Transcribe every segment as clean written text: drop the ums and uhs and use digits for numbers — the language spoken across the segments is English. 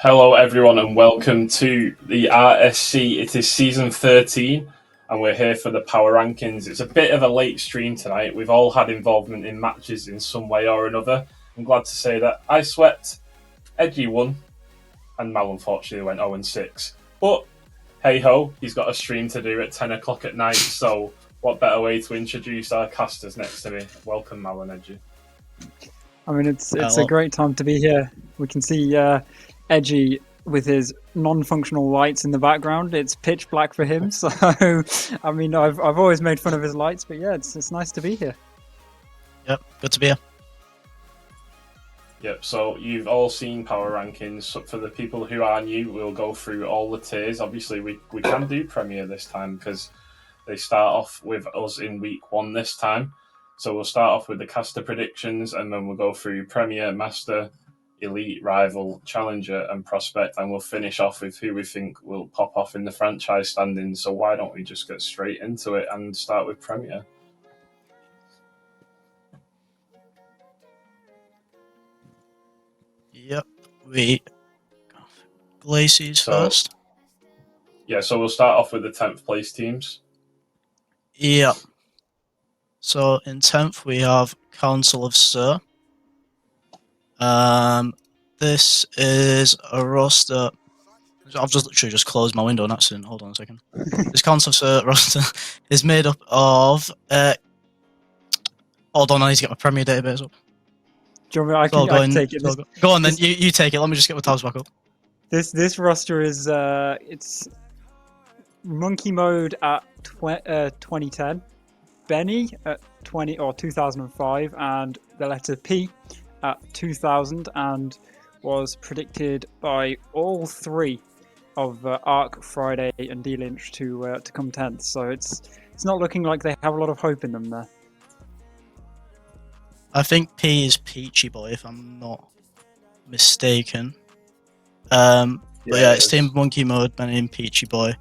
Hello, everyone, and welcome to the RSC. It is season 13, and we're here for the power rankings. It's a bit of a late stream tonight. We've all had involvement in matches in some way or another. I'm glad to say that I swept, Edgy won, and Mal unfortunately went 0-6. But hey ho, he's got a stream to do at 10 o'clock at night, so what better way to introduce our casters next to me? Welcome, Mal and Edgy. I mean, it's a great time to be here. We can see Edgy with his non-functional lights in the background. It's pitch black for him. So, I mean, I've always made fun of his lights, but yeah, it's nice to be here. Yep, good to be here. Yep, so you've all seen power rankings. So for the people who are new, we'll go through all the tiers. Obviously, we can do Premier this time because they start off with us in week 1 this time. So we'll start off with the caster predictions, and then we'll go through Premier, Master, Elite, Rival, Challenger, and Prospect, and we'll finish off with who we think will pop off in the franchise standings. So why don't we just get straight into it and start with Premier? Yep, Glacies first. Yeah, so we'll start off with the 10th place teams. Yep. So in 10th we have Council of Sir. This is a roster. I've just literally just closed my window on accident. Hold on a second. This Council of Sir roster is made up of. Hold on, I need to get my Premier database up. Do you want me? I can take it. Go on then. You take it. Let me just get my tabs back up. This roster is it's Monkey Mode at 2010. Benny at 2005, and the letter P at 2000, and was predicted by all 3 of Arc, Friday, and D Lynch to come 10th. So it's not looking like they have a lot of hope in them there. I think P is Peachy Boy, if I'm not mistaken. But yeah, it's Team Monkey Mode, Benny, and Peachy Boy.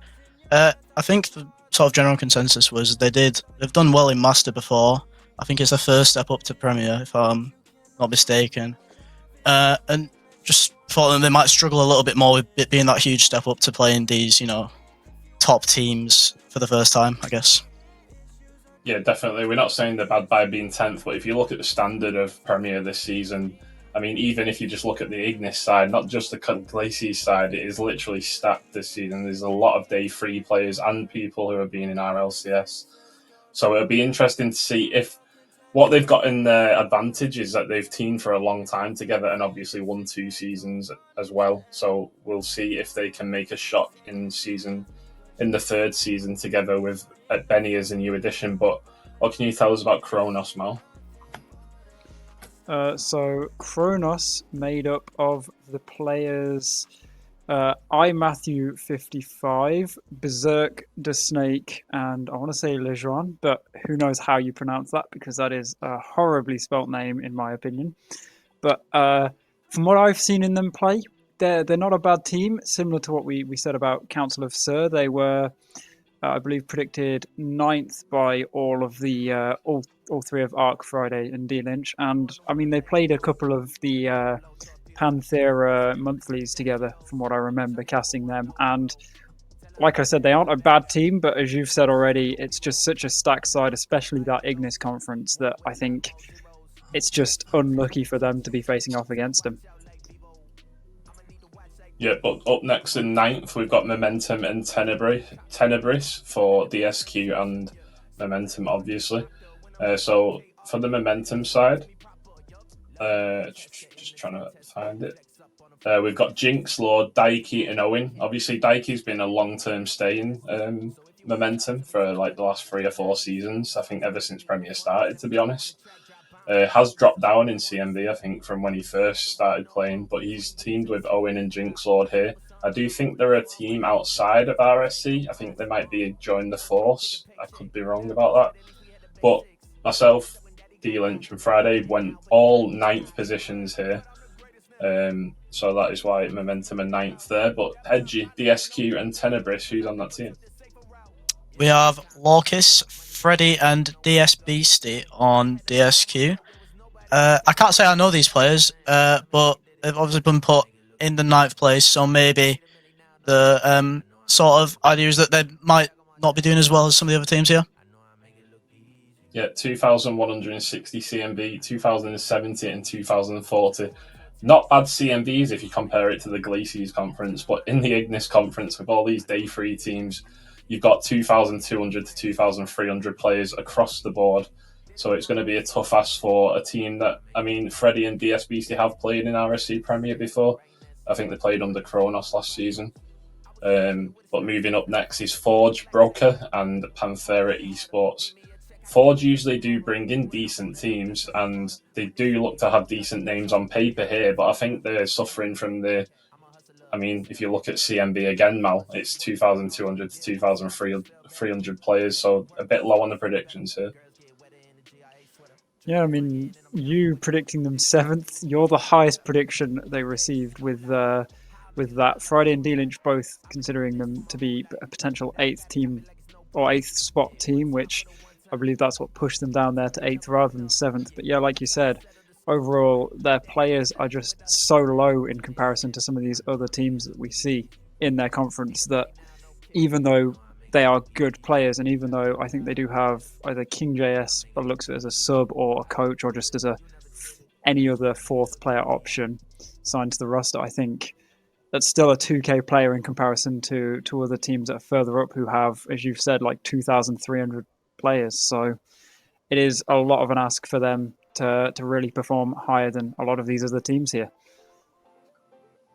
I think the sort of general consensus was they've done well in Master before. I think it's their first step up to Premier, if I'm not mistaken. And just thought that they might struggle a little bit more with it being that huge step up to playing these, top teams for the first time, I guess. Yeah, definitely. We're not saying they're bad by being 10th, but if you look at the standard of Premier this season, I mean, even if you just look at the Ignis side, not just the Glacies side, it is literally stacked this season. There's a lot of day 3 players and people who have been in RLCS. So it'll be interesting to see if what they've got in their advantage is that they've teamed for a long time together and obviously won 2 seasons as well. So we'll see if they can make a shot in the 3rd season together with Benny as a new addition. But what can you tell us about Kronos, Mal? So Kronos made up of the players Matthew 55, Berserk, the Snake, and I want to say Lejeune, but who knows how you pronounce that because that is a horribly spelt name in my opinion. But from what I've seen in them play, they're not a bad team. Similar to what we said about Council of Sir, they were, I believe, predicted 9th by all of the all 3 of Arc, Friday, and D Lynch. And I mean, they played a couple of the Panthera monthlies together, from what I remember, casting them. And like I said, they aren't a bad team, but as you've said already, it's just such a stacked side, especially that Ignis conference, that I think it's just unlucky for them to be facing off against them. Yeah, but up next in 9th, we've got Momentum and Tenebris for DSQ and Momentum, obviously. So for the Momentum side, just trying to find it. We've got Jinx, Lord, Daiki, and Owen. Obviously, Daiki's been a long-term stay in Momentum for like the last 3 or 4 seasons. I think ever since Premier started, to be honest. Has dropped down in CMV, I think, from when he first started playing, but he's teamed with Owen and Jinx Lord here. I do think they're a team outside of RSC. I think they might be joined the Force. I could be wrong about that. But myself, D Lynch, and Friday went all 9th positions here. So that is why Momentum are 9th there. But Edgy, DSQ, and Tenebris, who's on that team? We have Lorcus, Freddy, and DS Beastie on DSQ. I can't say I know these players, but they've obviously been put in the 9th place, so maybe the sort of idea is that they might not be doing as well as some of the other teams here. Yeah, 2,160 CMB, 2,070 and 2,040. Not bad CMBs if you compare it to the Glaciers Conference, but in the Ignis Conference with all these day 3 teams, you've got 2,200 to 2,300 players across the board. So it's going to be a tough ask for a team that, I mean, Freddie and DSBC have played in RSC Premier before. I think they played under Kronos last season. But moving up next is Forge, Broker, and Panthera Esports. Forge usually do bring in decent teams, and they do look to have decent names on paper here, but I think they're suffering from if you look at CMB again, Mal, it's 2,200 to 2,300 players, so a bit low on the predictions here. Yeah, I mean, you predicting them 7th, you're the highest prediction they received with that. Friday and D-Lynch both considering them to be a potential 8th team or 8th spot team, which I believe that's what pushed them down there to 8th rather than 7th. But yeah, like you said, overall, their players are just so low in comparison to some of these other teams that we see in their conference that even though they are good players, and even though I think they do have either King JS by the looks of it as a sub or a coach or just as any other 4th player option signed to the roster, I think that's still a 2K player in comparison to other teams that are further up who have, as you've said, like 2,300 players. So it is a lot of an ask for them to really perform higher than a lot of these other teams here.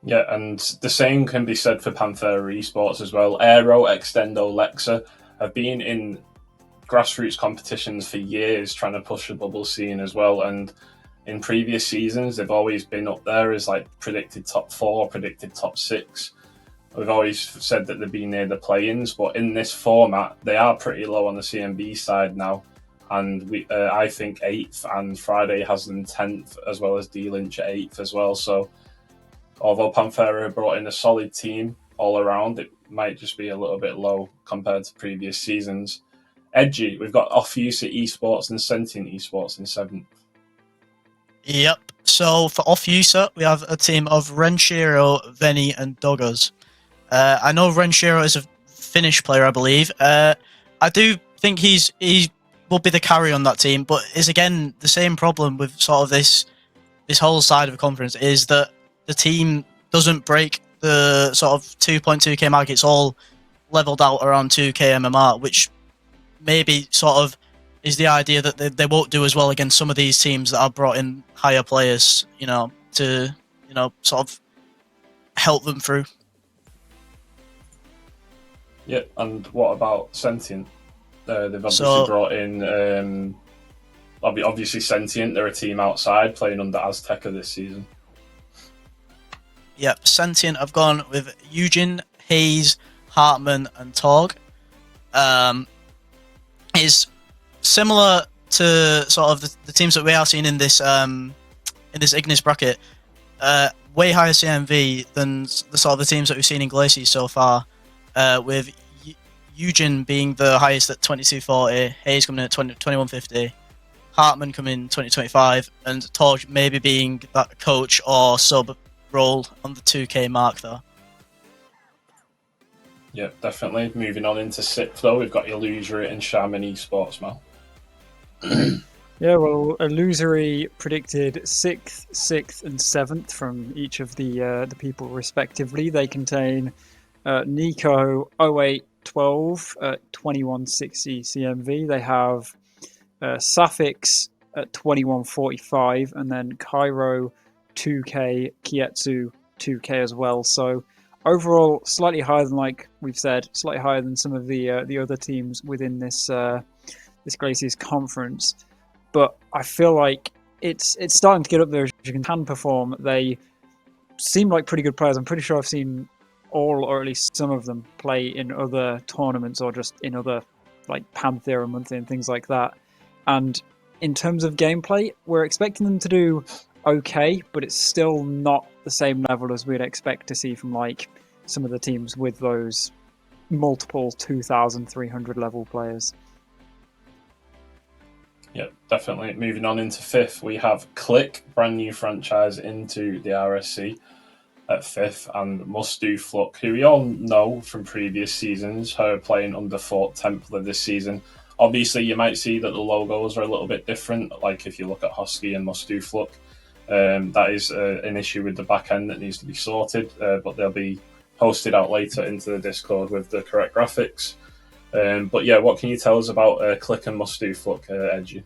Yeah, and the same can be said for Panthera Esports as well. Aero, Extendo, Lexa have been in grassroots competitions for years trying to push the bubble scene as well, and in previous seasons they've always been up there as like predicted top 4, predicted top 6. We've always said that they've been near the play-ins, but in this format they are pretty low on the CMB side now, and I think 8th, and Friday has them 10th as well as D-Lynch at 8th as well. So although Panthera brought in a solid team all around, it might just be a little bit low compared to previous seasons. Edgy, we've got Off-User Esports and Sentient Esports in 7th. Yep. So for Off-User, we have a team of Renshiro, Veni, and Doggers. I know Renshiro is a Finnish player, I believe. I do think he will be the carry on that team, but is again the same problem with sort of this whole side of the conference is that the team doesn't break the sort of 2.2k mark. It's all leveled out around 2k MMR, which maybe sort of is the idea that they won't do as well against some of these teams that have brought in higher players, to, sort of help them through. Yeah, and what about Sentient? They've obviously brought in, obviously Sentient, they're a team outside playing under Azteca this season. Yep, Sentient have gone with Eugen, Hayes, Hartman, and Torg. Is similar to sort of the teams that we are seeing in this Ignis bracket. Way higher CMV than the sort of the teams that we've seen in Glaciers so far. With Eugen being the highest at 2240, Hayes coming in at 2150, Hartman coming in 2025, and Torg maybe being that coach or sub role on the 2k mark there. Yeah, definitely. Moving on into 6th though, we've got Illusory and Shaman Esports, Mal. Yeah, well, Illusory predicted 6th, and 7th from each of the people respectively. They contain Nico 0812 at 2160 CMV. They have Suffix at 2145, and then Cairo 2k, Kietsu 2k as well. So overall, slightly higher than, like we've said, slightly higher than some of the other teams within this Glaciers conference. But I feel like it's starting to get up there. As you can perform, they seem like pretty good players. I'm pretty sure I've seen all, or at least some of them, play in other tournaments or just in other like Panthera Monthly and things like that. And in terms of gameplay, we're expecting them to do okay, but it's still not the same level as we'd expect to see from like some of the teams with those multiple 2,300 level players. Yeah, definitely. Moving on into 5th, we have Click, brand new franchise into the RSC. at 5th, and Must Do Fluck, who we all know from previous seasons, her playing under Fort Templar this season. Obviously, you might see that the logos are a little bit different, like if you look at Hosky and Must Do Fluck. That is an issue with the back end that needs to be sorted, but they'll be posted out later into the Discord with the correct graphics. But yeah, what can you tell us about Click and Must Do Fluck, Edgy?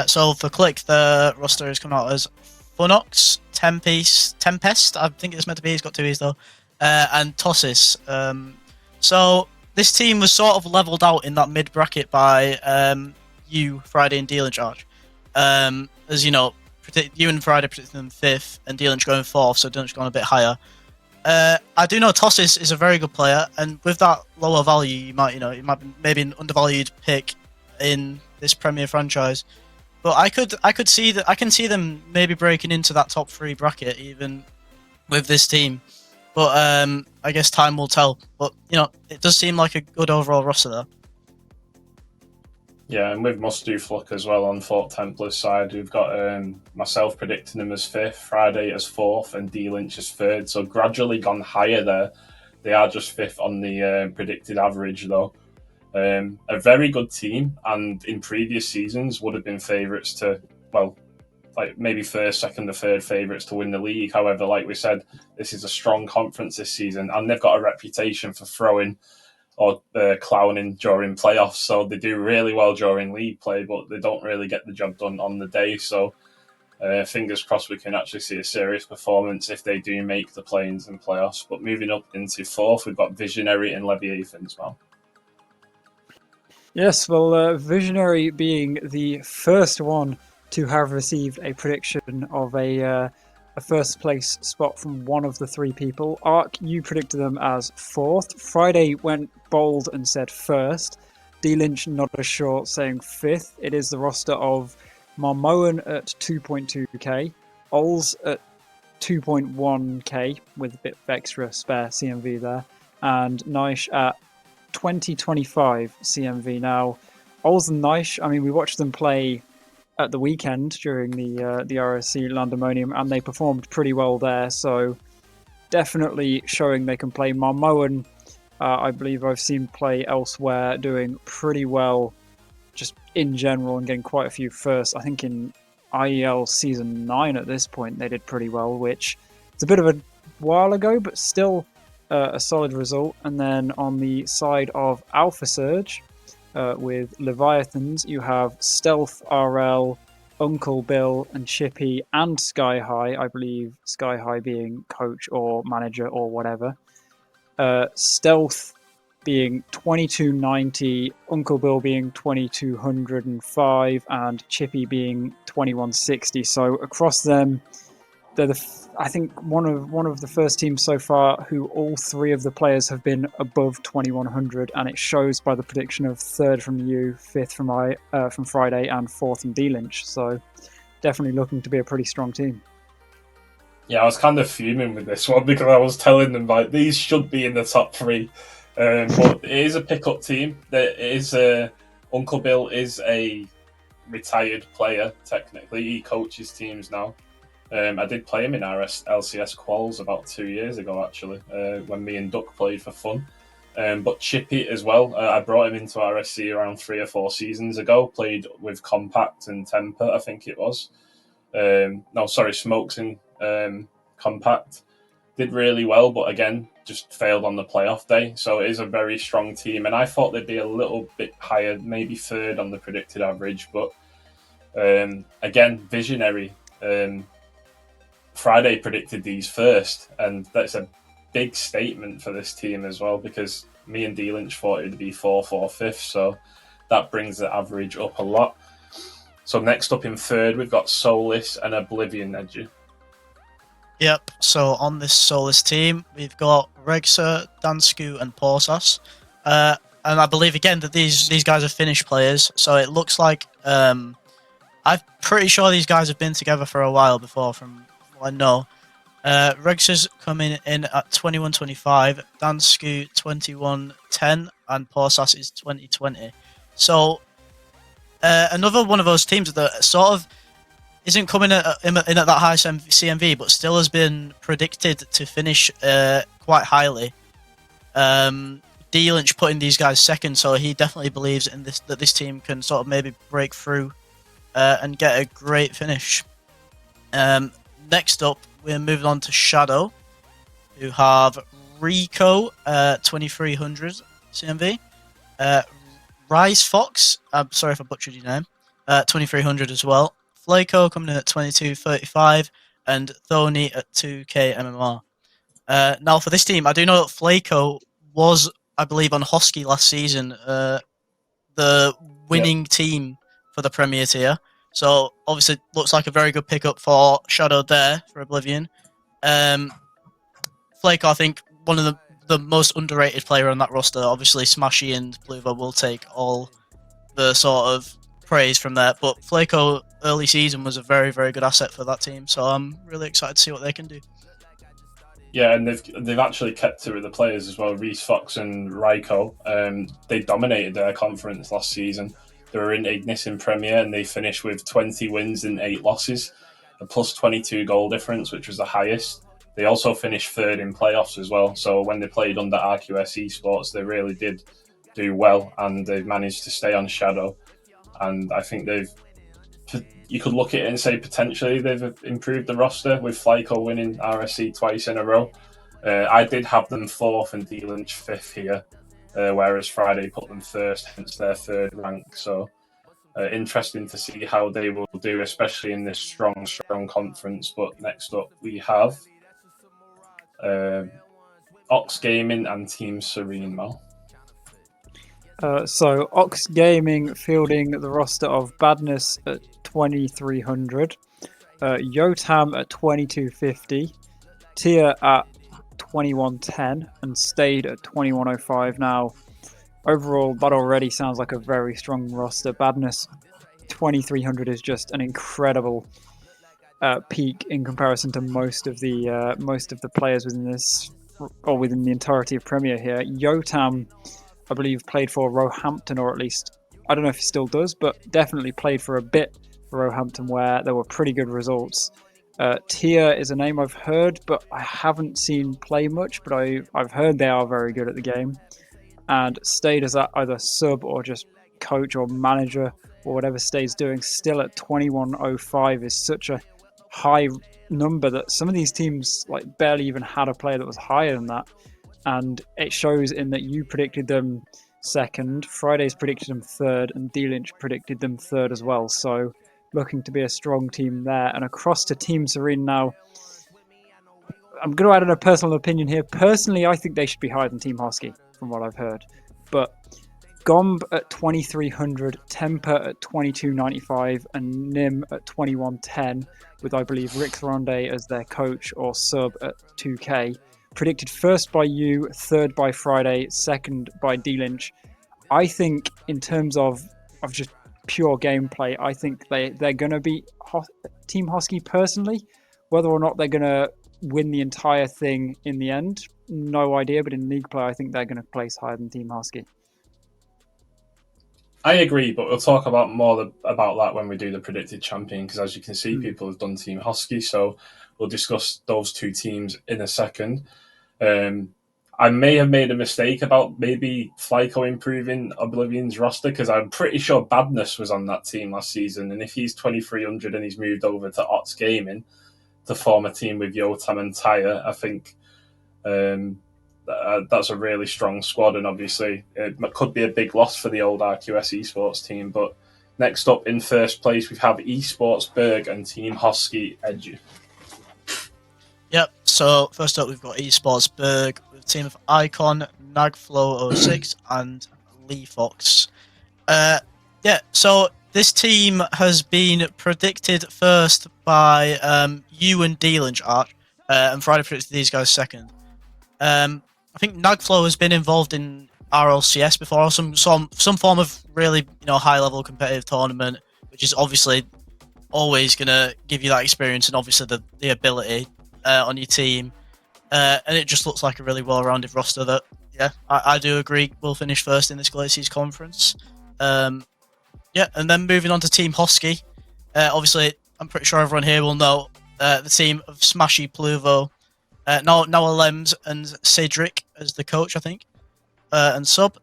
So for Click, the roster is coming out as Funox, Tempest, I think it's meant to be, he's got 2 E's though, and Tossis. So this team was sort of leveled out in that mid bracket by you, Friday, and Deal in Charge. As you know, you and Friday predicted them 5th, and Dealinch going 4th, so Dealinch going a bit higher. I do know Tossis is a very good player, and with that lower value, you might be maybe an undervalued pick in this Premier franchise. But I can see them maybe breaking into that top 3 bracket even with this team. But I guess time will tell. But it does seem like a good overall roster there. Yeah, and with Must Do Fluck as well on Fort Templar's side, we've got myself predicting them as 5th, Friday as 4th, and D-Lynch as 3rd. So gradually gone higher there. They are just 5th on the predicted average, though. A very good team, and in previous seasons would have been favourites to, well, like maybe 1st, 2nd, or 3rd favourites to win the league. However, like we said, this is a strong conference this season, and they've got a reputation for throwing or clowning during playoffs. So they do really well during league play, but they don't really get the job done on the day. So fingers crossed we can actually see a serious performance if they do make the play-ins and playoffs. But moving up into 4th, we've got Visionary and Leviathan as well. Yes, well, Visionary being the first one to have received a prediction of a first place spot from one of the 3 people. Ark, you predicted them as 4th. Friday went bold and said 1st. D-Lynch not as short, saying 5th. It is the roster of Marmoan at 2.2k, Ols at 2.1k with a bit of extra spare CMV there, and Naish at 2025 CMV. Now, Ols and Naish, I mean, we watched them play at the weekend during the RSC Landemonium, and they performed pretty well there, so definitely showing they can play. Marmoan, I believe I've seen play elsewhere, doing pretty well just in general and getting quite a few firsts. I think in IEL Season 9 at this point they did pretty well, which it's a bit of a while ago, but still a solid result. And then on the side of Alpha Surge, with Leviathans, you have Stealth, RL, Uncle Bill, and Chippy, and Sky High. I believe Sky High being coach or manager or whatever. Stealth being 2290, Uncle Bill being 2205, and Chippy being 2160. So across them, they're I think one of the first teams so far who all 3 of the players have been above 2100, and it shows by the prediction of 3rd from you, 5th from Friday, and 4th from D-Lynch. So definitely looking to be a pretty strong team. Yeah, I was kind of fuming with this one because I was telling them like these should be in the top 3, but it is a pickup team. There is Uncle Bill is a retired player technically. He coaches teams now. I did play him in LCS quals about 2 years ago, actually, when me and Duck played for fun. But Chippy as well, I brought him into RSC around 3 or 4 seasons ago, played with Compact and Temper, I think it was. Smokes and Compact. Did really well, but again, just failed on the playoff day. So it is a very strong team, and I thought they'd be a little bit higher, maybe 3rd on the predicted average. But again, Visionary. Friday predicted these 1st, and that's a big statement for this team as well, because me and D-Lynch thought it'd be 4th or 5th, so that brings the average up a lot. So next up in 3rd, we've got Soulless and Oblivion, Edgy. Yep, so on this Soulless team, we've got Regsa, Dansku, and Porsas. And I believe, again, that these guys are Finnish players, so it looks like... I'm pretty sure these guys have been together for a while before, from what I know. Regsa's coming in at 2125, Dansku 2110, and Porsas is 2020. So another one of those teams that sort of isn't coming in at that high CMV, but still has been predicted to finish quite highly. D Lynch putting these guys second, so he definitely believes in that this team can sort of maybe break through and get a great finish. Next up, we're moving on to Shadow, who have Rico 2300 CMV, Rise Fox, I'm sorry if I butchered your name, 2300 as well, Flaco coming in at 2235, and Thony at 2k MMR. Now for this team, I do know that Flaco was, I believe, on Hosky last season, the winning team for the Premier tier. So obviously looks like a very good pickup for Shadow there for Oblivion. Flaco, I think, one of the most underrated player on that roster. Obviously Smashy and Bluvo will take all the sort of praise from there. But Flaco early season was a very, very good asset for that team. So I'm really excited to see what they can do. Yeah, and they've actually kept two of the players as well, Reese Fox and Raiko. They dominated their conference last season. They were in Ignis in Premier, and they finished with 20 wins and 8 losses, a plus 22 goal difference, which was the highest. They also finished third in playoffs as well. So when they played under RQS Esports, they really did do well, and they've managed to stay on Shadow. And I think you could look at it and say potentially they've improved the roster with Flaco winning RSC twice in a row. I did have them 4th and D Lynch 5th here, whereas Friday put them first, hence their 3rd rank. So interesting to see how they will do, especially in this strong conference. But next up we have Ox Gaming and Team Serene, Mal. So Ox Gaming fielding the roster of Badness at 2300, Yotam at 2250, Tia at 2110, and Stayed at 2105. Now, overall, that already sounds like a very strong roster. Badness 2300 is just an incredible peak in comparison to most of the players within this, or within the entirety of Premier here. Yotam, I believe, played for Roehampton, or at least, I don't know if he still does, but definitely played for a bit for Roehampton where there were pretty good results. Tia is a name I've heard, but I haven't seen play much, but I've heard they are very good at the game. And Stayed as either sub or just coach or manager or whatever Stayed's doing, still at 2105 is such a high number that some of these teams like barely even had a player that was higher than that. And it shows in that you predicted them second, Friday's predicted them third, and D Lynch predicted them third as well. So looking to be a strong team there. And across to Team Serene now. I'm going to add in a personal opinion here. Personally, I think they should be higher than Team Hosky, from what I've heard. But Gomb at 2300, Temper at 2295, and Nim at 2110, with, I believe, Rick Thronde as their coach or sub at 2k. Predicted first by you, third by Friday, second by D Lynch. I think in terms of just pure gameplay, I think they're going to beat Team Hosky personally. Whether or not they're going to win the entire thing in the end, no idea. But in league play, I think they're going to place higher than Team Hosky. I agree, but we'll talk about more about that when we do the predicted champion, because as you can see, people have done Team Hosky, so we'll discuss those two teams in a second. I may have made a mistake about maybe Flyco improving Oblivion's roster, because I'm pretty sure Badness was on that team last season, and if he's 2300 and he's moved over to Ots Gaming to form a team with Yotam and Tyre, I think that's a really strong squad, and obviously it could be a big loss for the old RQS Esports team. But next up in first place, we have Esports Berg and Team Hosky Edu. Yep, so first up we've got Esports Berg with a team of Icon, Nagflow06 and Lee Fox. So this team has been predicted first by you and D Lynch, Arch, and Friday predicted these guys second. I think Nagflow has been involved in RLCS before, or some form of really high level competitive tournament, which is obviously always gonna give you that experience and obviously the ability on your team, and it just looks like a really well-rounded roster that I do agree will finish first in this Glaciers conference. And then moving on to Team Hosky, obviously I'm pretty sure everyone here will know the team of Smashy, Pluvo, Noah Lems, and Cedric as the coach, I think, and sub.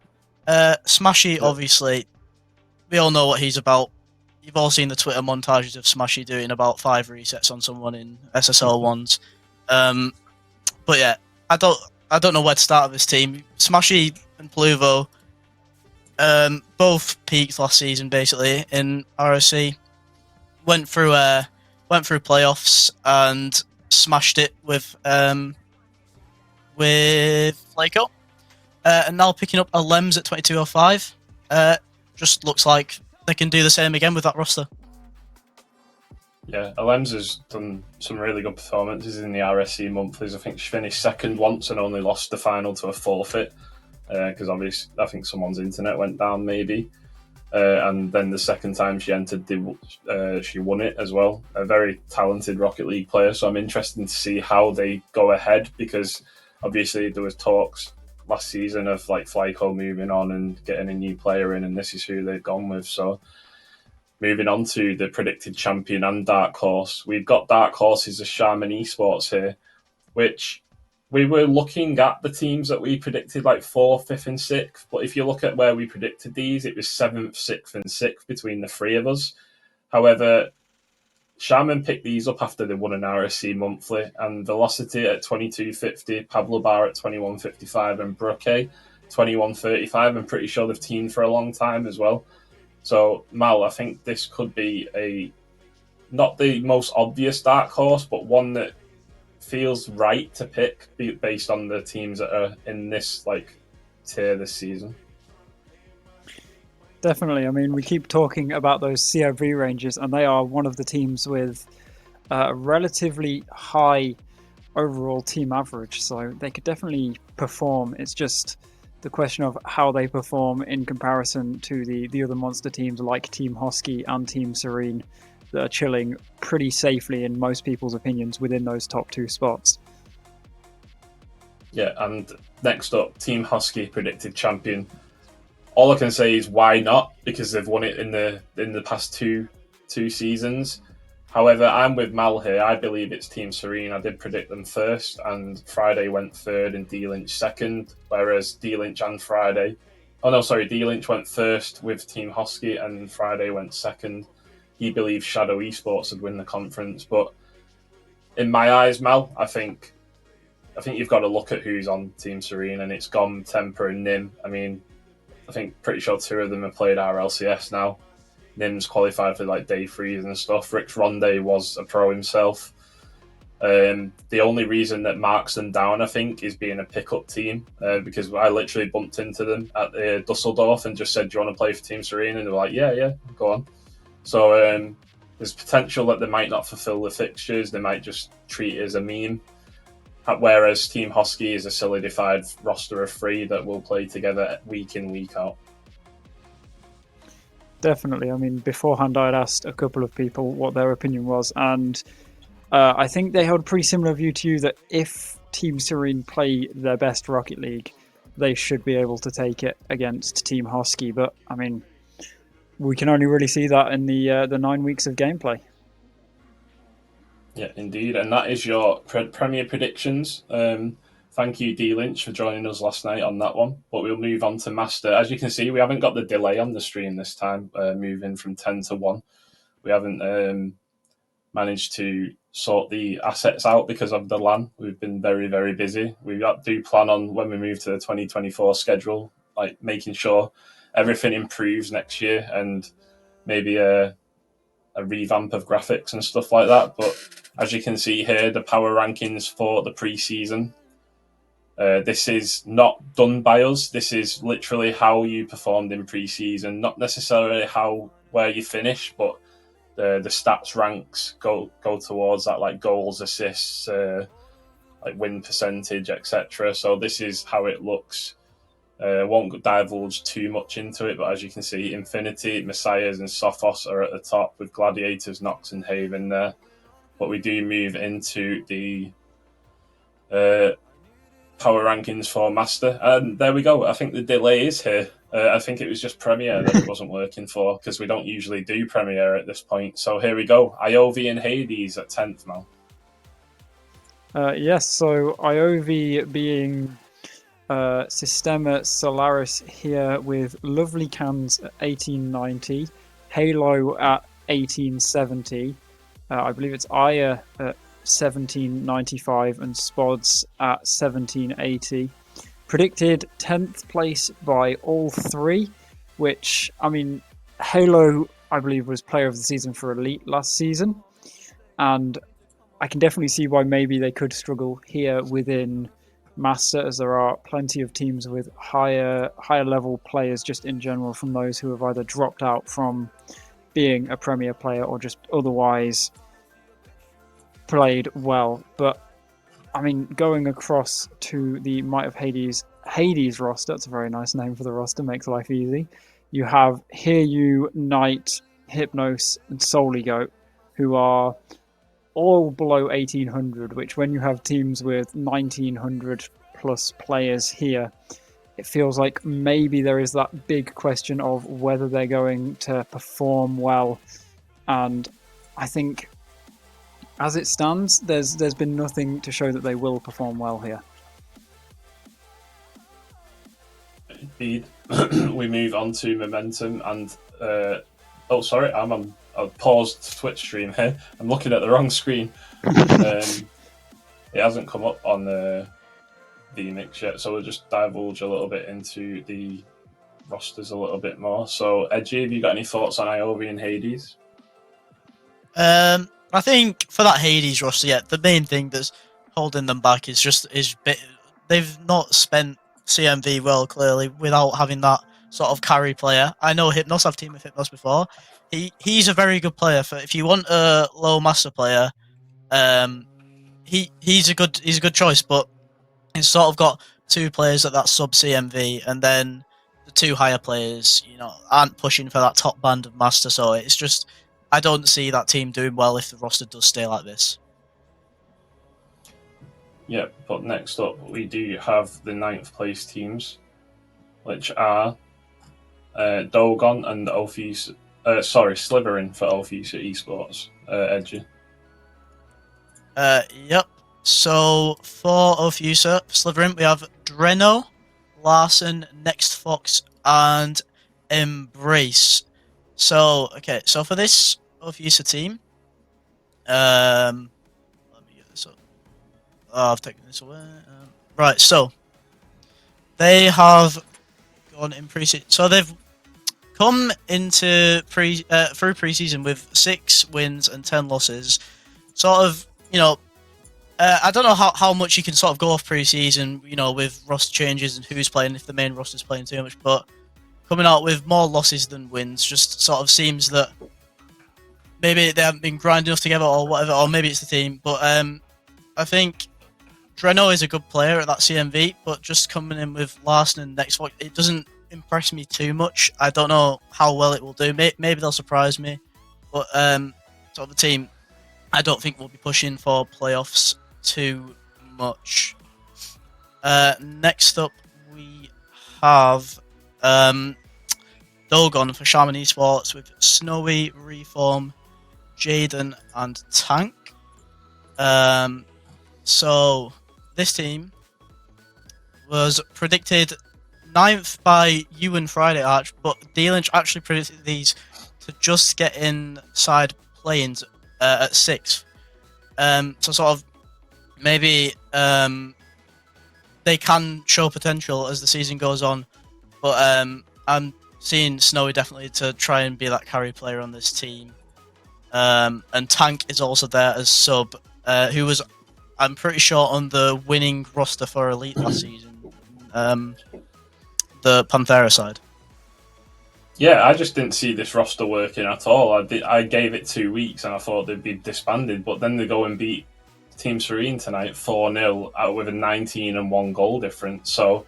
Smashy, obviously, we all know what he's about. You've all seen the Twitter montages of Smashy doing about 5 resets on someone in SSL ones. But yeah, I don't know where to start with this team. Smashy and Pluvo, both peaked last season basically in RSC. Went through playoffs and smashed it with Flaco. And now picking up a Lems at 2205. Just looks like they can do the same again with that roster. Yeah, Alems has done some really good performances in the RSC monthlies. I think she finished second once and only lost the final to a forfeit because obviously I think someone's internet went down maybe. And then the second time she entered, she won it as well. A very talented Rocket League player, so I'm interested to see how they go ahead because obviously there was talks last season of like Flyco moving on and getting a new player in, and this is who they've gone with. So moving on to the predicted champion and Dark Horse, we've got Dark Horses as Shaman Esports here, which we were looking at the teams that we predicted like 4th, 5th, and 6th. But if you look at where we predicted these, it was 7th, 6th, and 6th between the three of us. However, Shaman picked these up after they won an RSC monthly, and Velocity at 22.50, Pablo Bar at 21.55, and Brooke 21.35. I'm pretty sure they've teamed for a long time as well. So, Mal, I think this could be not the most obvious dark horse, but one that feels right to pick based on the teams that are in this like tier this season. Definitely. I mean, we keep talking about those CIV ranges, and they are one of the teams with a relatively high overall team average, so they could definitely perform. It's just the question of how they perform in comparison to the other monster teams like Team Hosky and Team Serene that are chilling pretty safely, in most people's opinions, within those top 2 spots. Yeah, and next up, Team Hosky predicted champion. All I can say is why not? Because they've won it in the past two seasons. However, I'm with Mal here. I believe it's Team Serene. I did predict them first, and Friday went third and D-Lynch second, whereas D-Lynch and Friday... Oh, no, sorry, D-Lynch went first with Team Hosky, and Friday went second. He believes Shadow Esports would win the conference, but in my eyes, Mal, I think you've got to look at who's on Team Serene, and it's Gom, Temper, and Nim. I mean, I think pretty sure 2 of them have played RLCS now. Nim's qualified for like day 3s and stuff. Rich Ronde was a pro himself. The only reason that marks them down, I think, is being a pickup team because I literally bumped into them at Dusseldorf and just said, "Do you want to play for Team Serene?" And they were like, "Yeah, go on." So there's potential that they might not fulfill the fixtures. They might just treat it as a meme. Whereas Team Hosky is a solidified roster of 3 that will play together week in, week out. Definitely. I mean, beforehand, I'd asked a couple of people what their opinion was, and I think they held a pretty similar view to you that if Team Serene play their best Rocket League, they should be able to take it against Team Hosky. But, I mean, we can only really see that in the 9 weeks of gameplay. Yeah, indeed. And that is your Premier predictions. Thank you, D-Lynch, for joining us last night on that one. But we'll move on to Master. As you can see, we haven't got the delay on the stream this time, moving from 10 to 1. We haven't managed to sort the assets out because of the LAN. We've been very, very busy. We do plan on, when we move to the 2024 schedule, like making sure everything improves next year and maybe a revamp of graphics and stuff like that. But as you can see here, the power rankings for the pre-season. This is not done by us. This is literally how you performed in pre-season, not necessarily where you finish, but the stats ranks go towards that, like goals, assists, like win percentage, etc. So this is how it looks. Won't divulge too much into it, but as you can see, Infinity, Messiahs, and Sophos are at the top with Gladiators, Nox, and Haven there. But we do move into the power rankings for Master, and there we go. I think the delay is here. I think it was just Premier that it wasn't working for, because we don't usually do Premier at this point. So here we go. Iovi and Hades at 10th now. Yes, so Iovi being Sistema Solaris here with lovely cans at 1890, Halo at 1870, I believe it's Aya at 1795, and Spods at 1780. Predicted 10th place by all three, which, I mean, Halo, I believe, was player of the season for Elite last season, and I can definitely see why maybe they could struggle here within Master, as there are plenty of teams with higher level players just in general from those who have either dropped out from being a Premier player or just otherwise played well. But I mean, going across to the Might of Hades roster, that's a very nice name for the roster, makes life easy. You have Hear You, Knight, Hypnos, and Soligoat, who are all below 1800, which when you have teams with 1900 plus players here, it feels like maybe there is that big question of whether they're going to perform well. And I think as it stands, there's been nothing to show that they will perform well here. Indeed. We move on to Momentum and I paused Twitch stream here. I'm looking at the wrong screen. It hasn't come up on the mix yet, so we'll just divulge a little bit into the rosters a little bit more. So, Edgy, have you got any thoughts on Iovi and Hades? I think for that Hades roster, the main thing that's holding them back is they've not spent CMV well, clearly, without having that sort of carry player. I know Hypnos, I've teamed with Hypnos before. He's a very good player. If you want a low master player, he's a good choice, but he's sort of got two players at that sub CMV, and then the two higher players, aren't pushing for that top band of master. So it's just, I don't see that team doing well if the roster does stay like this. Yeah, but next up we do have the 9th place teams, which are Dogon and Slytherin for Alphys Esports. Edgy. Yep. So for Ophusa, Slytherin, we have Dreno, Larson, Next Fox, and Embrace. So for this Ophusa team, let me get this up. Oh, I've taken this away. Right, so they have gone in pre-season. So they've come into through pre-season with 6 wins and 10 losses. Sort of, I don't know how much you can sort of go off pre-season, with roster changes and who's playing, if the main roster's playing too much, but coming out with more losses than wins just sort of seems that maybe they haven't been grinding enough together or whatever, or maybe it's the team. But I think Dreno is a good player at that CMV, but just coming in with Larson and Next Fox, it doesn't impress me too much. I don't know how well it will do. Maybe they'll surprise me, but sort of the team, I don't think we'll be pushing for playoffs too much. Next up, we have Dogon for Shaman Esports with Snowy, Reform, Jaden, and Tank. So this team was predicted 9th by you and Friday Arch, but D-Lynch actually predicted these to just get inside play-ins at 6th. So sort of maybe they can show potential as the season goes on, but I'm seeing Snowy definitely to try and be that carry player on this team. And Tank is also there as sub, who was, I'm pretty sure, on the winning roster for Elite last season, the Panthera side. Yeah, I just didn't see this roster working at all. I gave it 2 weeks and I thought they'd be disbanded, but then they go and beat Team Serene tonight 4-0 with a 19 and 1 goal difference. So,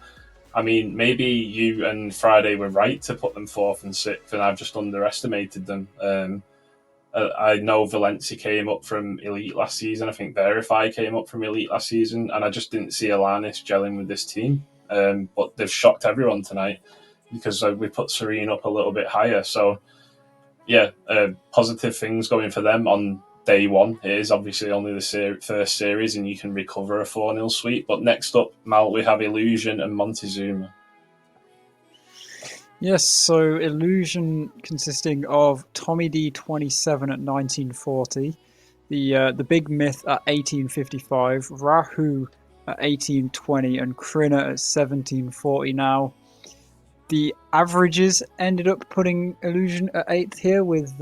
I mean, maybe you and Friday were right to put them 4th and 6th, and I've just underestimated them. I know Valencia came up from Elite last season. I think Verify came up from Elite last season, and I just didn't see Alanis gelling with this team. But they've shocked everyone tonight. because we put Serene up a little bit higher. So, yeah, positive things going for them on day one. It is obviously only the first series, and you can recover a 4-0 sweep. But next up, Mal, we have Illusion and Montezuma. Yes, so Illusion consisting of Tommy D27 at 1940, the Big Myth at 1855, Rahu at 1820, and Krina at 1740. Now, the averages ended up putting Illusion at 8th here, with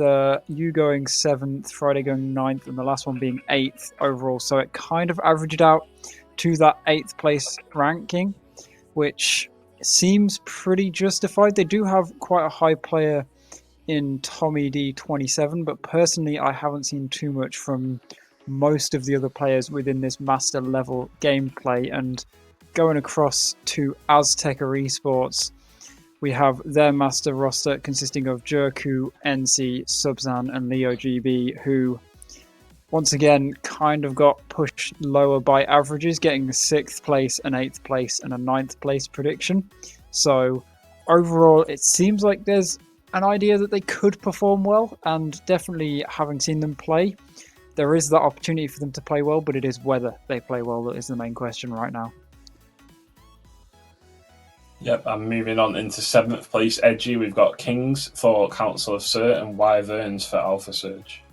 you going 7th, Friday going 9th, and the last one being 8th overall. So it kind of averaged out to that 8th place ranking, which seems pretty justified. They do have quite a high player in Tommy D27, but personally I haven't seen too much from most of the other players within this master level gameplay. And going across to Azteca Esports, we have their master roster consisting of Jerku, NC, Subzan, and Leo GB, who once again kind of got pushed lower by averages, getting a 6th place, an 8th place, and a 9th place prediction. So overall, it seems like there's an idea that they could perform well, and definitely having seen them play, there is that opportunity for them to play well, but it is whether they play well that is the main question right now. Yep, I'm moving on into 7th place Edgy. We've got Kings for Council of Cert and Wyverns for Alpha Surge.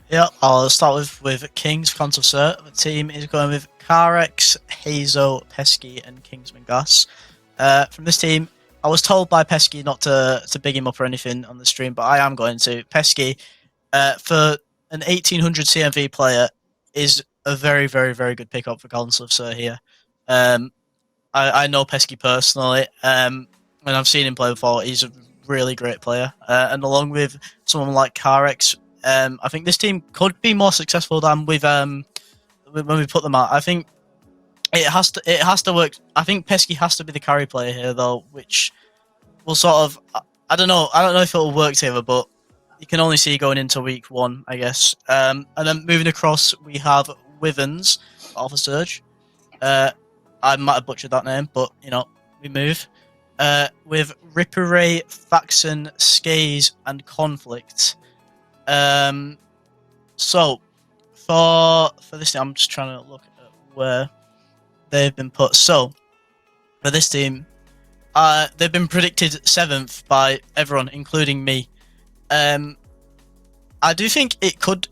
Yeah, I'll start with Kings, Council of Cert. The team is going with Carex, Hazo, Pesky, and Kingsman Gas. From this team, I was told by Pesky not to big him up or anything on the stream, but I am going to. Pesky, for an 1800 CMV player, is a very, very, very good pickup for Council of Cert here. I know Pesky personally, and I've seen him play before. He's a really great player. And along with someone like Carex, I think this team could be more successful than when we put them out. I think it has to work. I think Pesky has to be the carry player here, though, which will sort of, I don't know if it will work together, but you can only see going into week 1, I guess. And then moving across, we have Withens, Alpha Surge. I might have butchered that name, but we move. With Ripperay, Faxon, Skaze, and Conflict. So for this team, I'm just trying to look at where they've been put. So for this team, they've been predicted 7th by everyone, including me. I do think it could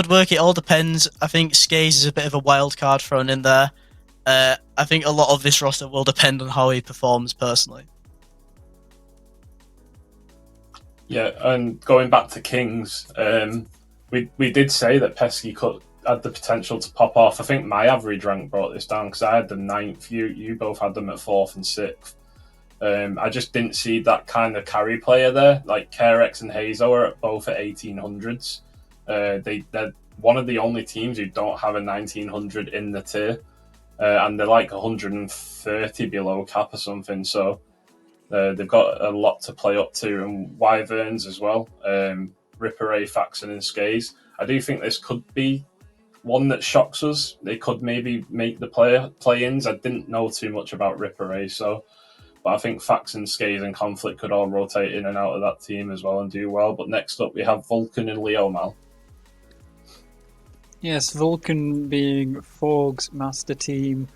work. It all depends. I think Skaze is a bit of a wild card thrown in there. I think a lot of this roster will depend on how he performs personally. Yeah, and going back to Kings, we did say that Pesky had the potential to pop off. I think my average rank brought this down because I had them 9th. You both had them at 4th and 6th. I just didn't see that kind of carry player there. Like Carex and Hazo are both at 1800s. They're one of the only teams who don't have a 1900 in the tier. And they're like 130 below cap or something, so they've got a lot to play up to. And Wyverns as well, Ripperay, Faxon, and Skaze. I do think this could be one that shocks us. They could maybe make the play-ins. I didn't know too much about Ripperay, but I think Faxon, Skaze, and Conflict could all rotate in and out of that team as well and do well. But next up, we have Vulcan and Leo Mal. Yes, Vulcan being Forg's master team,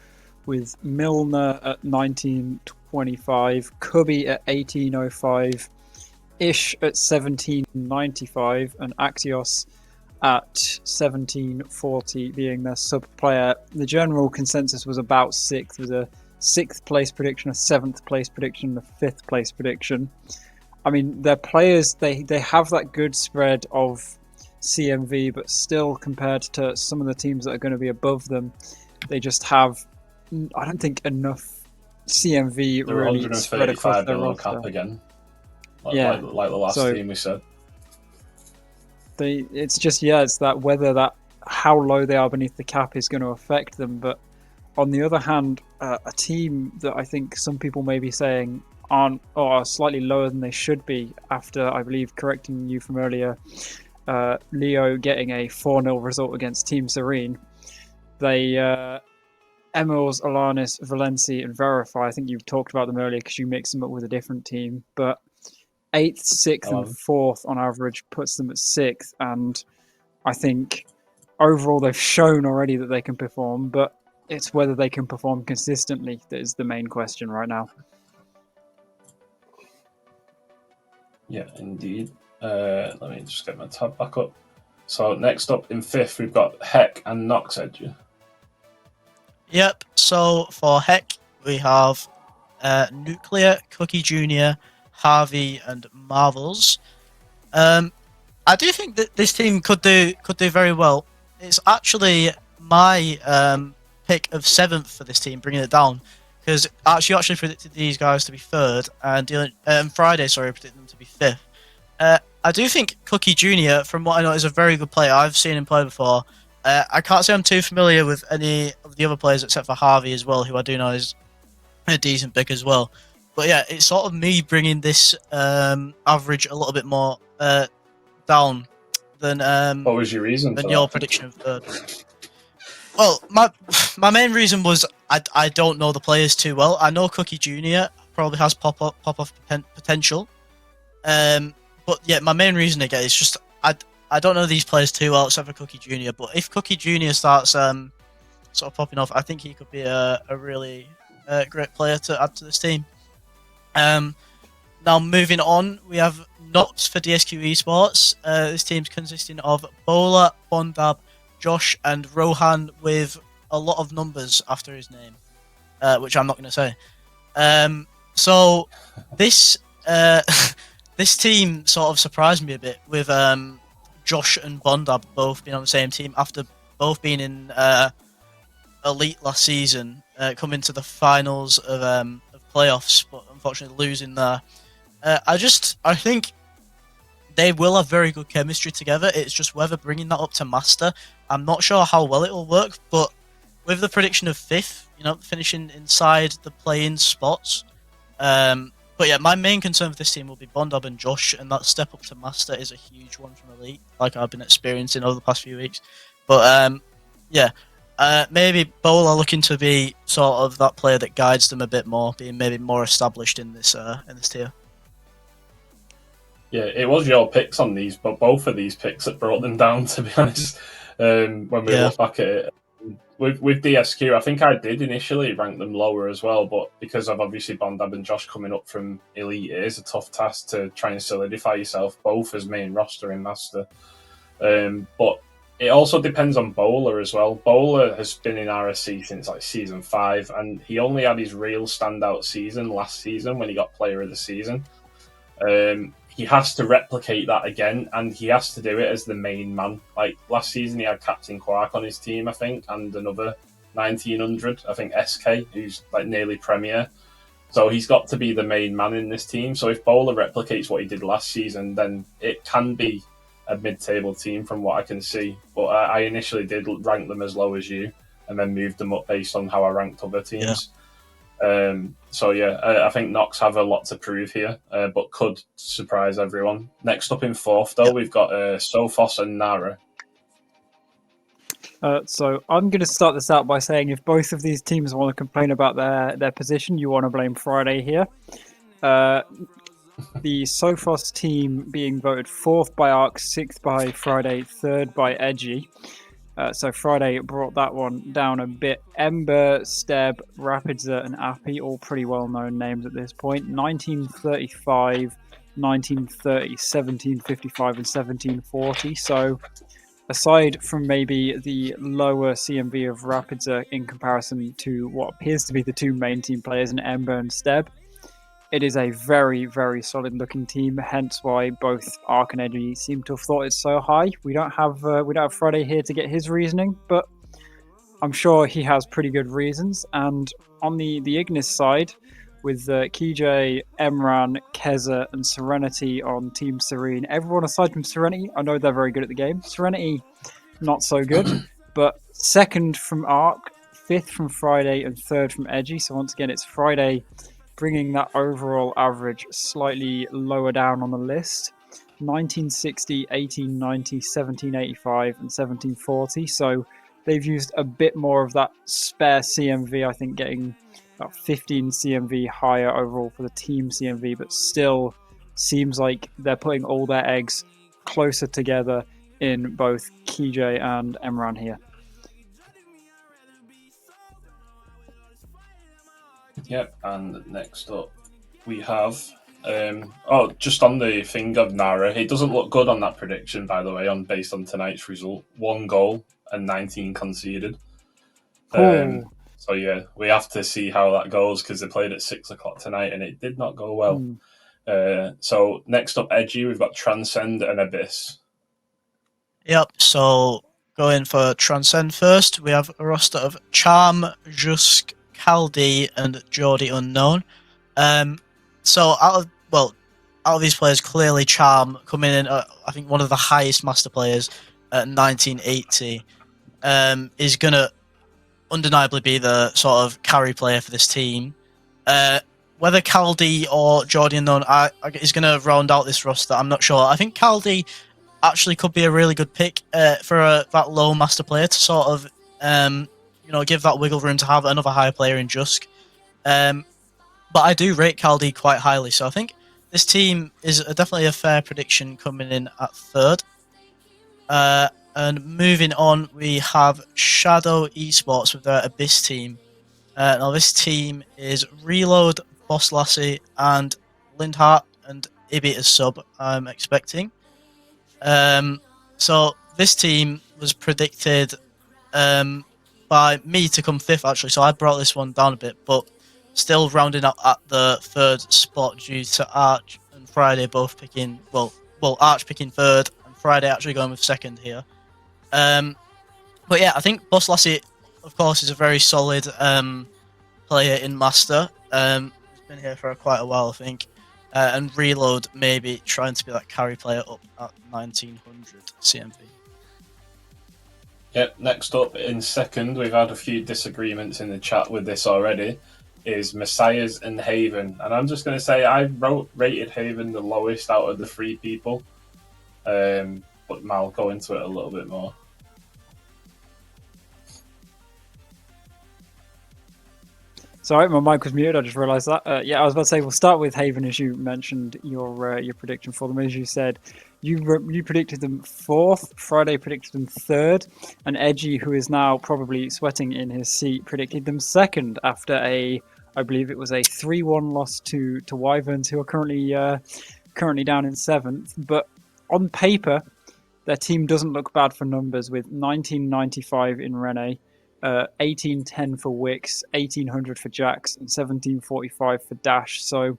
with Milner at 1925, Cubby at 1805, Ish at 1795, and Axios at 1740 being their sub player. The general consensus was about 6th, with a 6th place prediction, a 7th place prediction, and a 5th place prediction. I mean, their players, they have that good spread of CMV, but still compared to some of the teams that are going to be above them, they just have, I don't think, enough CMV They're really spread across their roster. Cap again, like the last team we said. It's that whether that how low they are beneath the cap is going to affect them. But on the other hand, a team that I think some people may be saying are slightly lower than they should be, after, I believe, correcting you from earlier, Leo getting a 4-0 result against Team Serene. They Emils, Alanis, Valenci, and Verify. I think you've talked about them earlier because you mixed them up with a different team. But 8th, 6th, and 4th on average puts them at 6th. And I think overall they've shown already that they can perform, but it's whether they can perform consistently that is the main question right now. Yeah, indeed. Let me just get my tab back up. So next up in 5th, we've got Heck and Nox Edge. Yep, so for Heck, we have Nuclear, Cookie Jr., Harvey, and Marvels. I do think that this team could do very well. It's actually my pick of 7th for this team, bringing it down, because you actually predicted these guys to be 3rd, and Friday, sorry, I predicted them to be 5th. I do think Cookie Jr., from what I know, is a very good player. I've seen him play before. I can't say I'm too familiar with any of the other players except for Harvey as well, who I do know is a decent pick as well. But yeah, it's sort of me bringing this average a little bit more down than what was your reason than for your that? prediction of 3rd. Well, my main reason was I don't know the players too well. I know Cookie Jr. probably has pop off potential. But yeah, my main reason again is just I don't know these players too well except for Cookie Jr. But if Cookie Jr. starts sort of popping off, I think he could be a really great player to add to this team. Now moving on, we have Nox for DSQ Esports. This team's consisting of Bowler, Bondab, Josh, and Rohan with a lot of numbers after his name, which I'm not going to say. So this this team sort of surprised me a bit with Josh and Bondab both being on the same team after both being in Elite last season, coming to the finals of playoffs, but unfortunately losing there. I think they will have very good chemistry together. It's just whether bringing that up to Master. I'm not sure how well it will work, but with the prediction of 5th, finishing inside the play-in spots. But yeah, my main concern with this team will be Bondab and Josh, and that step up to Master is a huge one from Elite, like I've been experiencing over the past few weeks. But yeah, maybe Bowler looking to be sort of that player that guides them a bit more, being maybe more established in this tier. Yeah, it was your picks on these, but both of these picks that brought them down, to be honest. When we look back at it, with DSQ, I think I did initially rank them lower as well, but because of obviously Bondab and Josh coming up from Elite, it is a tough task to try and solidify yourself both as main roster in Master. But it also depends on Bowler as well. Bowler has been in RSC since like season 5, and he only had his real standout season last season when he got Player of the Season. He has to replicate that again, and he has to do it as the main man. Like last season, he had Captain Quark on his team, I think, and another 1900, I think SK, who's like nearly Premier. So he's got to be the main man in this team. So if Bowler replicates what he did last season, then it can be a mid-table team from what I can see. But I initially did rank them as low as you, and then moved them up based on how I ranked other teams. Yeah. So yeah, I think Nox have a lot to prove here, but could surprise everyone. Next up in 4th, though, we've got Sophos and Nara. So I'm going to start this out by saying if both of these teams want to complain about their position, you want to blame Friday here. The Sophos team being voted 4th by Arc, 6th by Friday, 3rd by Edgy. So Friday brought that one down a bit. Ember, Steb, Rapidza, and Appy, all pretty well-known names at this point. 1935, 1930, 1755, and 1740. So aside from maybe the lower CMV of Rapidza in comparison to what appears to be the two main team players in Ember and Steb, it is a very, very solid-looking team. Hence why both Arc and Edgy seem to have thought it's so high. We don't have Friday here to get his reasoning, but I'm sure he has pretty good reasons. And on the Ignis side, with Kijay, Emran, Keza, and Serenity on Team Serene, everyone aside from Serenity, I know they're very good at the game. Serenity, not so good, but 2nd from Arc, 5th from Friday, and 3rd from Edgy. So once again, it's Friday bringing that overall average slightly lower down on the list. 1960, 1890, 1785, and 1740. So they've used a bit more of that spare CMV, I think getting about 15 CMV higher overall for the team CMV, but still seems like they're putting all their eggs closer together in both Kijay and Emran here. Yep, and next up we have just on the thing of Nara, he doesn't look good on that prediction, by the way, based on tonight's result. 1 goal and 19 conceded. So yeah, we have to see how that goes because they played at 6 o'clock tonight and it did not go well. So next up, Edgy, we've got Transcend and Abyss. Yep, so going for Transcend first, we have a roster of Charm, Jusk, Caldi, and Geordie Unknown. So out of these players, clearly Charm coming in, I think one of the highest master players at 1980, is going to undeniably be the sort of carry player for this team. Whether Caldi or Geordie Unknown is going to round out this roster, I'm not sure. I think Caldi actually could be a really good pick for that low master player to sort of give that wiggle room to have another higher player in Jusk. But I do rate Caldi quite highly, so I think this team is definitely a fair prediction coming in at 3rd. And moving on, we have Shadow Esports with their Abyss team. Now this team is Reload, Boss Lassie, and Lindhart, and Ibby as sub, I'm expecting. So this team was predicted by me to come 5th, actually, so I brought this one down a bit, but still rounding up at the 3rd spot due to Arch and Friday both picking, Arch picking 3rd and Friday actually going with 2nd here. But yeah, I think Boss Lassie, of course, is a very solid player in Master. He's been here for quite a while, I think. And Reload maybe trying to be that carry player up at 1900 CMV. Yep, next up in 2nd, we've had a few disagreements in the chat with this already, is Messiahs and Haven. And I'm just going to say I rated Haven the lowest out of the 3 people. But I'll go into it a little bit more. Sorry, my mic was muted. I just realised that. I was about to say we'll start with Haven, as you mentioned your prediction for them. As you said, you predicted them 4th. Friday predicted them 3rd, and Edgy, who is now probably sweating in his seat, predicted them 2nd after I believe it was a 3-1 loss to Wyverns, who are currently down in 7th. But on paper, their team doesn't look bad for numbers, with 1995 in Rene. 1810 for Wix, 1800 for Jax, and 1745 for Dash. So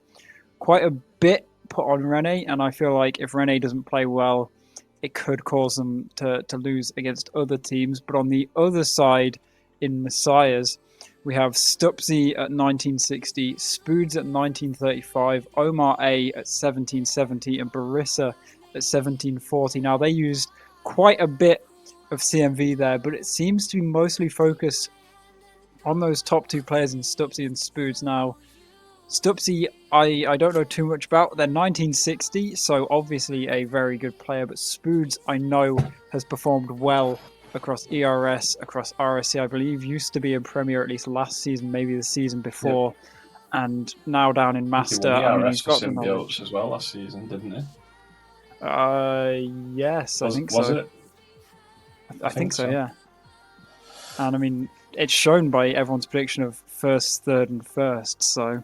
quite a bit put on Rene, and I feel like if Rene doesn't play well, it could cause them to lose against other teams. But on the other side, in Messiahs, we have Stupsy at 1960, Spoods at 1935, Omar A at 1770, and Barissa at 1740. Now, they used quite a bit of CMV there, but it seems to be mostly focused on those top 2 players in Stupsy and Spoods. Now, Stupsy, I don't know too much about. They're 1960, so obviously a very good player, but Spoods, I know, has performed well across ERS, across RSC, I believe, used to be in Premier at least last season, maybe the season before, and now down in Master. I mean, he's got the knowledge as well last season, didn't he? Yes, I think so. Was it? I think so, yeah. And I mean, it's shown by everyone's prediction of 1st, 3rd, and 1st, so.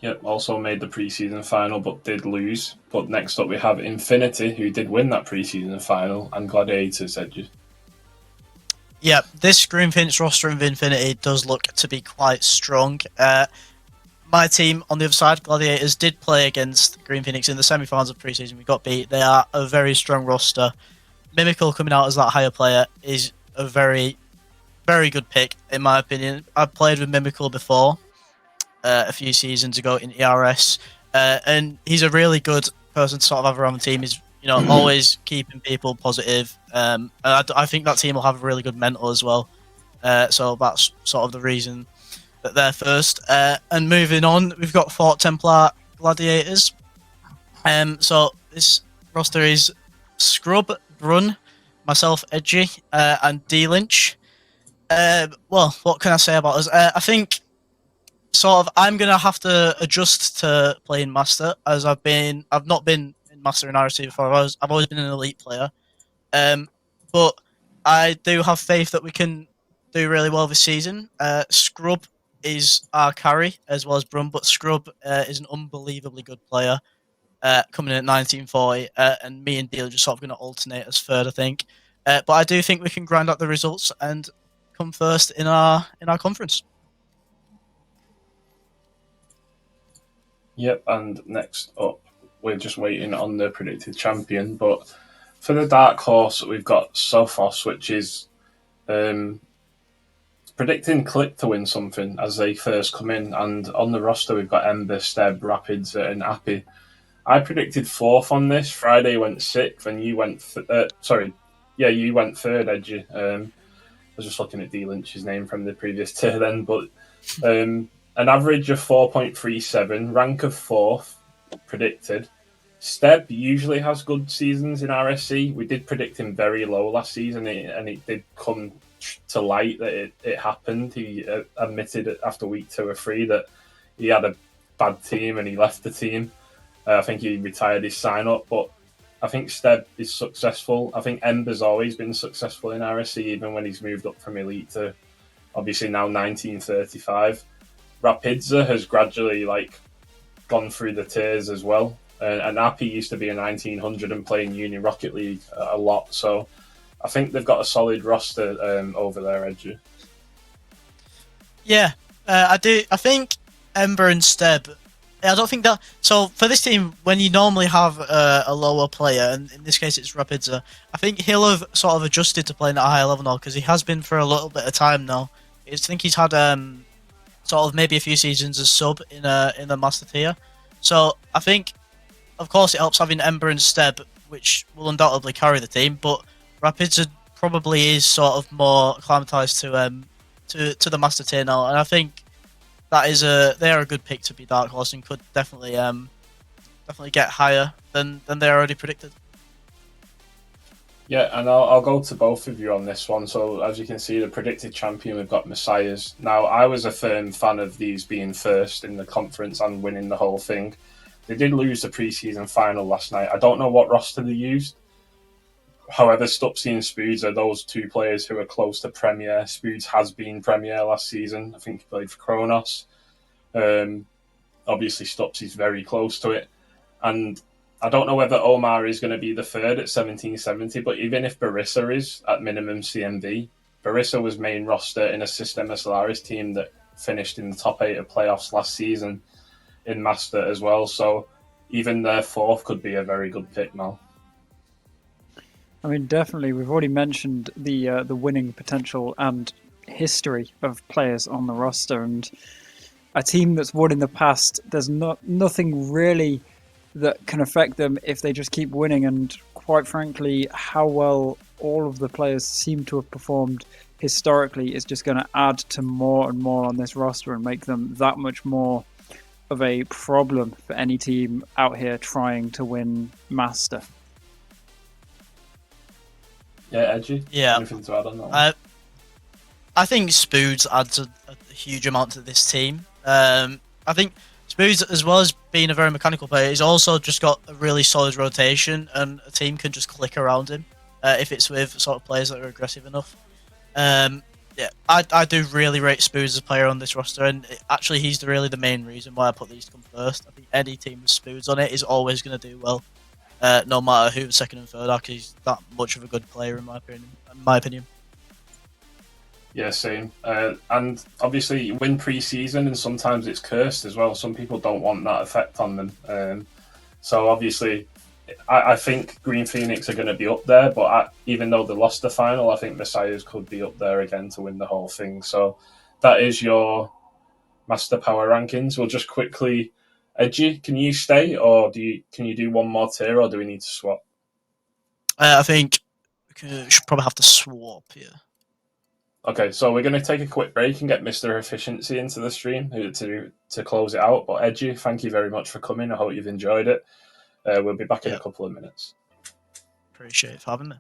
Yep, also made the preseason final but did lose. But next up we have Infinity, who did win that preseason final, and Gladiators, Edges. Yeah, this Green Phoenix roster of Infinity does look to be quite strong. My team on the other side, Gladiators, did play against Green Phoenix in the semi-finals of preseason. We got beat. They are a very strong roster. Mimical coming out as that higher player is a very, very good pick, in my opinion. I've played with Mimical before, a few seasons ago in ERS, and he's a really good person to sort of have around the team. He's always keeping people positive. And I think that team will have a really good mentor as well. So that's sort of the reason that they're 1st. And moving on, we've got Fort Templar Gladiators. So this roster is Scrub, Brun, myself, Edgy, and D Lynch. Well, what can I say about us? I think sort of I'm gonna have to adjust to playing Master as I've not been in Master in RSC before. I've always been an elite player. But I do have faith that we can do really well this season. Scrub is our carry as well as Brum, but Scrub is an unbelievably good player. Coming in at 1940, and me and Deal are just sort of going to alternate as third, I think. But I do think we can grind out the results and come first in our conference. Yep, and next up, we're just waiting on the predicted champion. But for the dark horse, we've got Sophos, which is predicting Click to win something as they first come in. And on the roster, we've got Ember, Steb, Rapids, and Appy. I predicted fourth on this. Friday went sixth, and you went you went third, Edgy. I was just looking at D Lynch's name from the previous tier then, but an average of 4.37, rank of fourth, predicted. Steb usually has good seasons in RSC. We did predict him very low last season, and it did come to light that it happened. He admitted after week 2 or 3 that he had a bad team and he left the team. I think he retired his sign-up, but I think Steb is successful. I think Ember's always been successful in RSC, even when he's moved up from Elite to obviously now 1935. Rapidza has gradually gone through the tiers as well. And Appy used to be a 1900 and playing Union Rocket League a lot. So I think they've got a solid roster over there, Edgy. Yeah, I do. I think Ember and Steb. I don't think that. So for this team, when you normally have a lower player, and in this case it's Rapidza, I think he'll have sort of adjusted to playing at a higher level now because he has been for a little bit of time now. I think he's had sort of maybe a few seasons as sub in the Master tier. So I think, of course, it helps having Ember and Steb, which will undoubtedly carry the team. But Rapidza probably is sort of more acclimatized to the Master tier now, and I think that is they are a good pick to be Dark Horse and could definitely get higher than they already predicted. Yeah, and I'll go to both of you on this one. So as you can see, the predicted champion, we've got Messiahs. Now, I was a firm fan of these being first in the conference and winning the whole thing. They did lose the preseason final last night. I don't know what roster they used. However, Stupsy and Spoods are those two players who are close to Premier. Spoods has been Premier last season. I think he played for Kronos. Obviously, Stupsy's very close to it. And I don't know whether Omar is going to be the third at 1770, but even if Barissa is at minimum CMV, Barissa was main roster in a Sistema Solaris team that finished in the top 8 of playoffs last season in Master as well. So even their fourth could be a very good pick now. I mean, definitely. We've already mentioned the winning potential and history of players on the roster, and a team that's won in the past. There's nothing really that can affect them if they just keep winning. And quite frankly, how well all of the players seem to have performed historically is just going to add to more and more on this roster and make them that much more of a problem for any team out here trying to win Master. Yeah, Edgy? Yeah. Anything to add on that one? I think Spoods adds a huge amount to this team. I think Spoods, as well as being a very mechanical player, he's also just got a really solid rotation, and a team can just click around him if it's with sort of players that are aggressive enough. Yeah, I do really rate Spoods as a player on this roster, and actually he's really the main reason why I put these to come first. I think any team with Spoods on it is always going to do well, no matter who the second and third are, because he's that much of a good player in my opinion. Yeah, same. And obviously you win pre-season and sometimes it's cursed as well. Some people don't want that effect on them. So obviously I think Green Phoenix are going to be up there, but even though they lost the final, I think Messiahs could be up there again to win the whole thing. So that is your Master Power rankings. We'll just quickly... Edgy, can you stay, or can you do one more tier, or do we need to swap? I think we should probably have to swap here. Okay, so we're going to take a quick break and get Mr. Efficiency into the stream to close it out. But Edgy, thank you very much for coming. I hope you've enjoyed it. We'll be back in a couple of minutes. Appreciate it for having me.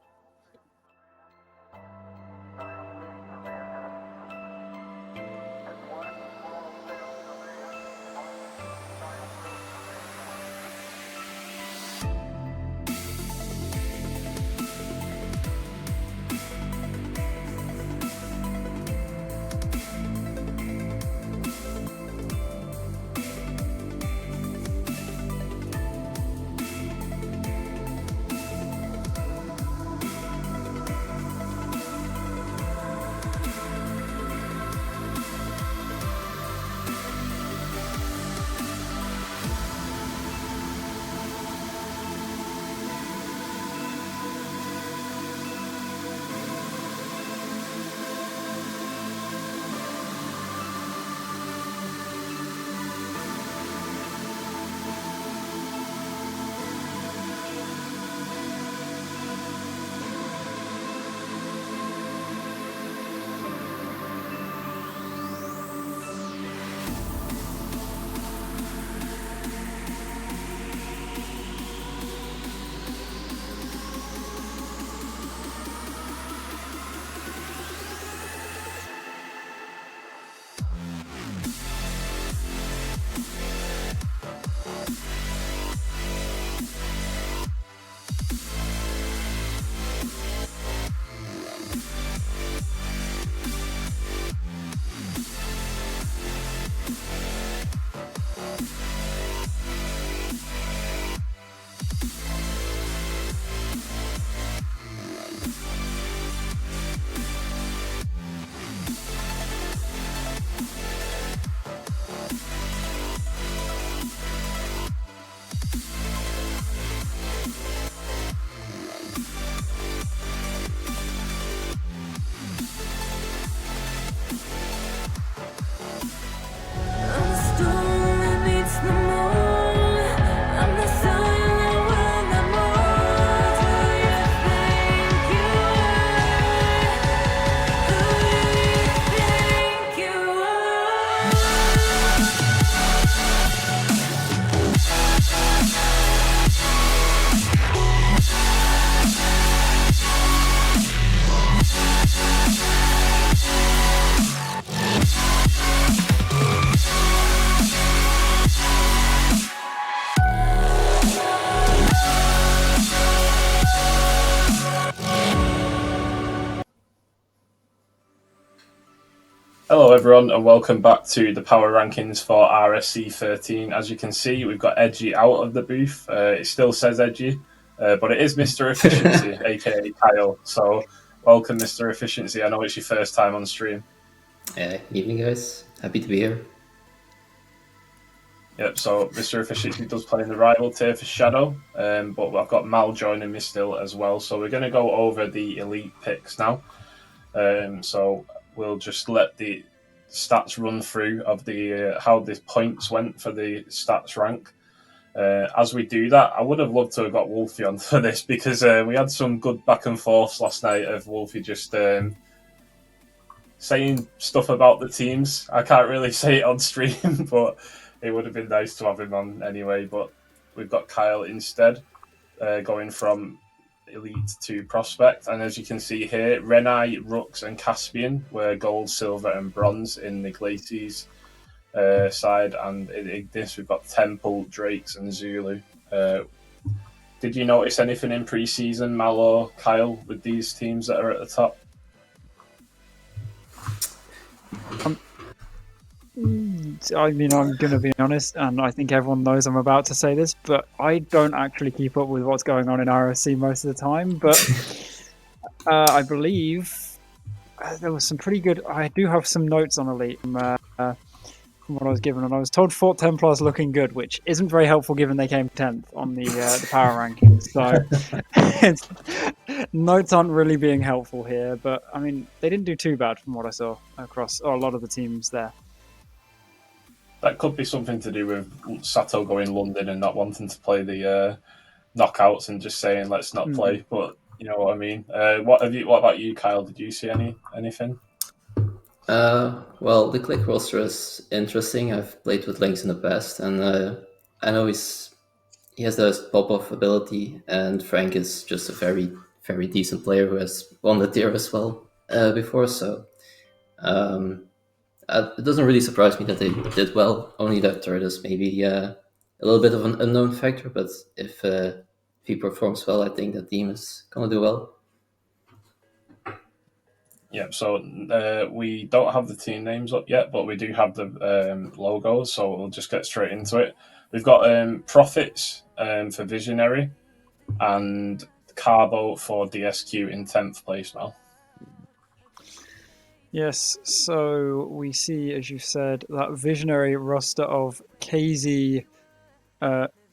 Hello everyone and welcome back to the power rankings for RSC13. As you can see, we've got Edgy out of the booth. It still says Edgy, but it is Mr. Efficiency, aka Kyle. So welcome Mr. Efficiency. I know it's your first time on stream. Evening guys, happy to be here. Yep, so Mr. Efficiency does play in the rival tier for Shadow, but I've got Mal joining me still as well. So we're going to go over the elite picks now. So we'll just let the stats run through of the how the points went for the stats rank. As we do that, I would have loved to have got Wolfie on for this because we had some good back and forths last night of Wolfie just saying stuff about the teams. I can't really say it on stream, but it would have been nice to have him on anyway. But we've got Kyle instead, going from elite to prospect, and as you can see here, Renai, Rux and Caspian were gold, silver and bronze in the Glacies side, and in Ignis we've got Temple, Drakes and Zulu. Did you notice anything in pre-season, Mal or Kyle, with these teams that are at the top? I mean, I'm going to be honest, and I think everyone knows I'm about to say this, but I don't actually keep up with what's going on in RSC most of the time. But I believe there was some pretty good. I do have some notes on Elite from what I was given, and I was told Fort Templars looking good, which isn't very helpful given they came 10th on the power rankings. So notes aren't really being helpful here, but I mean, they didn't do too bad from what I saw across a lot of the teams there. That could be something to do with Sato going London and not wanting to play the knockouts and just saying let's not play. But you know what I mean. What about you, Kyle? Did you see anything? Well, the click roster is interesting. I've played with Lynx in the past, and I know he has the pop-off ability, and Frank is just a very, very decent player who has won the tier as well before. So it doesn't really surprise me that they did well. Only that turret is maybe a little bit of an unknown factor, but if he performs well, I think the team is gonna do well. Yeah, so we don't have the team names up yet, but we do have the logos, so we'll just get straight into it. We've got Profits for Visionary and Carbo for DSQ in 10th place now. Yes, so we see, as you said, that Visionary roster of KZ,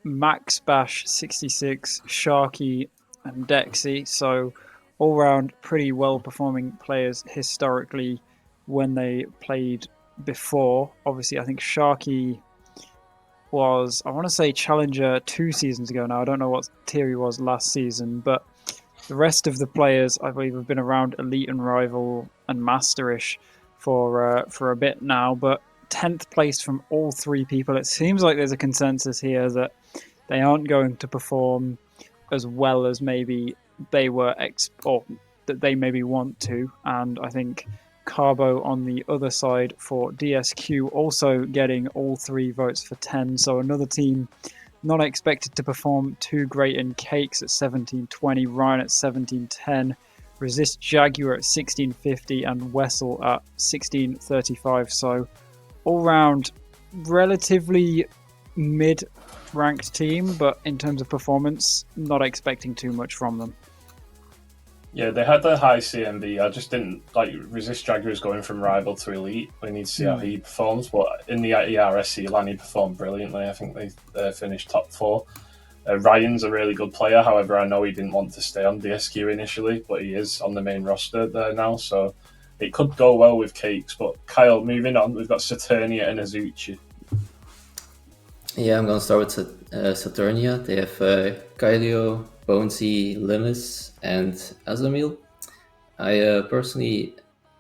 Max Bash 66, Sharky and Dexy, so all round pretty well performing players historically when they played before. Obviously, I think Sharky was, I want to say, Challenger 2 seasons ago now. I don't know what tier he was last season, but the rest of the players, I believe, have been around Elite and Rival and Masterish for a bit now, but 10th place from all three people. It seems like there's a consensus here that they aren't going to perform as well as maybe they were or that they maybe want to, and I think Carbo on the other side for DSQ also getting all 3 votes for 10, so another team not expected to perform too great in Cakes at 1720, Ryan at 1710, Resist Jaguar at 1650, and Wessel at 1635. So all round, relatively mid-ranked team, but in terms of performance, not expecting too much from them. Yeah, they had the high CMB. I just didn't like Resist Jaguars going from rival to elite. We need to see how he performs. But in the RSC, Lanny performed brilliantly. I think they finished top 4. Ryan's a really good player. However, I know he didn't want to stay on DSQ initially, but he is on the main roster there now. So it could go well with Cakes. But Kyle, moving on, we've got Saturnia and Azuchi. Yeah, I'm going to start with Saturnia. They have Kylio, Bonesy, Limus, and Azamil. I personally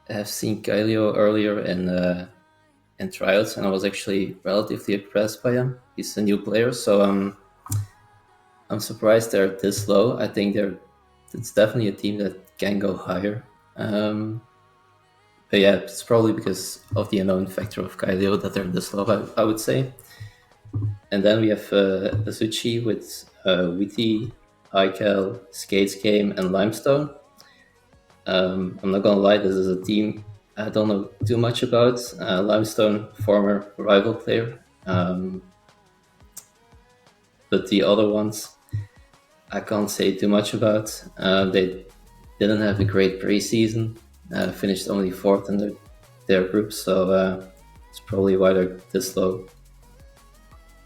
have seen Kylio earlier in tryouts, and I was actually relatively impressed by him. He's a new player, so I'm surprised they're this low. I think it's definitely a team that can go higher. But yeah, it's probably because of the unknown factor of Kylio that they're this low, I would say. And then we have Azuchi with Witty, Ikel, Skates Game, and Limestone. I'm not gonna lie, this is a team I don't know too much about. Limestone, former rival player. But the other ones, I can't say too much about. They didn't have a great preseason. Finished only fourth in their group, so it's probably why they're this low.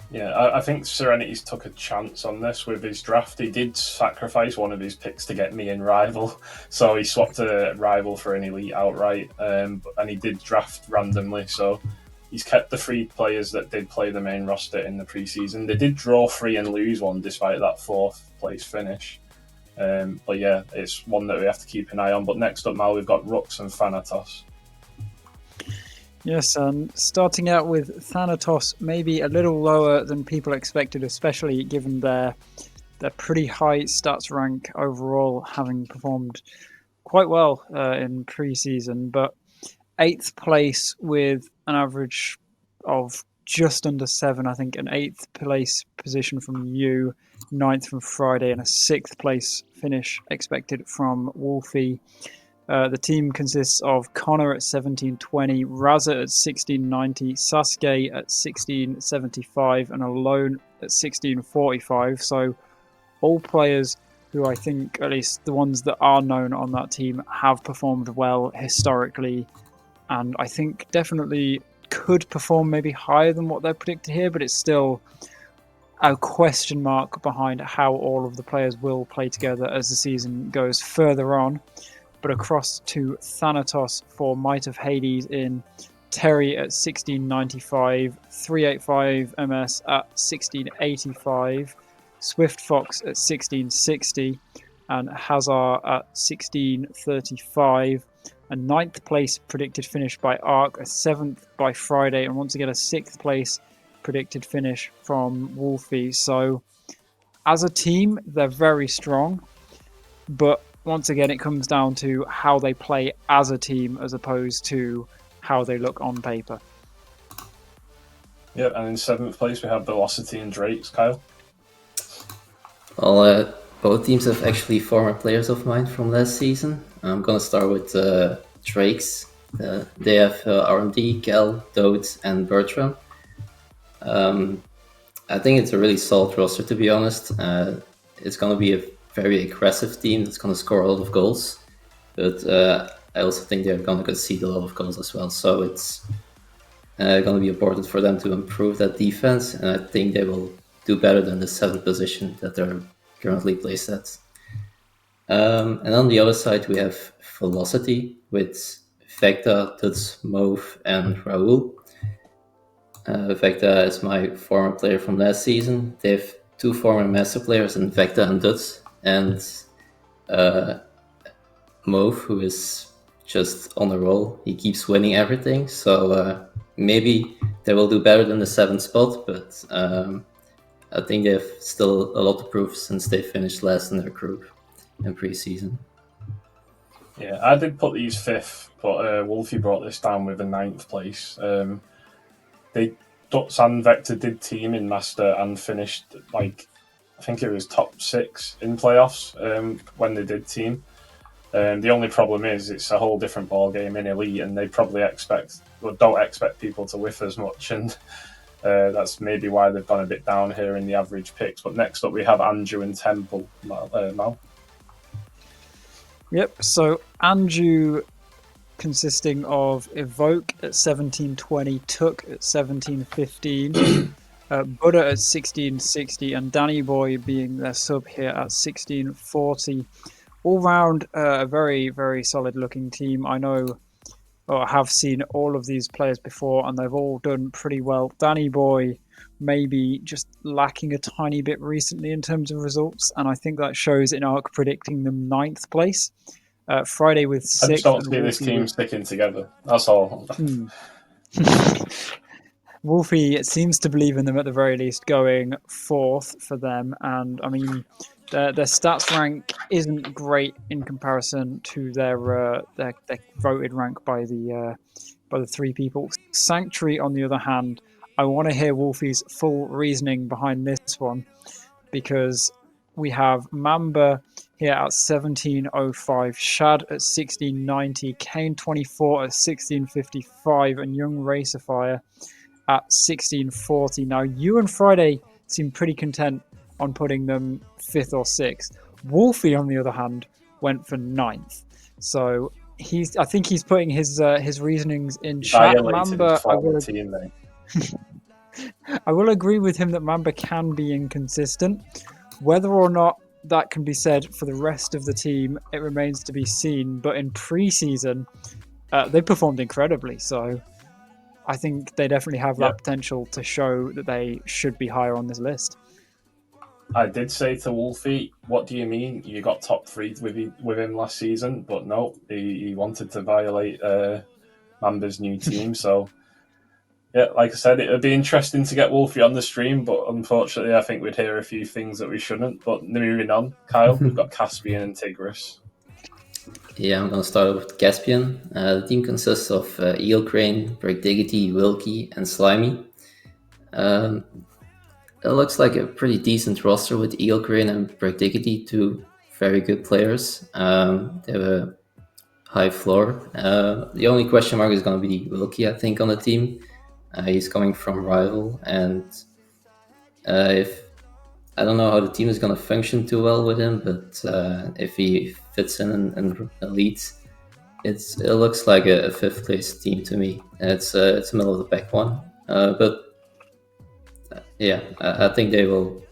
Yeah, I think Serenity's took a chance on this with his draft. He did sacrifice one of his picks to get me in rival, so he swapped a rival for an elite outright, and he did draft randomly. So he's kept the 3 players that did play the main roster in the preseason. They did draw 3 and lose 1 despite that 4th place finish. But yeah, it's one that we have to keep an eye on. But next up, Mal, we've got Rux and Thanatos. Yes, and starting out with Thanatos, maybe a little lower than people expected, especially given their pretty high stats rank overall, having performed quite well in pre-season. But 8th place with an average of just under 7, I think, an 8th place position from you, 9th from Friday, and a 6th place finish expected from Wolfie. The team consists of Connor at 1720, Raza at 1690, Sasuke at 1675, and Alone at 1645. So all players who I think, at least the ones that are known on that team, have performed well historically, and I think definitely could perform maybe higher than what they're predicted here, but it's still a question mark behind how all of the players will play together as the season goes further on. But across to Thanatos for Might of Hades in Terry at 1695, 385 MS at 1685, Swift Fox at 1660, and Hazar at 1635. A 9th place predicted finish by Ark, a 7th by Friday, and once again a 6th place predicted finish from Wolfie. So as a team, they're very strong, but once again, it comes down to how they play as a team as opposed to how they look on paper. Yeah, and in 7th place we have Velocity and Drakes. Kyle? Well, both teams have actually former players of mine from last season. I'm going to start with Drakes. They have RMD, Kel, Dode, and Bertram. I think it's a really solid roster, to be honest. It's going to be a very aggressive team that's going to score a lot of goals, but I also think they're going to concede a lot of goals as well. So it's going to be important for them to improve that defense, and I think they will do better than the 7th position that they're currently placed at. And on the other side, we have Velocity with Vecta, Tuts, Mauve, and Raul. Vecta is my former player from last season. They have 2 former master players in Vecta and Tuts, and Mauve, who is just on a roll. He keeps winning everything, so maybe they will do better than the 7th spot, but I think they have still a lot to prove since they finished last in their group in preseason. Yeah, I did put these 5th, but Wolfie brought this down with a 9th place. Duts and Vector did team in Master and finished, I think it was top 6 in playoffs when they did team. The only problem is it's a whole different ball game in Elite, and they probably don't expect people to whiff as much, and that's maybe why they've gone a bit down here in the average picks. But next up we have Andrew and Temple. Mal? Yep, so Andrew consisting of Evoke at 1720, Took at 1715, Buddha at 1660, and Danny Boy being their sub here at 1640. All round, a very, very solid looking team. I know, or have seen all of these players before, and they've all done pretty well. Danny Boy maybe just lacking a tiny bit recently in terms of results, and I think that shows in Arc predicting them 9th place. Friday with 6th. I just don't see this team sticking together. That's all. Wolfie seems to believe in them at the very least, going 4th for them, and I mean their stats rank isn't great in comparison to their voted rank by the 3 people. Sanctuary, on the other hand, I want to hear Wolfie's full reasoning behind this one, because we have Mamba here at 1705, Shad at 1690, Kane 24 at 1655, and Young Racerfire at 1640. Now, you and Friday seem pretty content on putting them 5th or 6th. Wolfie, on the other hand, went for 9th. So I think he's putting his reasonings in chat. Mamba, I will agree with him that Mamba can be inconsistent. Whether or not that can be said for the rest of the team, it remains to be seen. But in pre-season, they performed incredibly. So I think they definitely have that potential to show that they should be higher on this list. I did say to Wolfie, what do you mean? You got top 3 with him last season, but no, he wanted to violate Mamba's new team. So, yeah, like I said, it would be interesting to get Wolfie on the stream, but unfortunately, I think we'd hear a few things that we shouldn't. But moving on, Kyle, we've got Caspian and Tigris. Yeah, I'm going to start with Caspian. The team consists of Eel Crane, Brigdiggity, Wilkie, and Slimy. It looks like a pretty decent roster with Eel Crane and Brigdiggity, 2 very good players. They have a high floor. The only question mark is going to be Wilkie, I think, on the team. He's coming from Rival, and if I don't know how the team is going to function too well with him, but if he fits in Elite, it looks like a 5th place team to me. It's a middle of the pack one, but yeah, I think they will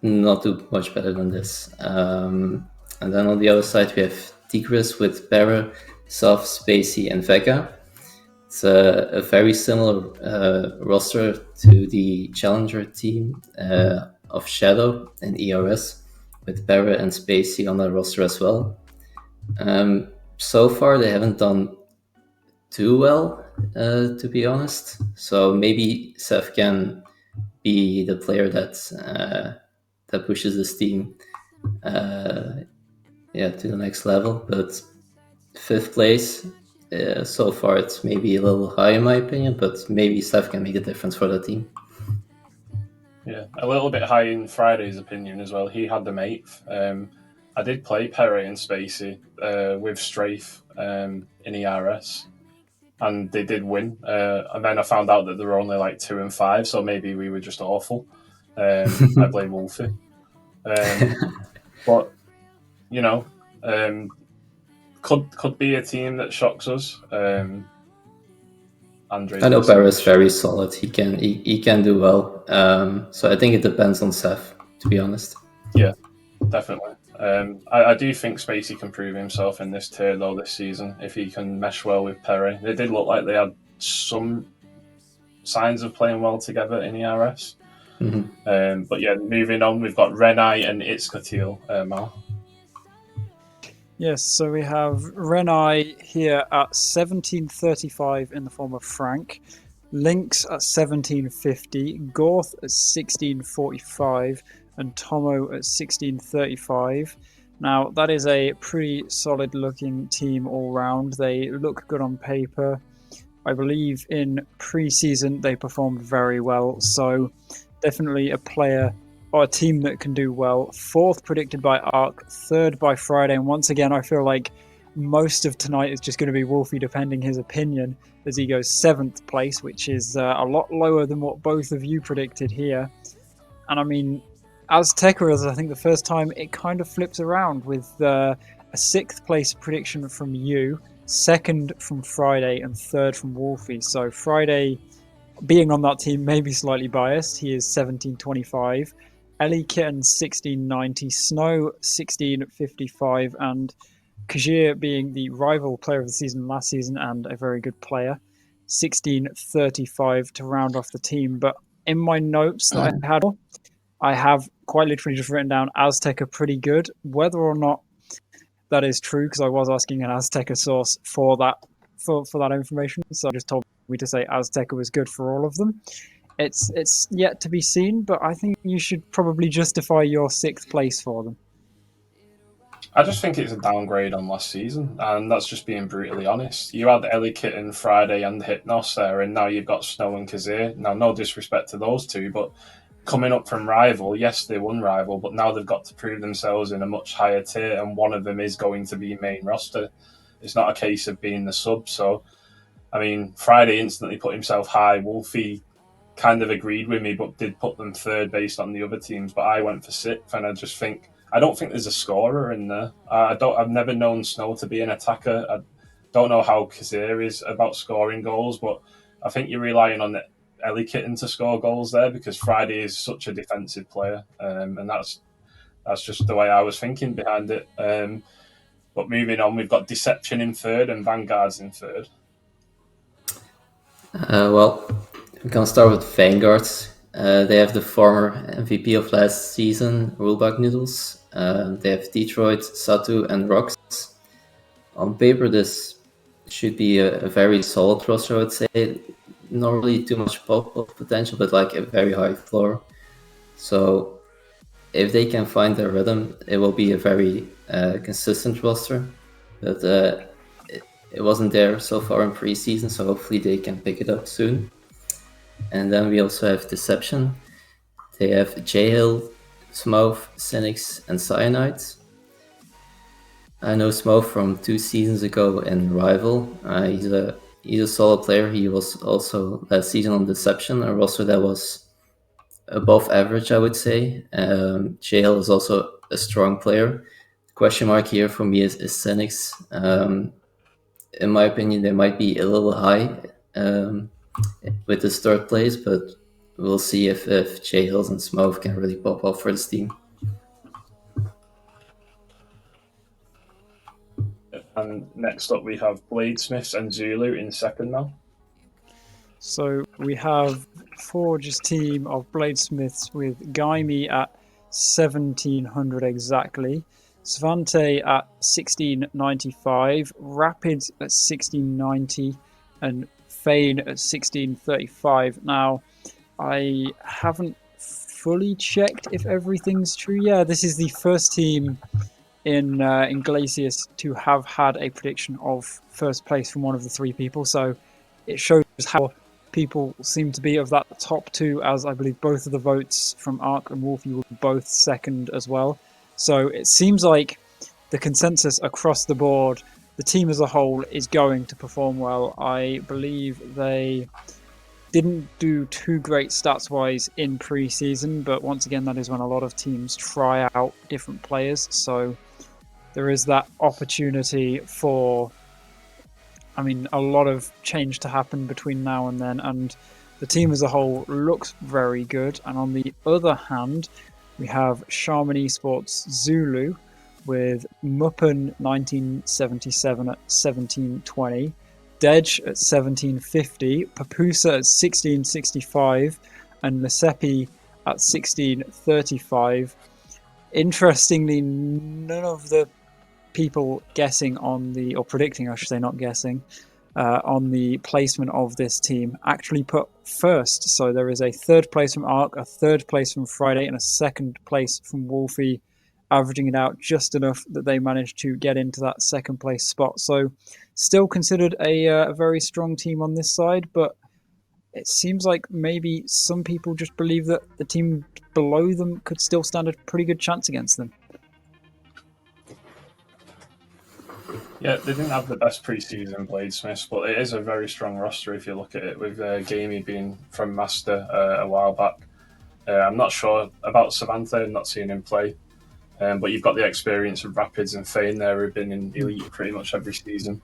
not do much better than this. And then on the other side, we have Tigris with Para, Soph, Spacey, and Vega. It's a very similar roster to the Challenger team of Shadow and ERS, with Para and Spacey on the roster as well. So far, they haven't done too well, to be honest. So maybe Seth can be the player that pushes this team to the next level. But 5th place, so far it's maybe a little high in my opinion, but maybe Seth can make a difference for the team. Yeah, a little bit high in Friday's opinion as well. He had them 8th. I did play Perry and Spacey with Strafe in ERS, and they did win. And then I found out that they were only like 2 and 5, so maybe we were just awful. I blame Wolfie. But, you know, could be a team that shocks us. Andre, I know Perry is very solid. He can do well. So I think it depends on Seth, to be honest. Yeah, definitely. I do think Spacey can prove himself in this tier though this season if he can mesh well with Perry. They did look like they had some signs of playing well together in ERS. Mm-hmm. But yeah, moving on, we've got Renai and Itzkatil, Mal. Yes, so we have Renai here at 1735 in the form of Frank, Lynx at 1750, Gorth at 1645, and Tomo at 1635. Now, that is a pretty solid looking team all round. They look good on paper. I believe in pre-season they performed very well, so definitely a player or a team that can do well. 4th predicted by Arc, 3rd by Friday, and once again I feel like most of tonight is just going to be Wolfie defending his opinion as he goes 7th place, which is a lot lower than what both of you predicted here. And I mean, Azteca is I think the first time it kind of flips around with a 6th place prediction from you, 2nd from Friday, and 3rd from Wolfie. So Friday, being on that team, may be slightly biased. He is 1725. Ellie Kitten 1690, Snow 1655, and Kajir, being the rival player of the season last season and a very good player, 1635 to round off the team. But in my notes that I have quite literally just written down Azteca pretty good. Whether or not that is true, because I was asking an Azteca source for that information, so I just told me to say Azteca was good for all of them. It's yet to be seen, but I think you should probably justify your 6th place for them. I just think it's a downgrade on last season, and that's just being brutally honest. You had Ellie Kitten, Friday, and Hypnos there, and now you've got Snow and Kazir. Now, no disrespect to those two, but coming up from Rival, yes, they won Rival, but now they've got to prove themselves in a much higher tier, and one of them is going to be main roster. It's not a case of being the sub. So, I mean, Friday instantly put himself high. Wolfie kind of agreed with me, but did put them third based on the other teams. But I went for sixth, and I don't think there's a scorer in there. I've never known Snow to be an attacker. I don't know how Kazir is about scoring goals, but I think you're relying on Ellie Kitten to score goals there, because Friday is such a defensive player, and that's just the way I was thinking behind it. But moving on, we've got Deception in third and Vanguards in third. Well, we can start with Vanguards. They have the former MVP of last season, Rulebag Noodles. They have Detroit, Satu, and Rox. On paper, this should be a very solid roster, I would say. Not really too much pop-up potential, but like a very high floor. So if they can find their rhythm, it will be a very consistent roster. But it wasn't there so far in preseason, so hopefully they can pick it up soon. And then we also have Deception. They have J-Hill, Smouth, Cynics, and Cyanide. I know Smouth from 2 seasons ago in Rival. He's a solid player. He was also last season on Deception, a roster that was above average, I would say. J-Hill is also a strong player. Question mark here for me is Cynics. In my opinion, they might be a little high with this third place, but we'll see if J-Hills and Smouth can really pop up for this team. And next up, we have Bladesmiths and Zulu in second now. So we have Forge's team of Bladesmiths with Gaimi at 1700 exactly, Svante at 1695, Rapids at 1690, and Fane at 1635. Now, I haven't fully checked if everything's true. Yeah, this is the first team in Glacius to have had a prediction of first place from one of the 3 people. So it shows how people seem to be of that top 2, as I believe both of the votes from Ark and Wolfie were both second as well. So it seems like the consensus across the board, the team as a whole is going to perform well. I believe they didn't do too great stats-wise in pre-season, but once again, that is when a lot of teams try out different players. So there is that opportunity for, a lot of change to happen between now and then, and the team as a whole looks very good. And on the other hand, we have Shaman Esports Zulu with Muppen 1977 at 1720, Dej at 1750, Papusa at 1665, and Lesepi at 1635. Interestingly, none of the people guessing on or predicting, I should say, not guessing, on the placement of this team actually put first. So there is a third place from Ark, a third place from Friday, and a second place from Wolfie, averaging it out just enough that they managed to get into that second place spot. So still considered a very strong team on this side, but it seems like maybe some people just believe that the team below them could still stand a pretty good chance against them. Yeah, they didn't have the best pre-season Bladesmiths, but it is a very strong roster if you look at it, with Gamey being from Master a while back. I'm not sure about Savantha, I'm not seeing him play, but you've got the experience of Rapids and Fane there, who've been in Elite pretty much every season.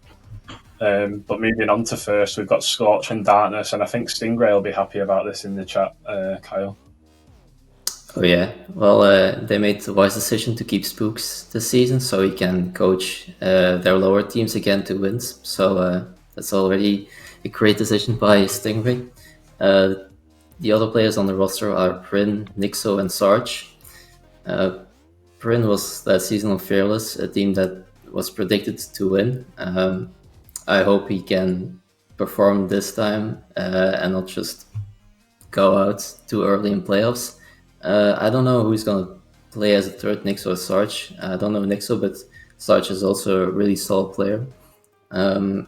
But moving on to first, we've got Scorch and Darkness, and I think Stingray will be happy about this in the chat, Kyle. Oh yeah, well, they made the wise decision to keep Spooks this season, so he can coach their lower teams again to wins. So that's already a great decision by Stingray. The other players on the roster are Prin, Nixo, and Sarge. Prin was last season on Fearless, a team that was predicted to win. I hope he can perform this time and not just go out too early in playoffs. I don't know who's going to play as a third, Nixo or Sarge. I don't know Nixo, but Sarge is also a really solid player. Well,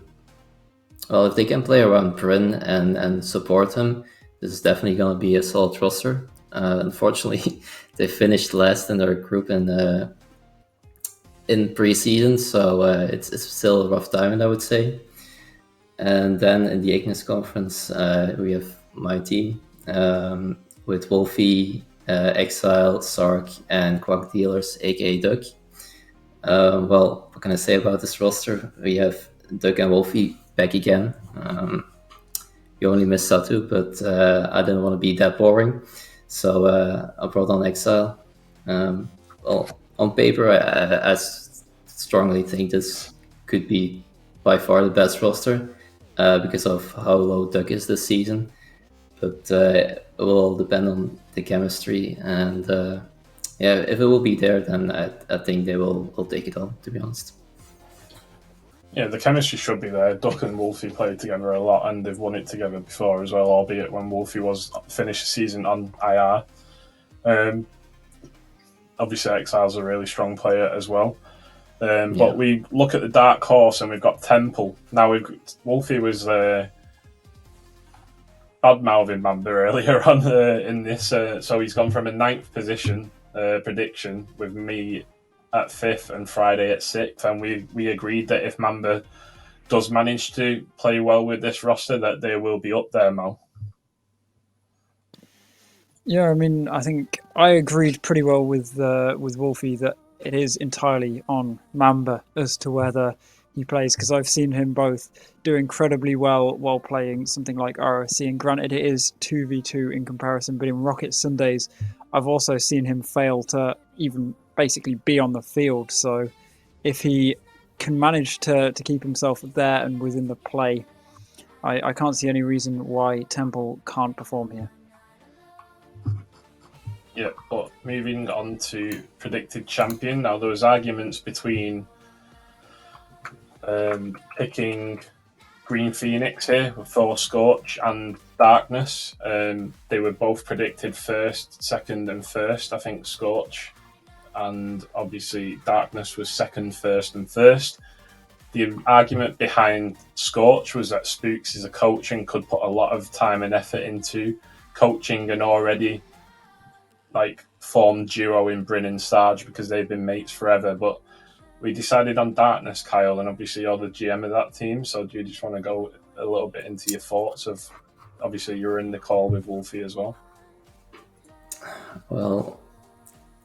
if they can play around Prin and support him, this is definitely going to be a solid roster. Unfortunately, they finished last in their group in preseason, so it's still a rough time, I would say. And then in the Ignis conference, we have my team with Wolfie, Exile, Sark, and Quack Dealers, aka Duck. Well, what can I say about this roster? We have Duck and Wolfie back again. You only missed Satu, but I didn't want to be that boring, so I brought on Exile. Well, on paper, I strongly think this could be by far the best roster because of how low Duck is this season. But it will all depend on the chemistry, and yeah, if it will be there, then I think they will take it on, to be honest. Yeah, the chemistry should be there. Duck and Wolfie played together a lot, and they've won it together before as well, albeit when Wolfie was finished the season on IR. Obviously, Exile's a really strong player as well. But we look at the dark horse, and we've got Temple. Now, Wolfie was bad-mouthing Mamba earlier on in this, so he's gone from a 9th position prediction with me at 5th and Friday at 6th, and we agreed that if Mamba does manage to play well with this roster, that they will be up there, Mal. Yeah, I mean, I think I agreed pretty well with Wolfie that it is entirely on Mamba as to whether he plays, because I've seen him both do incredibly well while playing something like RSC, and granted it is 2v2 in comparison, but in Rocket Sundays I've also seen him fail to even basically be on the field. So if he can manage to keep himself there and within the play, I can't see any reason why Temple can't perform here. Yeah, but moving on to predicted champion. Now, there was arguments between picking Green Phoenix here for Scorch and Darkness. They were both predicted first, second, and first. I think Scorch, and obviously Darkness was second, first, and first. The argument behind Scorch was that Spooks is a coach and could put a lot of time and effort into coaching an already formed duo in Bryn and Sarge because they've been mates forever. But we decided on Darkness, Kyle, and obviously you're the GM of that team. So do you just want to go a little bit into your thoughts of, obviously you're in the call with Wolfie as well? Well,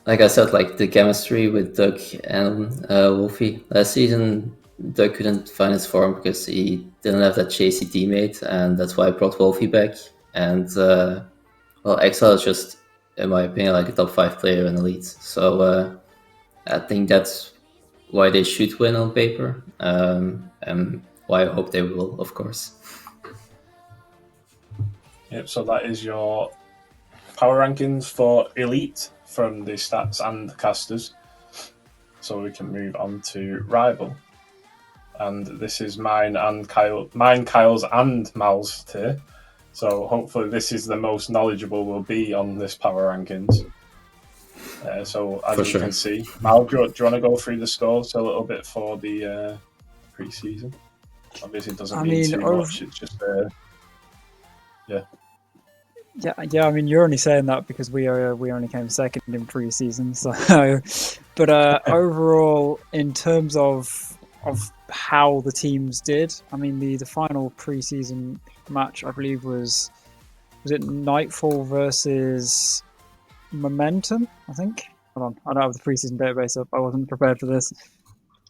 like I said, the chemistry with Doug and Wolfie last season, Doug couldn't find his form because he didn't have that chasey teammate, and that's why I brought Wolfie back. And Exile is just, in my opinion, a top 5 player in Elite. So I think that's why they should win on paper, and why I hope they will, of course. Yep, so that is your power rankings for Elite from the stats and the casters. So we can move on to Rival. And this is mine, Kyle's, and Mal's tier. So hopefully this is the most knowledgeable we'll be on this power rankings. So as you can see, Mal, do you want to go through the scores a little bit for the pre-season? Obviously, it doesn't mean too much. It's just yeah. Yeah. I mean, you're only saying that because we only came second in pre-season. So, but overall, in terms of how the teams did, I mean, the final pre-season match, I believe, was it Nightfall versus Momentum, I think. Hold on, I don't have the preseason database up. I wasn't prepared for this.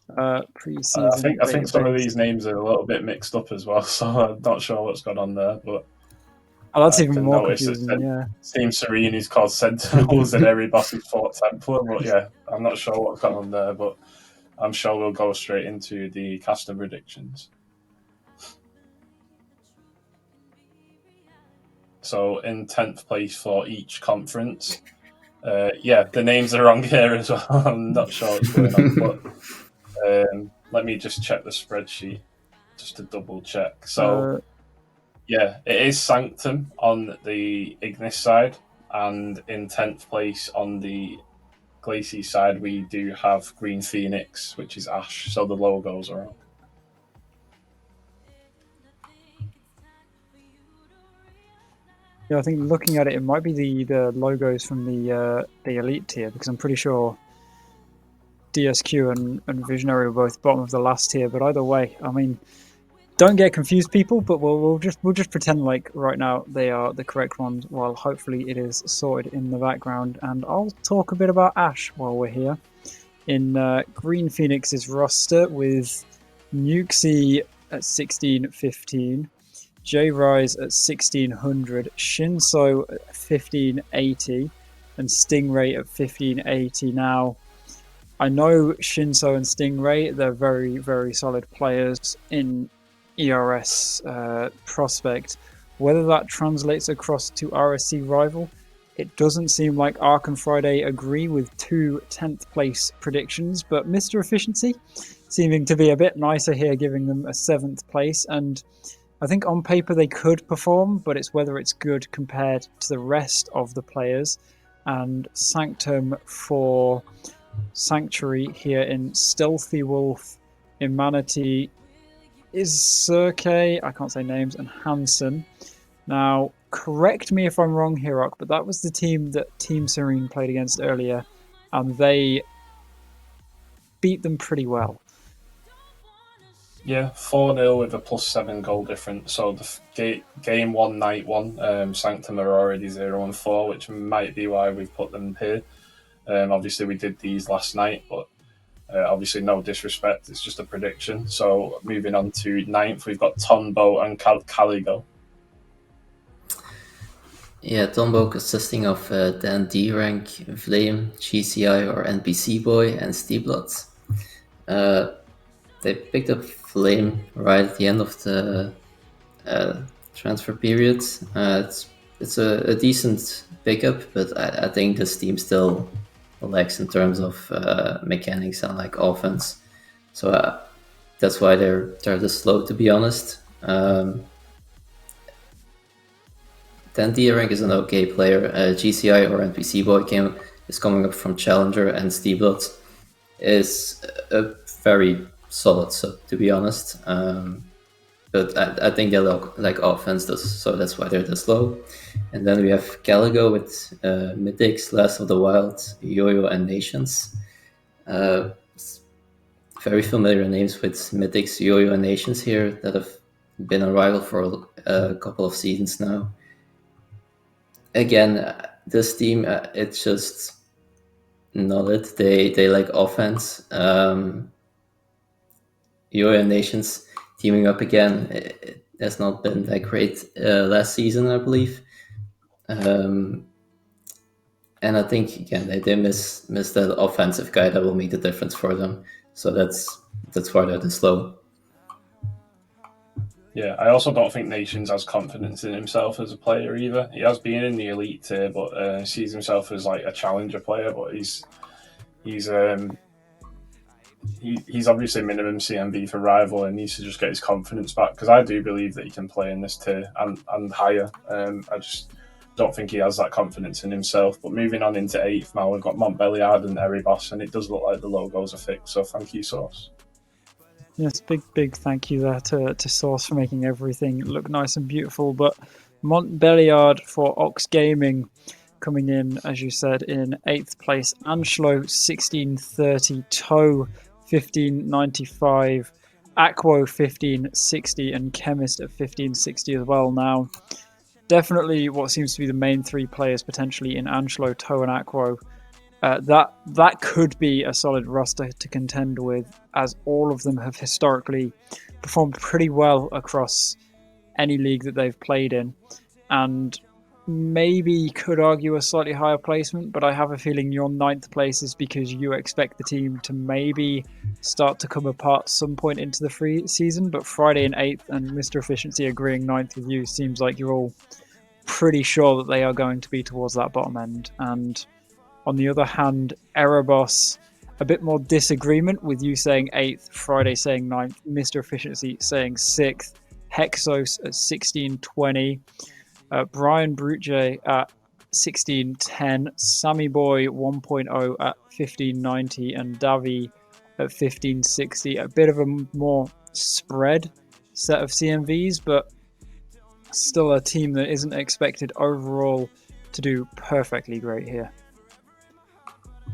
Preseason. I think some of these names are a little bit mixed up as well, so I'm not sure what's gone on there. But that's even more confusing. Yeah. Team Serene is called Sentinels and every boss is fought Templar. But yeah, I'm not sure what's gone on there. But I'm sure we'll go straight into the caster predictions. So in 10th place for each conference. The names are wrong here as well. I'm not sure what's going on, but let me just check the spreadsheet just to double check. So it is Sanctum on the Ignis side, and in 10th place on the Glacy side we do have Green Phoenix, which is Ash, so the logos are on. Yeah, I think looking at it, it might be the logos from the elite tier, because I'm pretty sure DSQ and Visionary were both bottom of the last tier. But either way, I mean, don't get confused, people. But we'll just pretend like right now they are the correct ones, while hopefully it is sorted in the background. And I'll talk a bit about Ash while we're here. In Green Phoenix's roster with Nuxie at 1615. J-Rise at 1600, Shinso at 1580, and Stingray at 1580. Now, I know Shinso and Stingray, they're very, very solid players in ERS Prospect. Whether that translates across to RSC Rival, it doesn't seem like Ark and Friday agree with two 10th place predictions, but Mr. Efficiency seeming to be a bit nicer here, giving them a 7th place. And I think on paper they could perform, but it's whether it's good compared to the rest of the players. And Sanctum for Sanctuary here in Stealthy Wolf, Immanity, Izurke, I can't say names, and Hansen. Now, correct me if I'm wrong here, Rock, but that was the team that Team Serene played against earlier, and they beat them pretty well. Yeah, 4-0 with a +7 goal difference. So the game 1, night 1, Sanctum are already 0-4, which might be why we've put them here. Obviously, we did these last night, but obviously no disrespect. It's just a prediction. So moving on to 9th, we've got Tombo and Caligo. Yeah, Tombo consisting of Dan D rank, Flame, GCI or NPC Boy, and Steeblood. They picked up Flame right at the end of the transfer period. It's a decent pickup, but I think this team still lacks in terms of mechanics and like offense. So that's why they're this slow, to be honest. Then D rank is an okay player. GCI or NPC Boy is coming up from Challenger, and Steeblood is a very solid sub, to be honest. But I think they look like offense, so that's why they're this low. And then we have Caligo with Mythics, Last of the Wild, Yo-Yo, and Nations. Very familiar names with Mythics, Yo-Yo, and Nations here that have been on Rival for a couple of seasons now. Again, this team, it's just not it. They like offense. Yo-Yo and Nations teaming up again, it has not been that great last season, I believe. And I think, again, they miss that offensive guy that will make the difference for them. So that's why they're this low. Yeah, I also don't think Nations has confidence in himself as a player either. He has been in the elite tier, but sees himself as like a challenger player. But he's obviously minimum CMB for Rival and needs to just get his confidence back, because I do believe that he can play in this tier and higher. I just don't think he has that confidence in himself. But moving on into 8th now, we've got Montbelliard and Erebos, and it does look like the logos are fixed. So thank you, Source. Yes, big thank you there to Source for making everything look nice and beautiful. But Montbelliard for Ox Gaming coming in, as you said, in 8th place. Anshlo 1630, Toe 1595, Aquo 1560, and Chemist at 1560 as well. Now, definitely what seems to be the main 3 players potentially in Anshlo, Toe, and Aquo. That could be a solid roster to contend with, as all of them have historically performed pretty well across any league that they've played in, and maybe could argue a slightly higher placement, but I have a feeling your 9th place is because you expect the team to maybe start to come apart some point into the free season. But Friday in 8th and Mr. Efficiency agreeing 9th with you, seems like you're all pretty sure that they are going to be towards that bottom end. And on the other hand, Erebos, a bit more disagreement with you saying 8th, Friday saying 9th, Mr. Efficiency saying 6th, Hexos at 1620, Brian Bruce at 1610, Sammy Boy 1.0 at 1590, and Davi at 1560. A bit of a more spread set of CMVs, but still a team that isn't expected overall to do perfectly great here.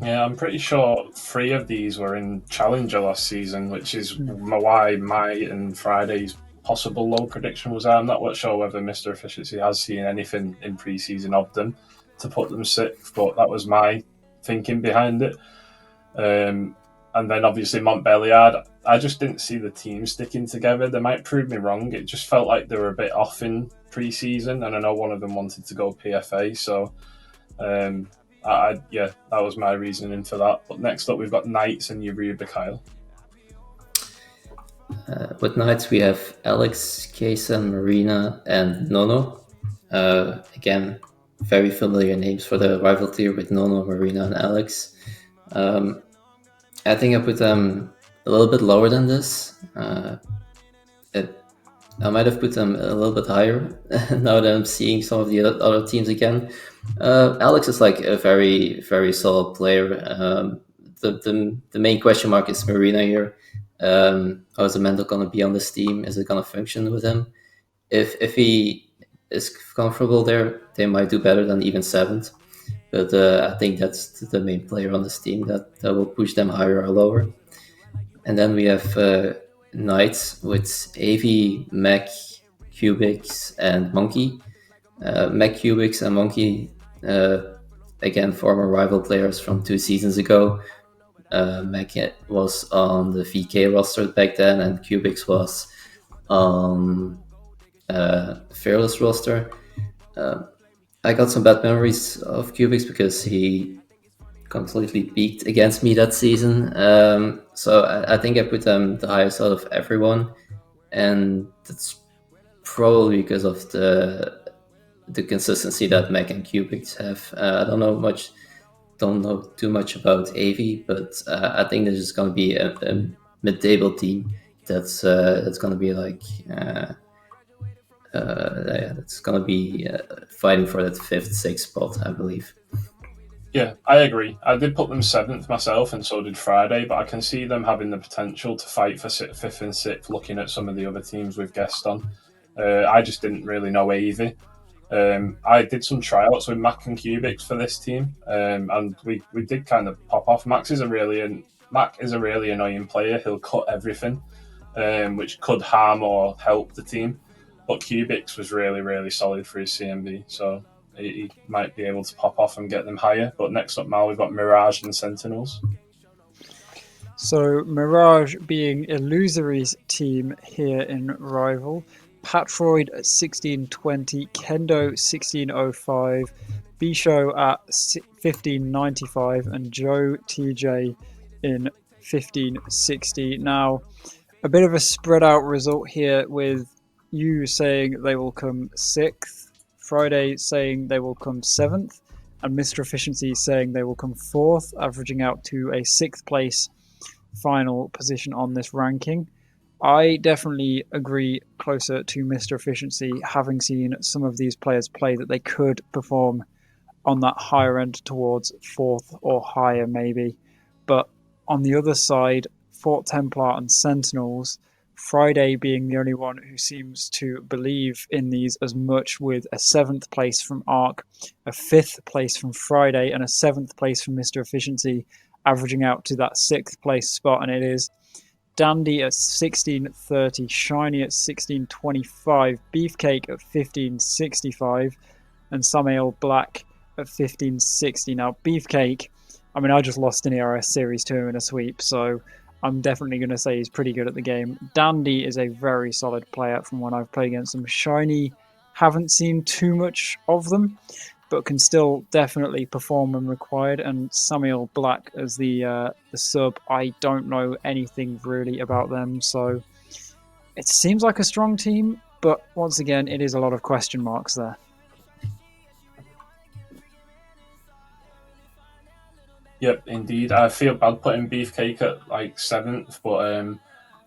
Yeah, I'm pretty sure 3 of these were in Challenger last season, which is why my and Friday's possible low prediction was there. I'm not sure whether Mr. Efficiency has seen anything in pre-season of them to put them 6th, but that was my thinking behind it. And then obviously Montbéliard, I just didn't see the team sticking together. They might prove me wrong. It just felt like they were a bit off in pre-season, and I know one of them wanted to go PFA, so that was my reasoning for that. But next up, we've got Knights and Yuria Kyle. With Knights, we have Alex, Kaysen, Marina, and Nono. Again, very familiar names for the rival tier with Nono, Marina, and Alex. I think I put them a little bit lower than this. I might have put them a little bit higher now that I'm seeing some of the other teams again. Alex is like a very, very solid player. The main question mark is Marina here. How is the mental going to be on this team? Is it going to function with him? If he is comfortable there, they might do better than even 7th. But I think that's the main player on this team that will push them higher or lower. And then we have Knights with Avi, Mac, Cubics, and Monkey. Mac, Cubics, and Monkey, again, former rival players from 2 seasons ago. Mac was on the VK roster back then, and Cubics was on Fearless roster. I got some bad memories of Cubics because he completely peaked against me that season. So I think I put them the highest out of everyone, and that's probably because of the consistency that Mac and Cubics have. I don't know too much about Avi, but I think this is going to be a mid-table team that's going to be like that's going to be fighting for that 5th, 6th spot, I believe. Yeah, I agree. I did put them 7th myself, and so did Friday, but I can see them having the potential to fight for 5th and 6th, looking at some of the other teams we've guessed on. I just didn't really know Avi. I did some tryouts with Mac and Cubics for this team, and we did kind of pop off. Mac is a really annoying player. He'll cut everything, which could harm or help the team. But Cubics was really, really solid for his CMB, so he might be able to pop off and get them higher. But next up now, we've got Mirage and Sentinels. So Mirage being Illusory's team here in Rival. Patroid at 1620, Kendo 1605, Bisho at 1595, and Joe TJ in 1560. Now, a bit of a spread out result here with you saying they will come 6th, Friday saying they will come 7th, and Mr. Efficiency saying they will come 4th, averaging out to a 6th place final position on this ranking. I definitely agree closer to Mr. Efficiency, having seen some of these players play, that they could perform on that higher end towards 4th or higher maybe. But on the other side, Fort Templar and Sentinels, Friday being the only one who seems to believe in these as much, with a 7th place from Arc, a 5th place from Friday, and a 7th place from Mr. Efficiency, averaging out to that 6th place spot. And it is Dandy at 1630, Shiny at 1625, Beefcake at 1565, and Samael Black at 1560. Now, Beefcake, I mean, I just lost in the RS Series 2 in a sweep, so I'm definitely going to say he's pretty good at the game. Dandy is a very solid player from when I've played against them. Shiny, haven't seen too much of them, but can still definitely perform when required. And Samuel Black as the sub, I don't know anything really about them, so it seems like a strong team, but once again, it is a lot of question marks there. Yep, indeed. I feel bad putting Beefcake at like 7th, but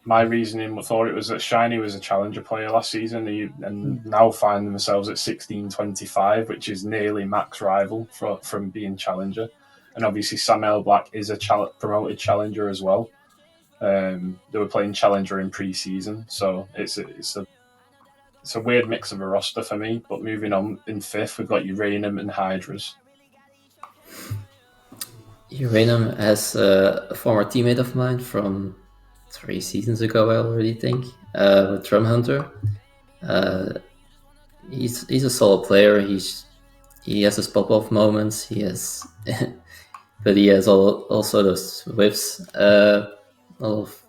my reasoning thought it was that Shiny was a challenger player last season, and now find themselves at 1625, which is nearly max rival from being challenger. And obviously Samuel Black is a promoted challenger as well. They were playing challenger in pre-season, so it's it's a weird mix of a roster for me. But moving on, in 5th, we've got Uranium and Hydras. Uranium has a former teammate of mine from 3 seasons ago, I already think, with Drum Hunter. He's a solid player. He has his pop-off moments. He has, but he has also those whiffs. Those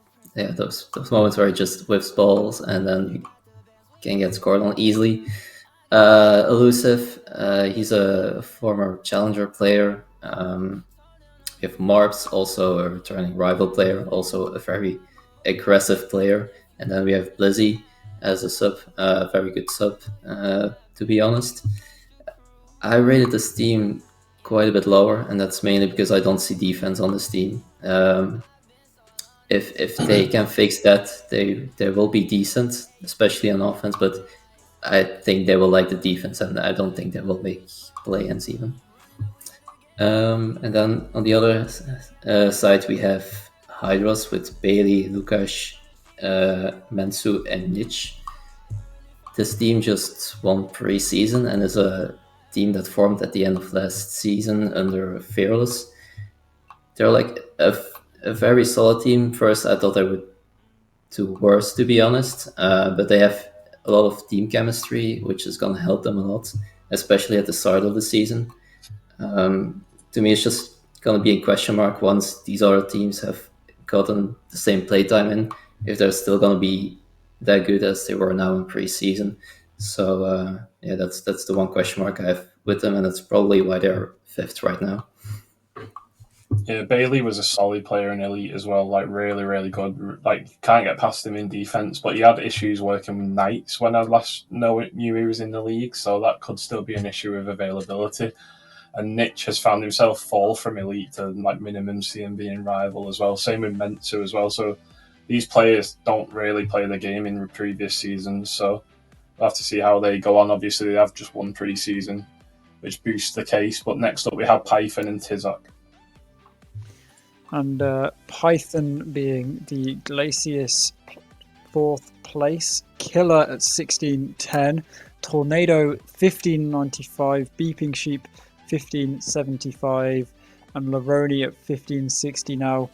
moments where he just whiffs balls and then can get scored on easily. Elusive. He's a former challenger player. We have Marbs, also a returning rival player, also a very aggressive player. And then we have Blizzy as a sub, very good sub, to be honest. I rated this team quite a bit lower, and that's mainly because I don't see defense on this team. If they can fix that, they will be decent, especially on offense, but I think they will like the defense, and I don't think they will make play-ins even. And then on the other side, we have Hydros with Bailey, Lukash, Mensu, and Nich. This team just won pre-season and is a team that formed at the end of last season under Fearless. They're like a very solid team. First, I thought they would do worse, to be honest, but they have a lot of team chemistry, which is going to help them a lot, especially at the start of the season. To me, it's just going to be a question mark once these other teams have gotten the same playtime in, if they're still going to be that good as they were now in pre-season. So that's the one question mark I have with them, and that's probably why they're 5th right now. Yeah, Bailey was a solid player in Elite as well, like really, really good. Like, can't get past him in defense, but he had issues working with Knights when I last knew he was in the league, so that could still be an issue with availability. And Nich has found himself fall from Elite to like minimum CMB and rival as well. Same with Mentsu as well. So these players don't really play the game in previous seasons, so we'll have to see how they go on. Obviously, they have just won pre-season, which boosts the case. But next up, we have Python and Tizok. And Python being the Glacius 4th place, Killer at 1610, Tornado 1595, Beeping Sheep 1575, and Laroni at 1560. Now,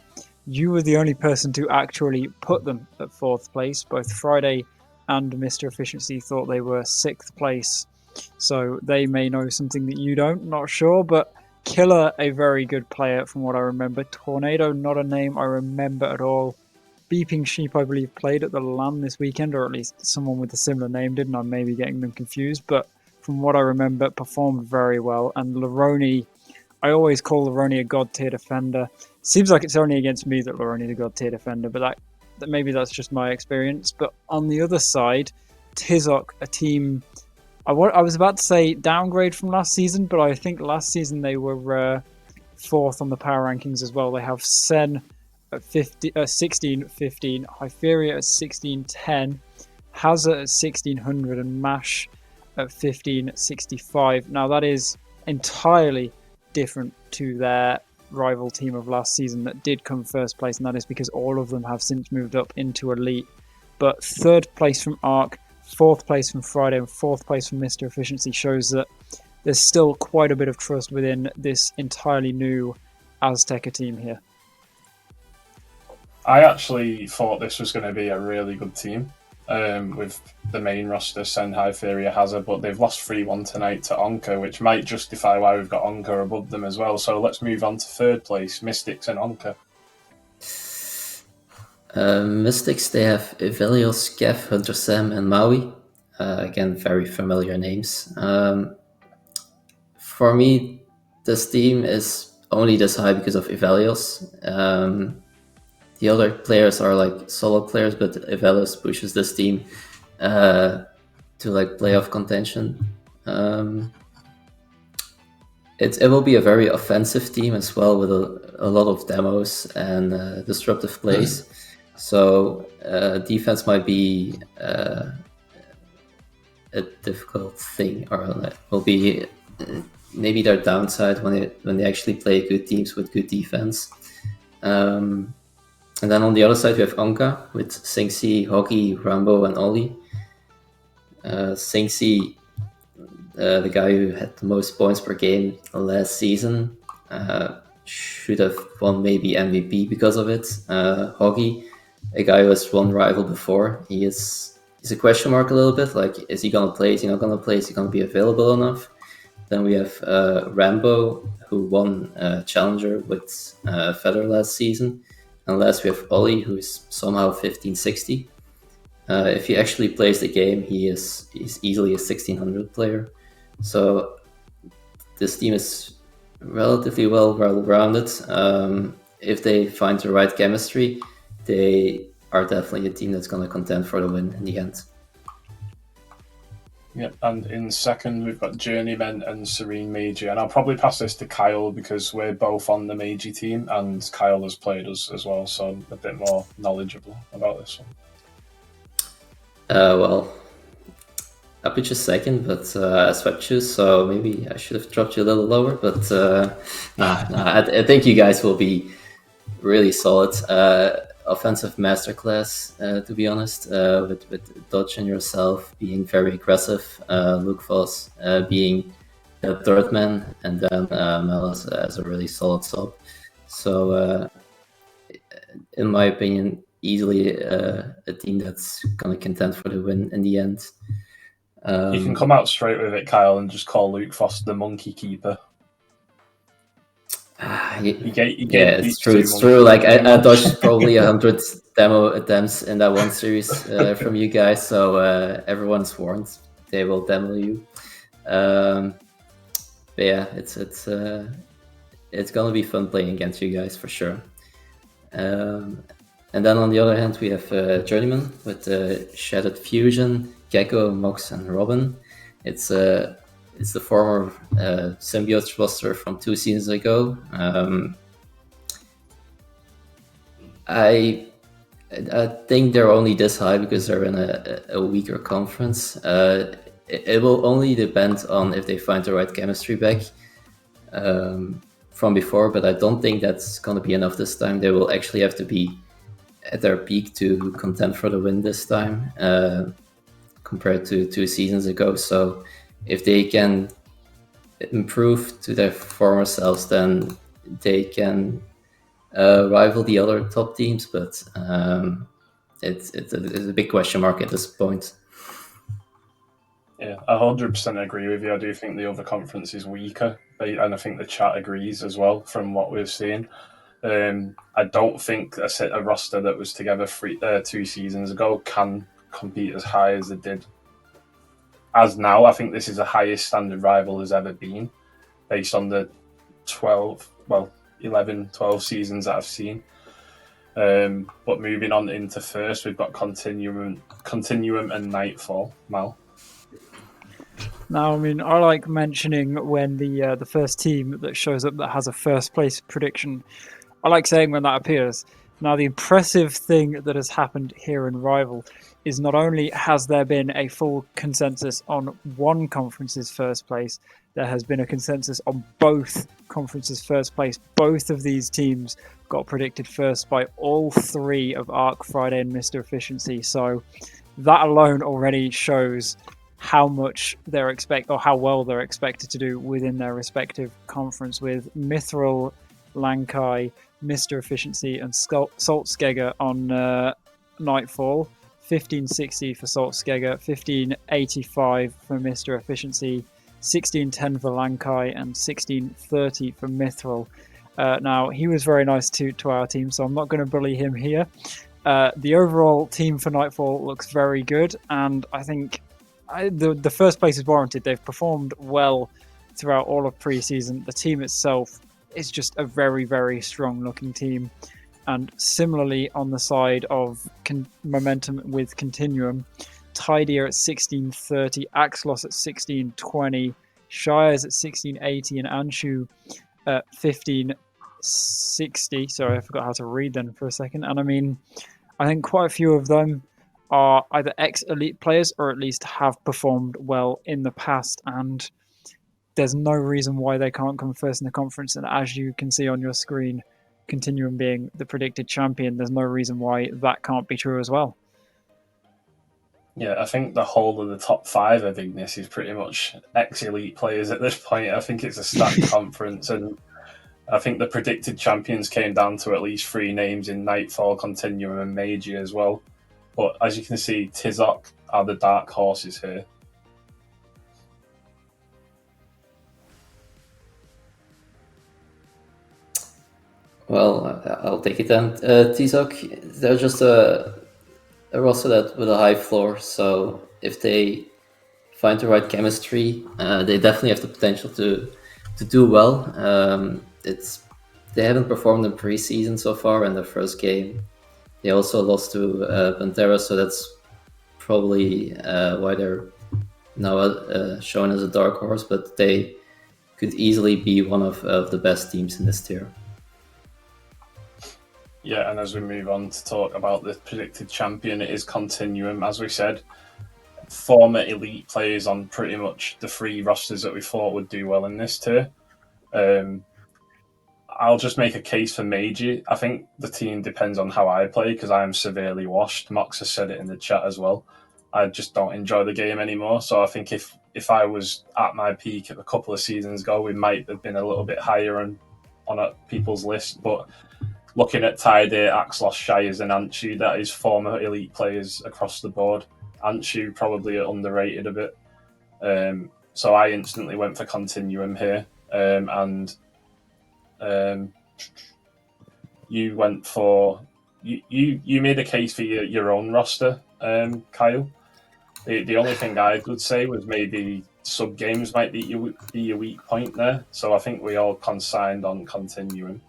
you were the only person to actually put them at 4th place. Both Friday and Mr. Efficiency thought they were 6th place, so they may know something that you don't, not sure, but Killer, a very good player from what I remember. Tornado, not a name I remember at all. Beeping Sheep, I believe, played at the LAN this weekend, or at least someone with a similar name did, and I may be getting them confused, but from what I remember, performed very well. And Laroni, I always call Laroni a god tier defender. Seems like it's only against me that Laroni's a god tier defender, but that maybe that's just my experience. But on the other side, Tizok, a team I was about to say downgrade from last season, but I think last season they were 4th on the power rankings as well. They have Sen at 1615, Hyperia at 1610, Hazard at 1600, and Mash at 1565. Now that is entirely different to their rival team of last season that did come 1st place, and that is because all of them have since moved up into Elite. But 3rd place from Arc, 4th place from Friday, and 4th place from Mr. Efficiency shows that there's still quite a bit of trust within this entirely new Azteca team here. I actually thought this was going to be a really good team with the main roster, Senhai, Furia, Hazard, but they've lost 3-1 tonight to Onka, which might justify why we've got Onka above them as well. So let's move on to 3rd place, Mystics and Onka. Mystics, they have Evelios, Kev, Hunter Sam, and Maui. Again, very familiar names. For me, this team is only this high because of Evelios. The other players are like solid players, but Evelios pushes this team to like playoff contention. It will be a very offensive team as well, with a lot of demos and disruptive plays. So defense might be a difficult thing, or will be maybe their downside when they actually play good teams with good defense. And then on the other side we have Onka with Singsi, Hoggy, Rambo, and Ollie. Sinksy, the guy who had the most points per game last season, should have won maybe MVP because of it. Hoggy, a guy who has won Rival before, he's a question mark a little bit. Like, is he gonna play? Is he not gonna play? Is he gonna be available enough? Then we have Rambo, who won Challenger with Feather last season. And last we have Ollie, who is somehow 1560. If he actually plays the game, he's easily a 1600 player. So this team is relatively well-rounded. If they find the right chemistry, they are definitely a team that's going to contend for the win in the end. Yep, and in second we've got Journeyman and Serene Meiji, and I'll probably pass this to Kyle because we're both on the Meiji team, and Kyle has played us as well, so I'm a bit more knowledgeable about this one. Well, I put you second, but I swept you, so maybe I should have dropped you a little lower. But I think you guys will be really solid. Offensive masterclass, to be honest, with Dodge and yourself being very aggressive, Luke Voss being the third man, and then Mel as a really solid sub. So, in my opinion, easily a team that's going to contend for the win in the end. You can come out straight with it, Kyle, and just call Luke Foster the monkey keeper. It's true. It's true. Like I dodged probably 100 demo attempts in that one series from you guys, so everyone's warned. They will demo you. But yeah, it's gonna be fun playing against you guys for sure. And then on the other hand, we have Journeyman with Shattered Fusion, Gecko, Mox, and Robin. It's the former Symbiote roster from 2 seasons ago. I think they're only this high because they're in a weaker conference. It will only depend on if they find the right chemistry back from before, but I don't think that's going to be enough this time. They will actually have to be at their peak to contend for the win this time compared to 2 seasons ago. So if they can improve to their former selves, then they can rival the other top teams. But it's a big question mark at this point. Yeah, 100% agree with you. I do think the other conference is weaker, and I think the chat agrees as well from what we've seen. I don't think a roster that was together 2 seasons ago can compete as high as it did. As now, I think this is the highest standard rival has ever been, based on the 11, 12 seasons that I've seen. But moving on into first, we've got Continuum and Nightfall. Mal? Now, I mean, I like mentioning when the first team that shows up that has a first place prediction, I like saying when that appears. Now, the impressive thing that has happened here in Rival is not only has there been a full consensus on one conference's first place, there has been a consensus on both conferences' first place. Both of these teams got predicted first by all 3 of Arc, Friday, and Mr. Efficiency. So that alone already shows how much how well they're expected to do within their respective conference, with Mithril, Lankai, Mr. Efficiency, and Salt Skegger on Nightfall. 1560 for Salt Skegger, 1585 for Mr. Efficiency, 1610 for Lankai, and 1630 for Mithril. Now, he was very nice to our team, so I'm not going to bully him here. The overall team for Nightfall looks very good, and I think the first place is warranted. They've performed well throughout all of pre-season. The team itself is just a very, very strong-looking team. And similarly, on the side of momentum with Continuum, Tidier at 1630, Axlos at 1620, Shires at 1680, and Anshu at 1560. Sorry, I forgot how to read them for a second. And I mean, I think quite a few of them are either ex-elite players or at least have performed well in the past. And there's no reason why they can't come first in the conference. And as you can see on your screen, Continuum being the predicted champion, there's no reason why that can't be true as well. Yeah, I think the whole of the top 5 of Ignis is pretty much ex-elite players at this point. I think it's a stacked conference, and I think the predicted champions came down to at least 3 names in Nightfall, Continuum, and Meiji as well. But as you can see, Tizok are the dark horses here. Well, I'll take it then. Tizok, they're just a roster that with a high floor, so if they find the right chemistry, they definitely have the potential to do well. They haven't performed in preseason so far in their first game. They also lost to Pantera, so that's probably why they're now shown as a dark horse, but they could easily be one of the best teams in this tier. Yeah, and as we move on to talk about the predicted champion, it is Continuum. As we said, former elite players on pretty much the 3 rosters that we thought would do well in this tier. I'll just make a case for Meiji. I think the team depends on how I play because I am severely washed. Mox has said it in the chat as well. I just don't enjoy the game anymore. So I think if I was at my peak a couple of seasons ago, we might have been a little bit higher on people's list. But looking at Tide, Axlos, Shires, and Anshu, that is former elite players across the board. Anshu probably underrated a bit. So I instantly went for Continuum here. You went for... You made a case for your own roster, Kyle. The only thing I would say was maybe sub games might be your weak point there. So I think we all consigned on Continuum.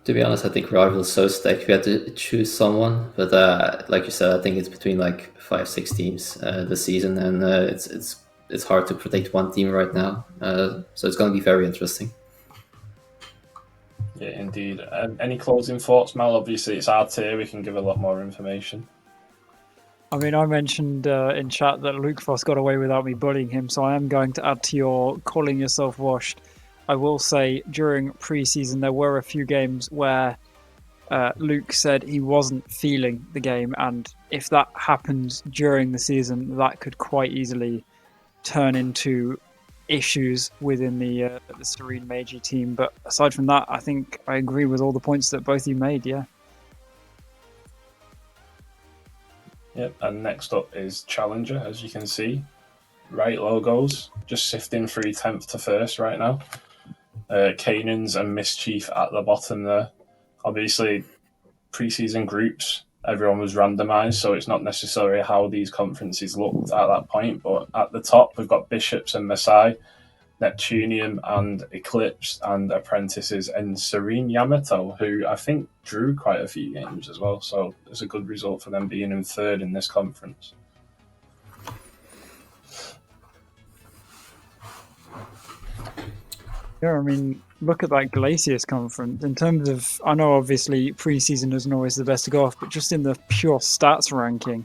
To be honest, I think Rival is so stacked we had to choose someone. But like you said, I think it's between like 5-6 teams this season, and it's hard to predict one team right now. So it's going to be very interesting. Yeah, indeed. Any closing thoughts, Mal? Obviously, it's our tier. We can give a lot more information. I mean, I mentioned in chat that Luke Foss got away without me bullying him, so I am going to add to your calling yourself washed. I will say during preseason there were a few games where Luke said he wasn't feeling the game, and if that happens during the season, that could quite easily turn into issues within the Serene Meiji team. But aside from that, I think I agree with all the points that both of you made, yeah. Yep, and next up is Challenger, as you can see. Right logos, just sifting through 10th to 1st right now. Canaans and Mischief at the bottom there. Obviously, preseason groups, everyone was randomised, so it's not necessarily how these conferences looked at that point. But at the top, we've got Bishops and Masai, Neptunium and Eclipse, and Apprentices and Serene Yamato, who I think drew quite a few games as well. So it's a good result for them being in 3rd in this conference. Yeah, I mean, look at that Glacius conference. In terms of, I know obviously preseason isn't always the best to go off, but just in the pure stats ranking,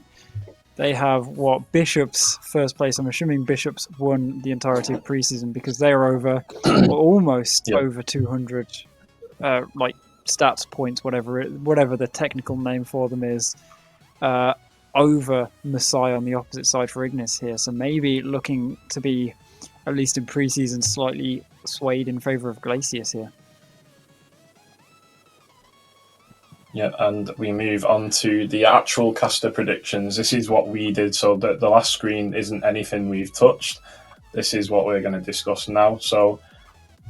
they have Bishops first place. I'm assuming Bishops won the entirety of preseason because they are over, or almost over 200, like stats points, whatever the technical name for them is, over Masai on the opposite side for Ignis here. So maybe looking to be, at least in preseason, slightly swayed in favour of Glacius here. Yeah, and we move on to the actual caster predictions. This is what we did, so the last screen isn't anything we've touched. This is what we're going to discuss now. So,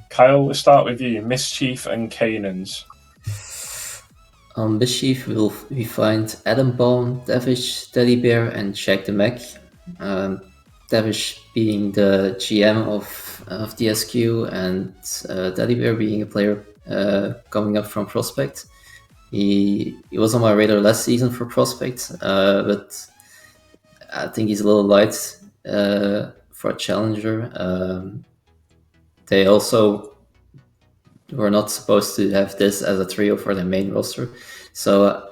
Kyle, we'll start with you. Mischief and Canaans. On Mischief, we find Adam Bone, Devish, Teddy Bear, and Shaq the Mech. Devish being the GM of DSQ, and Teddy Bear being a player coming up from Prospect. He was on my radar last season for Prospect, but I think he's a little light for a challenger. They also were not supposed to have this as a trio for their main roster, so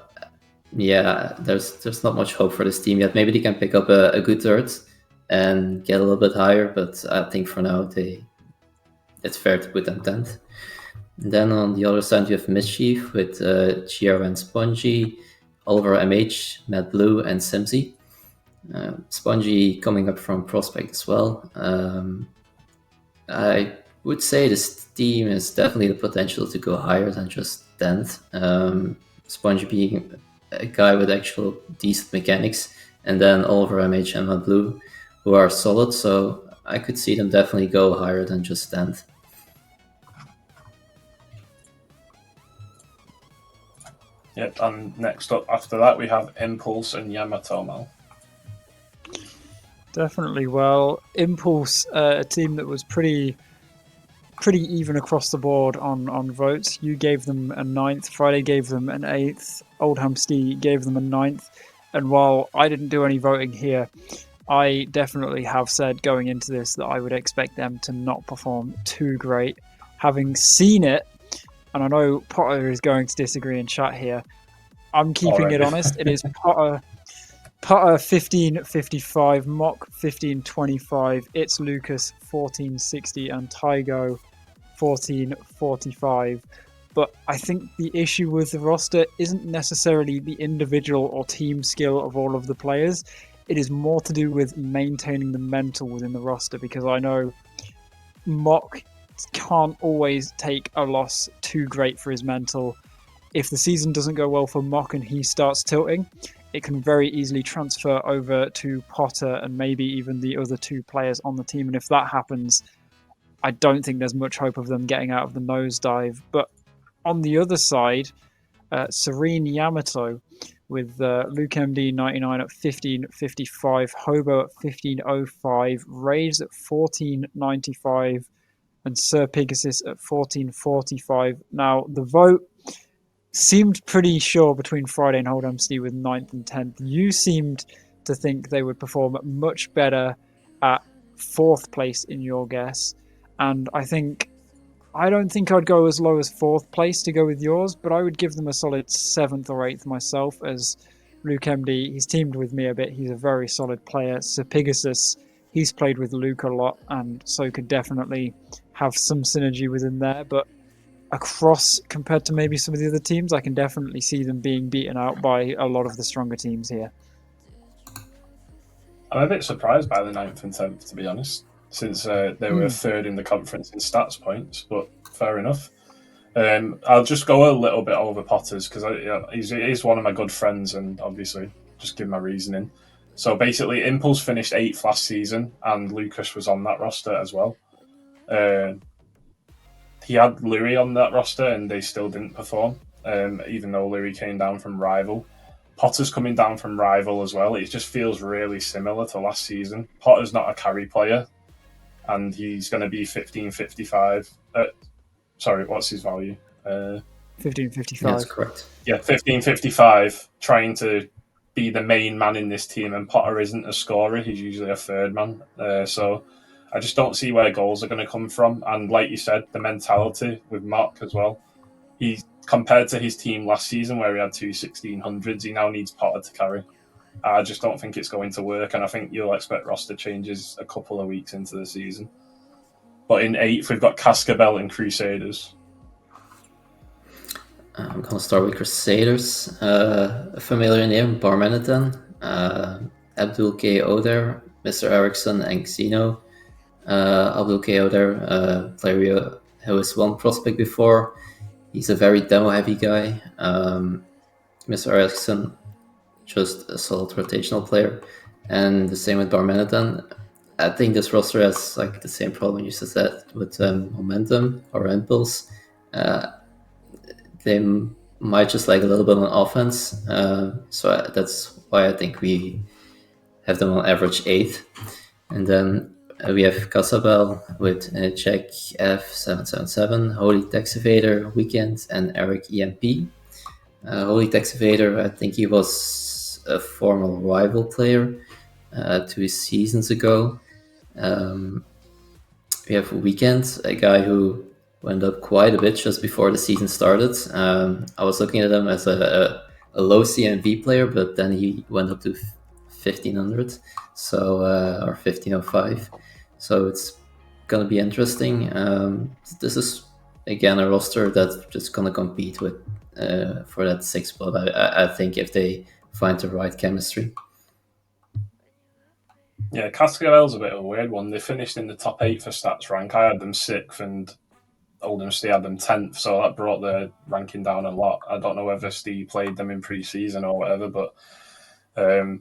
yeah, there's not much hope for this team yet. Maybe they can pick up a good third and get a little bit higher, but I think for now it's fair to put them 10th. And then on the other side you have Mischief with GR and Spongy, Oliver MH, Matt Blue, and Simsy. Spongy coming up from Prospect as well. I would say this team has definitely the potential to go higher than just 10th. Spongy being a guy with actual decent mechanics, and then Oliver MH and Matt Blue, who are solid, so I could see them definitely go higher than just 10th. Yep, and next up after that we have Impulse and Yamato Mal. Definitely. Well, Impulse, a team that was pretty even across the board on votes. You gave them a 9th, Friday gave them an 8th, Oldham Stee gave them a 9th, and while I didn't do any voting here, I definitely have said going into this that I would expect them to not perform too great. Having seen it, and I know Potter is going to disagree in chat here, I'm keeping it honest. It is Potter 1555, Mock 1525, It's Lucas 1460, and Tygo 1445. But I think the issue with the roster isn't necessarily the individual or team skill of all of the players. It is more to do with maintaining the mental within the roster, because I know Mock can't always take a loss too great for his mental. If the season doesn't go well for Mock and he starts tilting, it can very easily transfer over to Potter and maybe even the other 2 players on the team. And if that happens, I don't think there's much hope of them getting out of the nosedive. But on the other side, Serene Yamato with Luke MD 99 at 1555, Hobo at 1505, Raves at 1495, and Sir Pegasus at 1445. Now, the vote seemed pretty sure between Friday and Hold'em Stee with 9th and 10th. You seemed to think they would perform much better at 4th place in your guess. And I don't think I'd go as low as 4th place to go with yours, but I would give them a solid 7th or 8th myself, as Luke MD, he's teamed with me a bit. He's a very solid player. Sir Pegasus, he's played with Luke a lot, and so could definitely have some synergy within there. But across, compared to maybe some of the other teams, I can definitely see them being beaten out by a lot of the stronger teams here. I'm a bit surprised by the 9th and 10th, to be honest, since they were 3rd in the conference in stats points, but fair enough. I'll just go a little bit over Potter's, because he's one of my good friends, and obviously just give my reasoning. So basically, Impulse finished 8th last season, and Lucas was on that roster as well. He had Louis on that roster, and they still didn't perform, even though Louis came down from Rival. Potter's coming down from Rival as well. It just feels really similar to last season. Potter's not a carry player, and he's going to be 1555. Sorry, what's his value? 1555. That's correct. Yeah, 1555, trying to be the main man in this team, and Potter isn't a scorer. He's usually a 3rd man. So I just don't see where goals are going to come from. And like you said, the mentality with Mock as well. He, compared to his team last season where he had 2 1600s, he now needs Potter to carry. I just don't think it's going to work, and I think you'll expect roster changes a couple of weeks into the season. But in 8th, we've got Cascabel and Crusaders. I'm going to start with Crusaders. A familiar name, Barmenitan, Abdul K. Oder, Mr. Eriksson, and Xeno. Abdul K. Oder, player who has won Prospect before. He's a very demo-heavy guy. Mr. Eriksson, just a solid rotational player. And the same with Barmenitan. I think this roster has like the same problem you just said with momentum or impulse. They might just like a little bit on offense. So that's why I think we have them on average 8th. And then we have Casabel with Jack F777, Holy Tax Evader, Weekend, and Eric EMP. Holy Tax Evader, I think he was a former Rival player 2 seasons ago. We have Weekend, a guy who went up quite a bit just before the season started. I was looking at him as a low CMV player, but then he went up to 1500, so or 1505. So it's gonna be interesting. This is again a roster that's just gonna compete with for that 6th spot. I think if they find the right chemistry. Yeah, Cascavel's a bit of a weird one. They finished in the top 8 for stats rank. I had them 6th and Oldham Steve had them 10th, so that brought their ranking down a lot. I don't know whether Steve played them in pre-season or whatever, but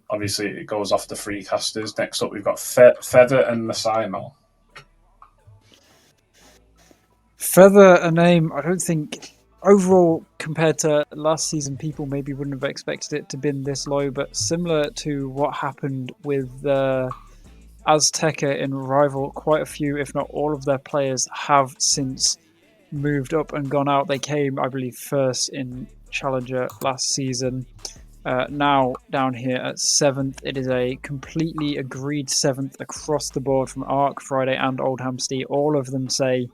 obviously it goes off the free casters. Next up, we've got Feather and Masaimo. Feather, a name I don't think overall compared to last season, people maybe wouldn't have expected it to be this low, but similar to what happened with Azteca in Rival, quite a few, if not all of their players have since moved up and gone out. They came, I believe, first in Challenger last season. Now down here at 7th, it is a completely agreed 7th across the board from Arc, Friday, and Oldham Steve. All of them say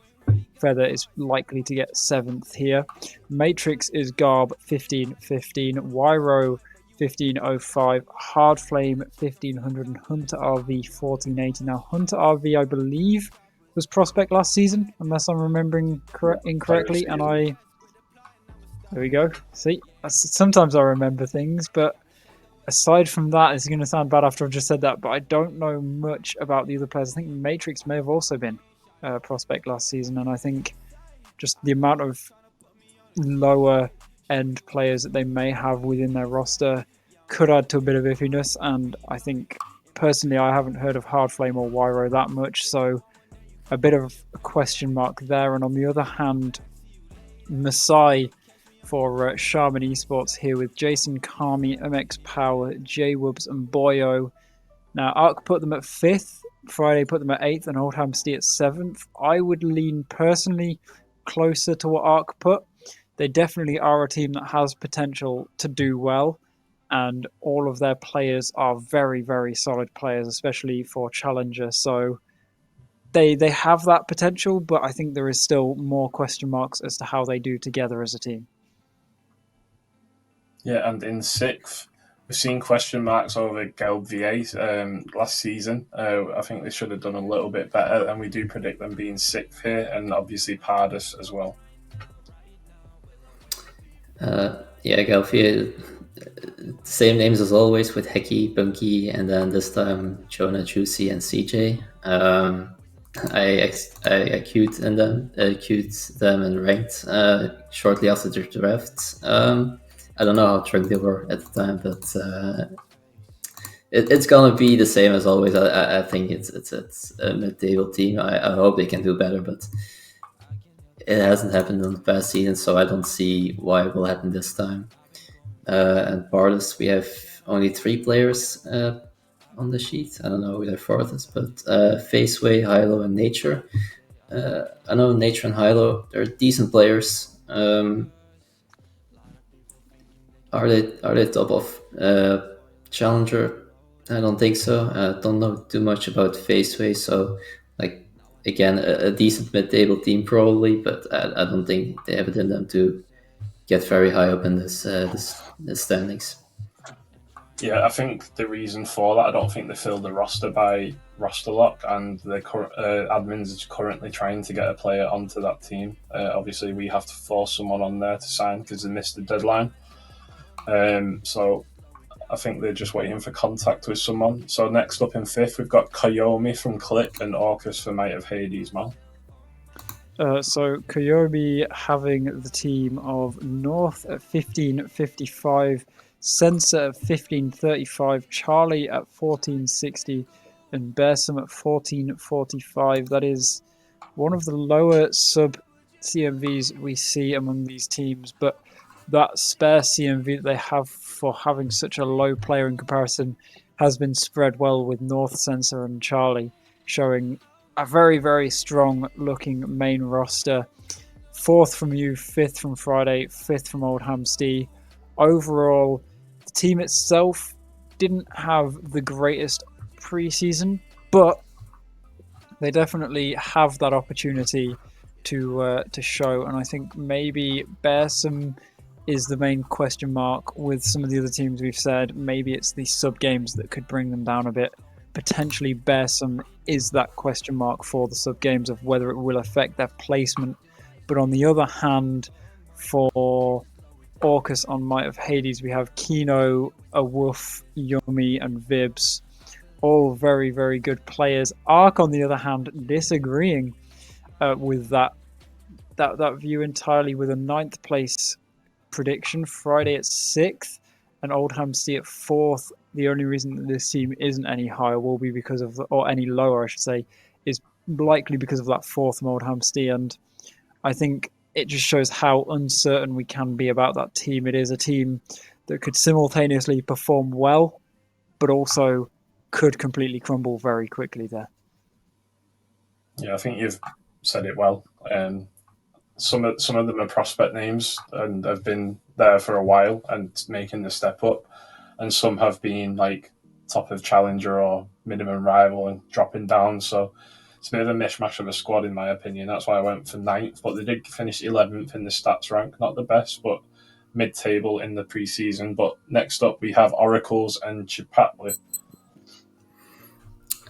Feather is likely to get 7th here. Matrix is Garb 1515, Wyro 1505, Hard Flame 1500, and Hunter RV 1480. Now, Hunter RV, I believe, was Prospect last season, unless I'm remembering incorrectly. And there we go. See, sometimes I remember things, but aside from that, it's going to sound bad after I've just said that, but I don't know much about the other players. I think Matrix may have also been Prospect last season, and I think just the amount of lower end players that they may have within their roster could add to a bit of iffiness. And I think personally I haven't heard of Hard Flame or Wyro that much, so a bit of a question mark there. And on the other hand, Masai for Shaman Esports here with Jason, Kami, MX Power, J-Wubs and Boyo. Now Arc put them at 5th, Friday put them at 8th, and Oldham Steve at 7th. I would lean personally closer to what Arc put. They definitely are a team that has potential to do well, and all of their players are very, very solid players, especially for Challenger. So they have that potential, but I think there is still more question marks as to how they do together as a team. Yeah, and in 6th, we've seen question marks over Gelb VA last season. I think they should have done a little bit better, and we do predict them being 6th here, and obviously Pardus as well. Yeah, Gelb, same names as always with Heki, Bunky, and then this time Jonah, Juicy, and CJ. I queued them and ranked shortly after the draft. I don't know how drunk they were at the time, but it's gonna be the same as always. I think it's a mid-table team. I hope they can do better, but it hasn't happened in the past season, so I don't see why it will happen this time. And Pardus, we have only 3 players on the sheet. I don't know who their 4th is, but Faceway, Hilo, and Nature. I know Nature and Hilo, they're decent players. Are they top of Challenger? I don't think so. I don't know too much about Faceway, so like again a decent mid-table team probably, but I don't think they have it in them to get very high up in this standings. Yeah, I think the reason for that, I don't think they filled the roster by roster lock, and the admins is currently trying to get a player onto that team. Obviously, we have to force someone on there to sign because they missed the deadline. So I think they're just waiting for contact with someone. So next up in 5th, we've got Koyomi from Click and Orcus for Might of Hades, man. So Koyomi having the team of North at 1555, Sensor at 1535, Charlie at 1460, and Bearsome at 1445. That is one of the lower sub CMVs we see among these teams, but that spare CMV that they have for having such a low player in comparison has been spread well with North, Sensor, and Charlie, showing a very, very strong looking main roster. 4th from you, 5th from Friday, 5th from Oldham Steve. Overall, the team itself didn't have the greatest preseason, but they definitely have that opportunity to show. And I think maybe Bearsome is the main question mark with some of the other teams we've said. Maybe it's the sub games that could bring them down a bit. Potentially Bearsome is that question mark for the sub games of whether it will affect their placement But on the other hand, for Orcus on Might of Hades, we have Kino, Awoof, Yummy, and Vibs. All very, very good players. Ark, on the other hand, disagreeing with that view entirely, with a 9th place prediction. Friday at 6th and Oldham City at 4th. The only reason that this team isn't any higher will be because of, or any lower, I should say, is likely because of that 4th from Oldham City. And I think it just shows how uncertain we can be about that team. It is a team that could simultaneously perform well, but also could completely crumble very quickly there. Yeah, I think you've said it well. Some of them are prospect names and have been there for a while and making the step up, and some have been like top of challenger or minimum rival and dropping down. So it's a bit of a mishmash of a squad, in my opinion. That's why I went for 9th, but they did finish 11th in the stats rank. Not the best, but mid-table in the pre-season. But next up, we have Oracles and Chipotle.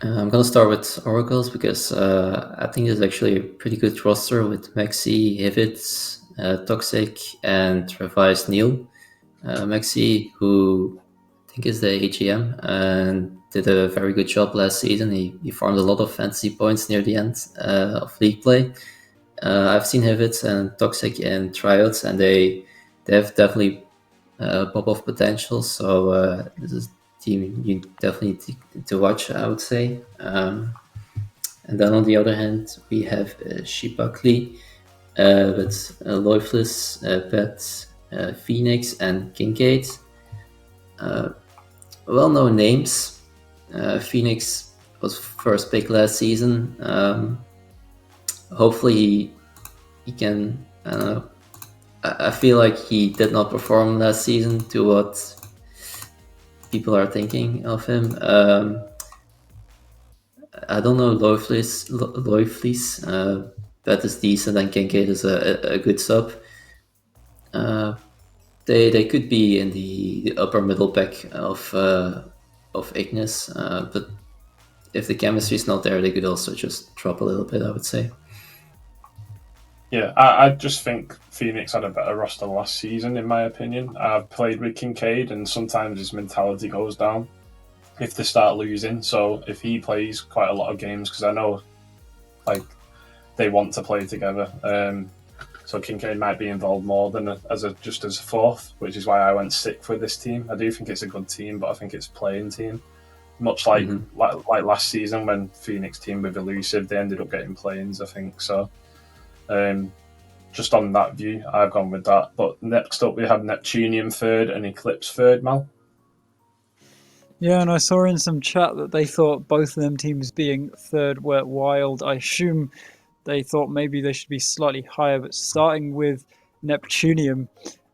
I'm going to start with Oracles because I think it's actually a pretty good roster with Maxi, Hivitz, Toxic, and Revised Neil. Maxi, who I think is the AGM, and did a very good job last season. He farmed a lot of fantasy points near the end of league play. I've seen Hivitz and Toxic in tryouts, and they have definitely pop-off potential. So this is team you definitely need to watch, I would say. And then on the other hand, we have Shipakli with Loifless, Pet, Phoenix, and Kincaid. Well-known names. Phoenix was first pick last season. Hopefully he can, I don't know. I feel like he did not perform last season to what people are thinking of him. I don't know Loiflis, Pet is decent and Kincaid is a good sub. They could be in the upper middle pack of Ignis, but if the chemistry is not there, they could also just drop a little bit, I would say. Yeah, I just think Phoenix had a better roster last season, in my opinion. I've played with Kincaid, and sometimes his mentality goes down if they start losing. So if he plays quite a lot of games, because I know like they want to play together, so Kincaid might be involved more than just as 4th, which is why I went 6th with this team. I do think it's a good team, but I think it's a playing team. Much like last season when Phoenix team with Elusive, they ended up getting play-ins, I think. So just on that view, I've gone with that. But next up, we have Neptunium 3rd and Eclipse 3rd, Mal. Yeah, and I saw in some chat that they thought both of them teams being 3rd were wild. I assume they thought maybe they should be slightly higher, but starting with Neptunium,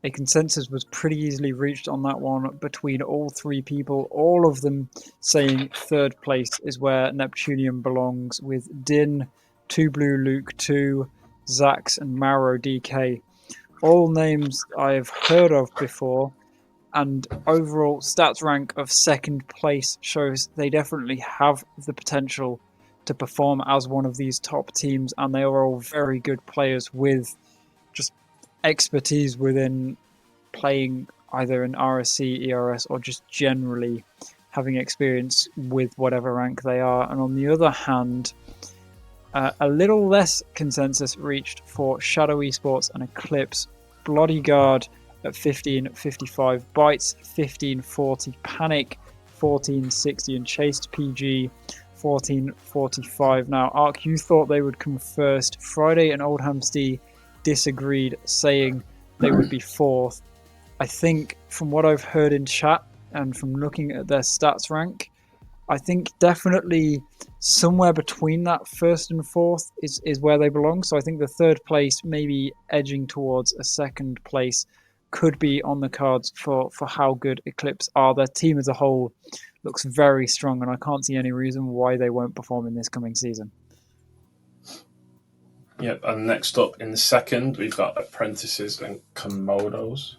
a consensus was pretty easily reached on that one between all 3 people, all of them saying 3rd place is where Neptunium belongs, with Din, 2 Blue Luke 2, Zax, and Mauro DK. All names I've heard of before, and overall stats rank of 2nd place shows they definitely have the potential to perform as one of these top teams, and they are all very good players with just expertise within playing either in RSC, ERS, or just generally having experience with whatever rank they are. And on the other hand, a little less consensus reached for Shadow Esports and Eclipse. Bodyguard at 1555, Bytes 1540, Panic 1460, and Chased PG 1445. Now, Ark, you thought they would come first. Friday and Oldham City disagreed, saying they would be 4th. I think from what I've heard in chat and from looking at their stats rank, I think definitely somewhere between that 1st and 4th is where they belong. So I think the 3rd place, maybe edging towards a 2nd place, could be on the cards for how good Eclipse are. Their team as a whole looks very strong, and I can't see any reason why they won't perform in this coming season. Yep, and next up in the 2nd, we've got Apprentices and Komodos.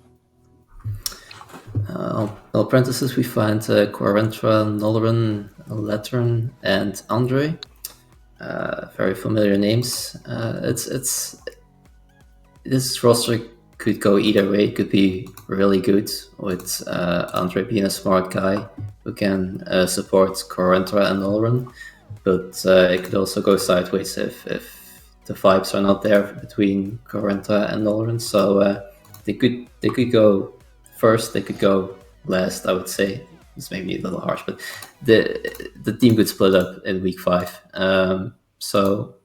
Apprentices, we find Quarentra, Nolran, Latern, and Andre. Very familiar names. It's this roster could go either way. It could be really good with Andre being a smart guy who can support Corentra and Olrun, but it could also go sideways if the vibes are not there between Corentra and Olrun. So they could go first, they could go last. I would say it's maybe a little harsh, but the team could split up in week 5. So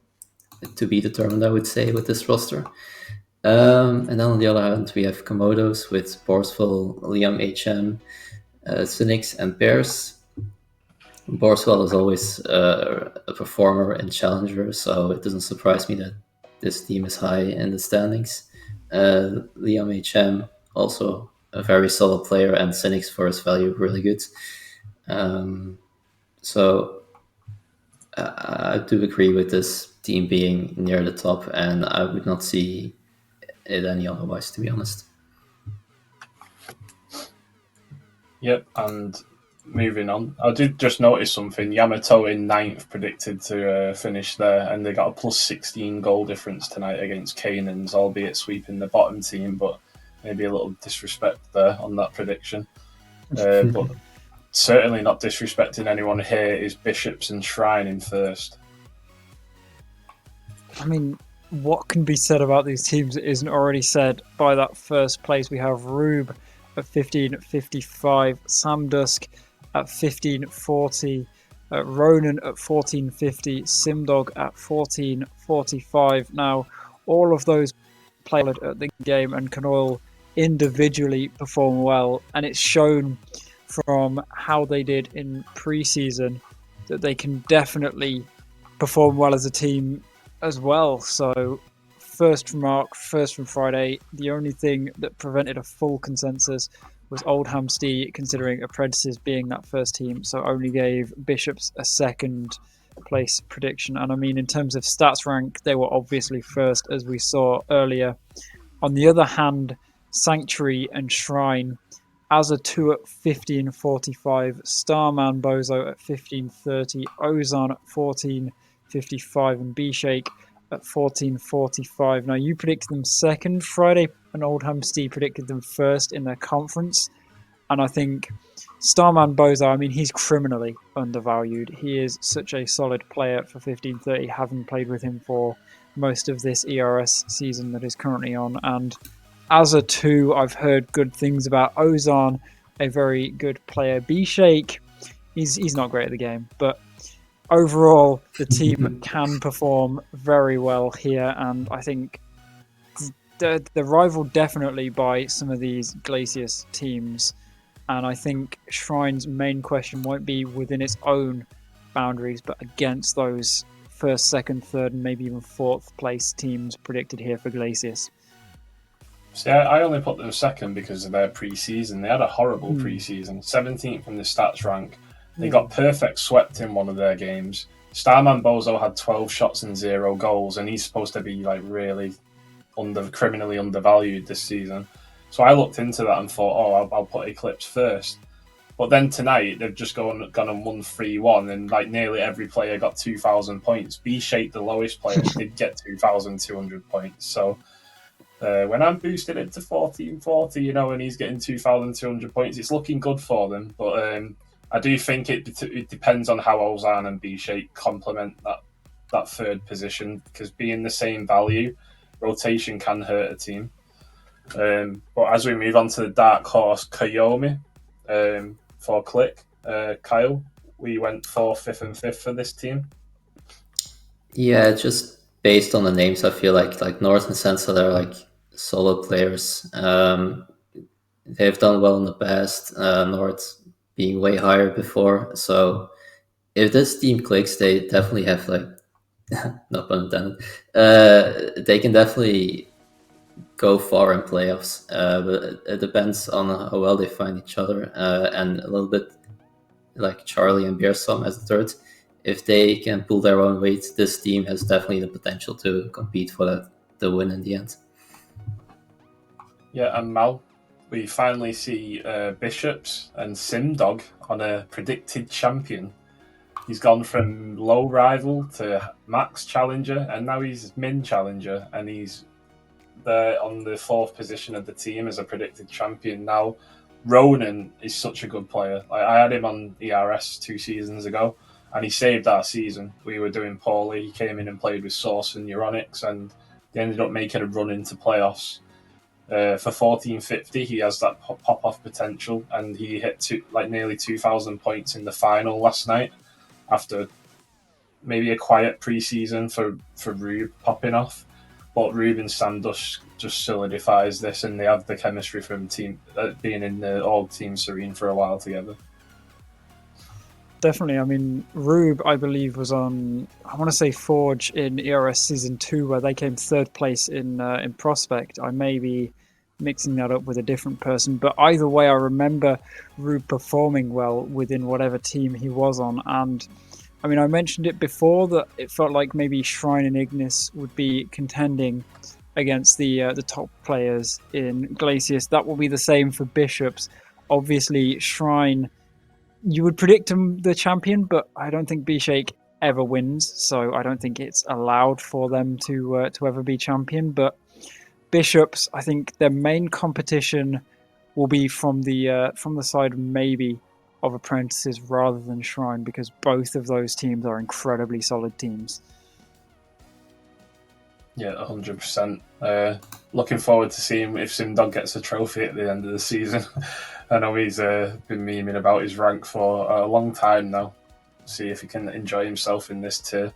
to be determined, I would say, with this roster. And then on the other hand, we have Komodos with Borsville, Liam HM, Cynics, and Bears. Borsville is always a performer and challenger, so it doesn't surprise me that this team is high in the standings. Liam HM, also a very solid player, and Cynics for his value, really good. So I do agree with this team being near the top, and I would not see it any otherwise, to be honest. Yep, and moving on, I did just notice something. Yamato in 9th predicted to finish there, and they got a plus 16 goal difference tonight against Canaans, albeit sweeping the bottom team, but maybe a little disrespect there on that prediction. But certainly not disrespecting anyone here is Bishops and Shrine in 1st. I mean, what can be said about these teams that isn't already said by that first place? We have Rube at 15.55, Sam Dusk at 15.40, Ronan at 14.50, Simdog at 14.45. Now, all of those play at the game and can all individually perform well, and it's shown from how they did in pre-season that they can definitely perform well as a team as well. So first remark, first from Friday, the only thing that prevented a full consensus was Oldham Stee, considering Apprentices being that first team, so only gave Bishops a second place prediction. And I mean, in terms of stats rank, they were obviously first, as we saw earlier. On the other hand, Sanctuary and Shrine, Azza 2 at 15.45, Starman Bozo at 15.30, Ozan at 14.55, and B-Shake at 14.45. Now, you predicted them second Friday, and Oldham Stee predicted them first in their conference. And I think Starman Bozo, I mean, he's criminally undervalued. He is such a solid player for 15.30, having played with him for most of this ERS season that is currently on. And Azza 2, I've heard good things about. Ozan, a very good player. B-Shake, he's not great at the game, but overall, the team can perform very well here, and I think they're rivaled definitely by some of these Glacius teams, and I think Shrine's main question won't be within its own boundaries, but against those first, second, third, and maybe even 4th place teams predicted here for Glacius. See, I only put them second because of their pre-season. They had a horrible pre-season, 17th in the stats rank. They got perfect swept in one of their games. Starman Bozo had 12 shots and 0 goals, and he's supposed to be like really criminally undervalued this season. So I looked into that and thought, I'll put Eclipse first. But then tonight they've just gone and won 3-1, and like nearly every player got 2,000 points. B-Shape, the lowest player, did get 2,200 points. So when I'm boosted it to 1440, and he's getting 2,200 points, it's looking good for them. But I do think it depends on how Ozan and B-Shape complement that third position, because being the same value, rotation can hurt a team. But as we move on to the dark horse, Kayomi for Click, Kyle, we went 4th, 5th, and 5th for this team. Yeah, just based on the names, I feel like North and Sensa, they're like solid players. They've done well in the past. North being way higher before. So if this team clicks, they definitely have no pun intended. They can definitely go far in playoffs. But it depends on how well they find each other, and a little bit like Charlie and Beersom as the third. If they can pull their own weight, this team has definitely the potential to compete for the win in the end. Yeah, and Mal, we finally see Bishops and Simdog on a predicted champion. He's gone from low rival to max challenger, and now he's min challenger, and he's they're on the 4th position of the team as a predicted champion now. Ronan is such a good player. I had him on ERS 2 seasons ago, and he saved our season. We were doing poorly. He came in and played with Source and Euronics, and they ended up making a run into playoffs. For 1450, he has that pop-off potential, and he hit nearly 2,000 points in the final last night after maybe a quiet pre-season for Rube popping off. But Rube and Sandush just solidifies this, and they have the chemistry from team being in the old Team Serene for a while together. Definitely. I mean, Rube, I believe, was on, I want to say Forge in ERS Season 2, where they came 3rd place in Prospect. I may be mixing that up with a different person, but either way, I remember Rube performing well within whatever team he was on. And I mean, I mentioned it before that it felt like maybe Shrine and Ignis would be contending against the top players in Glacius. That will be the same for Bishops. Obviously, Shrine, you would predict him the champion, but I don't think B-Shake ever wins, so I don't think it's allowed for them to ever be champion. But Bishops, I think their main competition will be from the side maybe of Apprentices rather than Shrine, because both of those teams are incredibly solid teams. Yeah, 100%. Looking forward to seeing if Simdog gets a trophy at the end of the season. I know he's been memeing about his rank for a long time now. See if he can enjoy himself in this tier.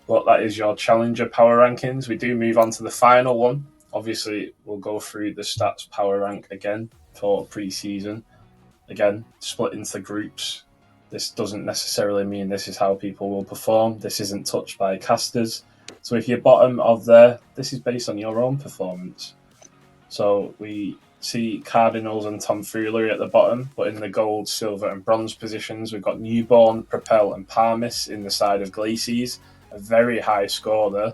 But that is your Challenger power rankings. We do move on to the final one. Obviously, we'll go through the stats power rank again for pre-season. Again, split into groups. This doesn't necessarily mean this is how people will perform. This isn't touched by casters. So if you're bottom of there, this is based on your own performance. So we see Cardinals and Tomfoolery at the bottom, but in the gold, silver and bronze positions, we've got Newborn, Propel and Parmis in the side of Glacies. A very high score there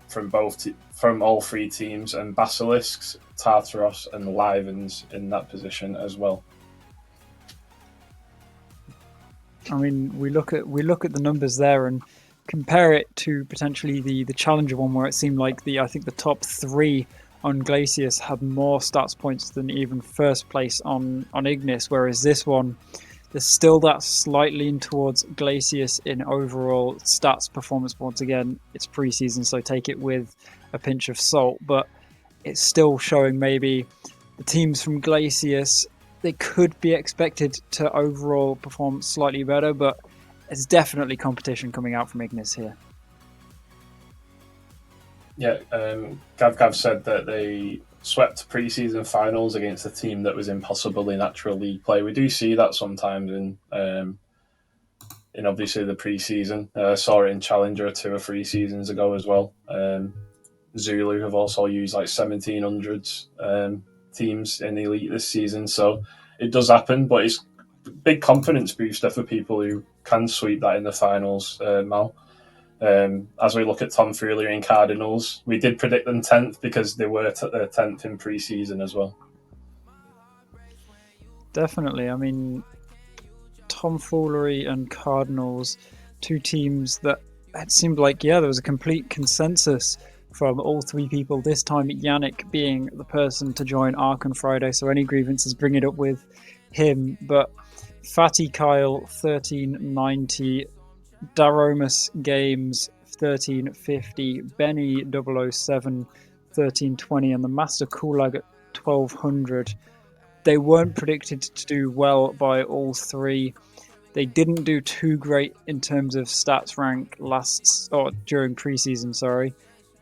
from all 3 teams, and Basilisks, Tartaros and Livens in that position as well. I mean, we look at the numbers there and compare it to potentially the Challenger one, where it seemed like I think the top 3 on Glacius had more stats points than even first place on Ignis, whereas this one, there's still that slight lean towards Glacius in overall stats performance. Once again, it's pre-season, so take it with a pinch of salt, but it's still showing maybe the teams from Glacius, they could be expected to overall perform slightly better, but there's definitely competition coming out from Ignis here. Yeah, Gav said that they swept pre-season finals against a team that was impossible in actual league play. We do see that sometimes in obviously the pre-season. Saw it in Challenger 2 or 3 seasons ago as well. Zulu have also used like 1700s teams in Elite this season, so it does happen, but it's a big confidence booster for people who can sweep that in the finals, Mal. As we look at Tomfoolery and Cardinals, we did predict them 10th because they were 10th in pre-season as well. Definitely. I mean, Tomfoolery and Cardinals, 2 teams that it seemed like, there was a complete consensus from all 3 people. This time, Yannick being the person to join Ark on Friday, so any grievances, bring it up with him. But Fatty Kyle, 1390, Daromus Games 1350, Benny 007 1320, and the Master Kulag at 1200. They weren't predicted to do well by all 3. They didn't do too great in terms of stats rank during preseason, sorry.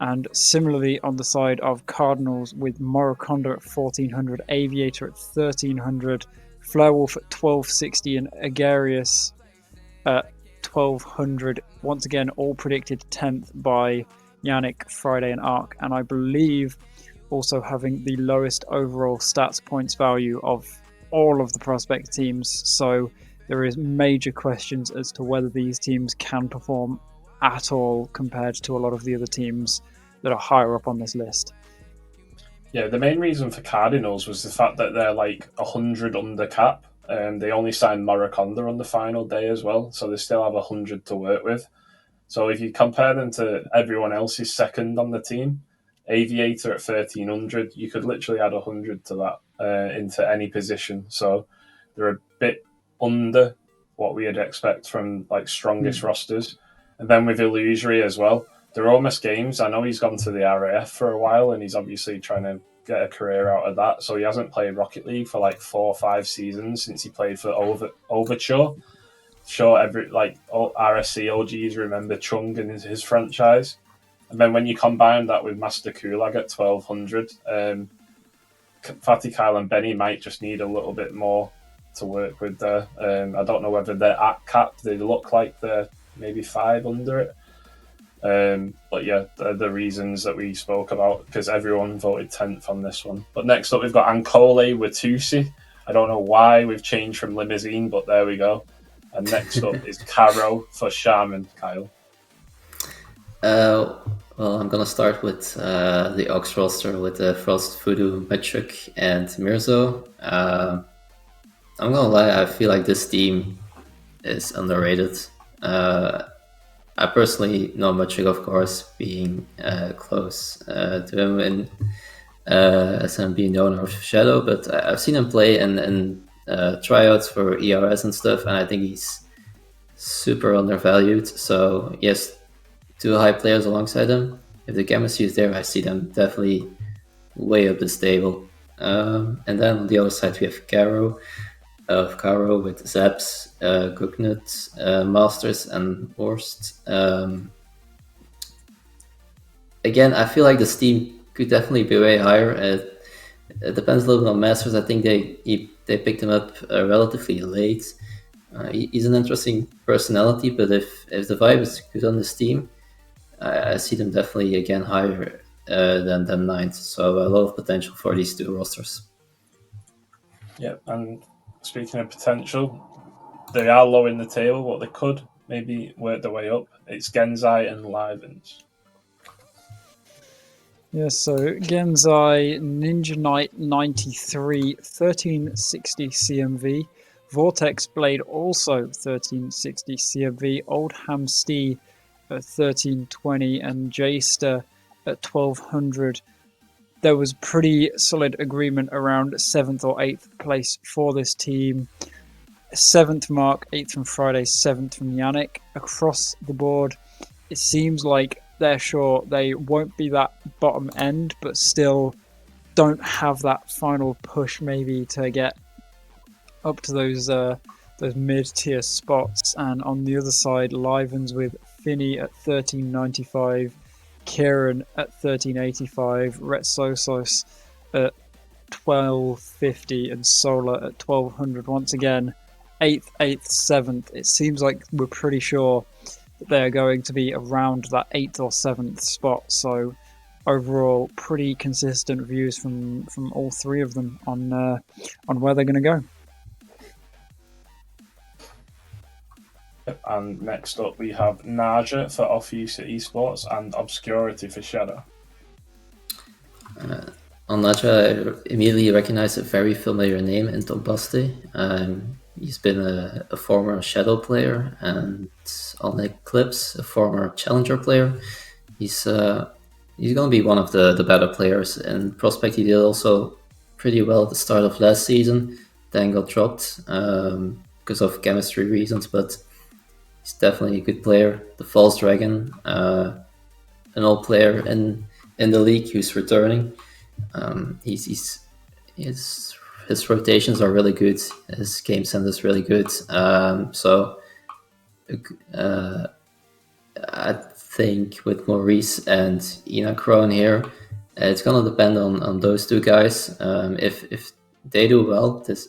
And similarly on the side of Cardinals, with Moroconda at 1400, Aviator at 1300, Flairwolf at 1260, and Agarius at 1200. Once again, all predicted 10th by Yannick, Friday and Ark, and I believe also having the lowest overall stats points value of all of the prospect teams. So there is major questions as to whether these teams can perform at all compared to a lot of the other teams that are higher up on this list. Yeah, the main reason for Cardinals was the fact that they're like 100 under cap. They only signed Moroconda on the final day as well, so they still have 100 to work with. So if you compare them to everyone else who's second on the team, Aviator at 1300. You could literally add 100 to that into any position. So they're a bit under what we'd expect from like strongest rosters. And then with Illusory as well, they're almost games. I know he's gone to the RAF for a while and he's obviously trying to get a career out of that. So he hasn't played Rocket League for like 4 or 5 seasons since he played for Overture. Sure, every all RSC OGs remember Chung and his franchise. And then when you combine that with Master Kulak at 1200, Fatty Kyle and Benny might just need a little bit more to work with there. I don't know whether they're at cap. They look like they're maybe 5 under it. But yeah, the reasons that we spoke about, because everyone voted 10th on this one. But next up, we've got Ankole Watusi. I don't know why we've changed from Limousine, but there we go. And next up is Caro for Shaman, Kyle. Well, I'm gonna start with the Ox roster with Frost, Voodoo, Metric, and Mirzo. I'm gonna lie, I feel like this team is underrated. I personally know Metric, of course, being close to him in SM being the owner of Shadow, but I've seen him play in tryouts for ERS and stuff, and I think he's super undervalued. So yes, 2 high players alongside him. If the chemistry is there, I see them definitely way up the stable. And then on the other side, we have Caro with Zaps, Cooknut, Masters, and Worst. Again, I feel like this team could definitely be way higher. It depends a little bit on Masters. I think they picked him up relatively late. He's an interesting personality, but if the vibe is good on this team, I see them definitely again higher than 9th. So a lot of potential for these 2 rosters. Yeah, and speaking of potential, they are low in the table, but they could maybe work their way up. It's Genzai and Livens. Yeah, so Genzai, Ninja Knight 93, 1360 CMV. Vortex Blade also 1360 CMV. Old Hamstee at 1320 and Jester at 1200. There was pretty solid agreement around 7th or 8th place for this team. 7th Mark, 8th from Friday, 7th from Yannick. Across the board, it seems like they're sure they won't be that bottom end, but still don't have that final push maybe to get up to those mid-tier spots. And on the other side, Livens with Finney at 1395, Kieran at 1385, Retsosos at 1250, and Solar at 1200. Once again, 8th, 7th. It seems like we're pretty sure that they're going to be around that 8th or 7th spot. So overall, pretty consistent views from all 3 of them on where they're going to go. And next up, we have Naja for Off-User Esports and Obscurity for Shadow. On Naja, I immediately recognize a very familiar name in Tombaste. He's been a former Shadow player, and on Eclipse, a former Challenger player. He's going to be one of the better players. In Prospect, he did also pretty well at the start of last season, then got dropped because of chemistry reasons, but he's definitely a good player. The False Dragon, an old player in the league who's returning. His rotations are really good. His game sense is really good. So I think with Maurice and Ina Krohn here, it's gonna depend on those 2 guys. If they do well, this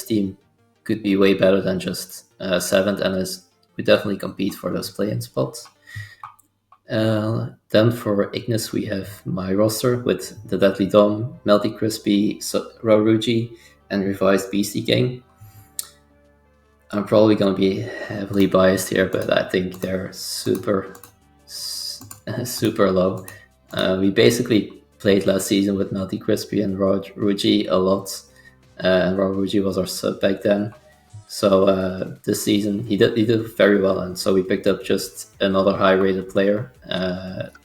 team could be way better than just 7th, and we definitely compete for those play-in spots. Then for Ignis, we have my roster with the Deadly Dom, Melty Crispy, Raruji, and Revised Beastie Gang. I'm probably going to be heavily biased here, but I think they're super low. We basically played last season with Melty Crispy and Raruji a lot, and Raruji was our sub back then. So this season he did very well, and so we picked up just another high-rated player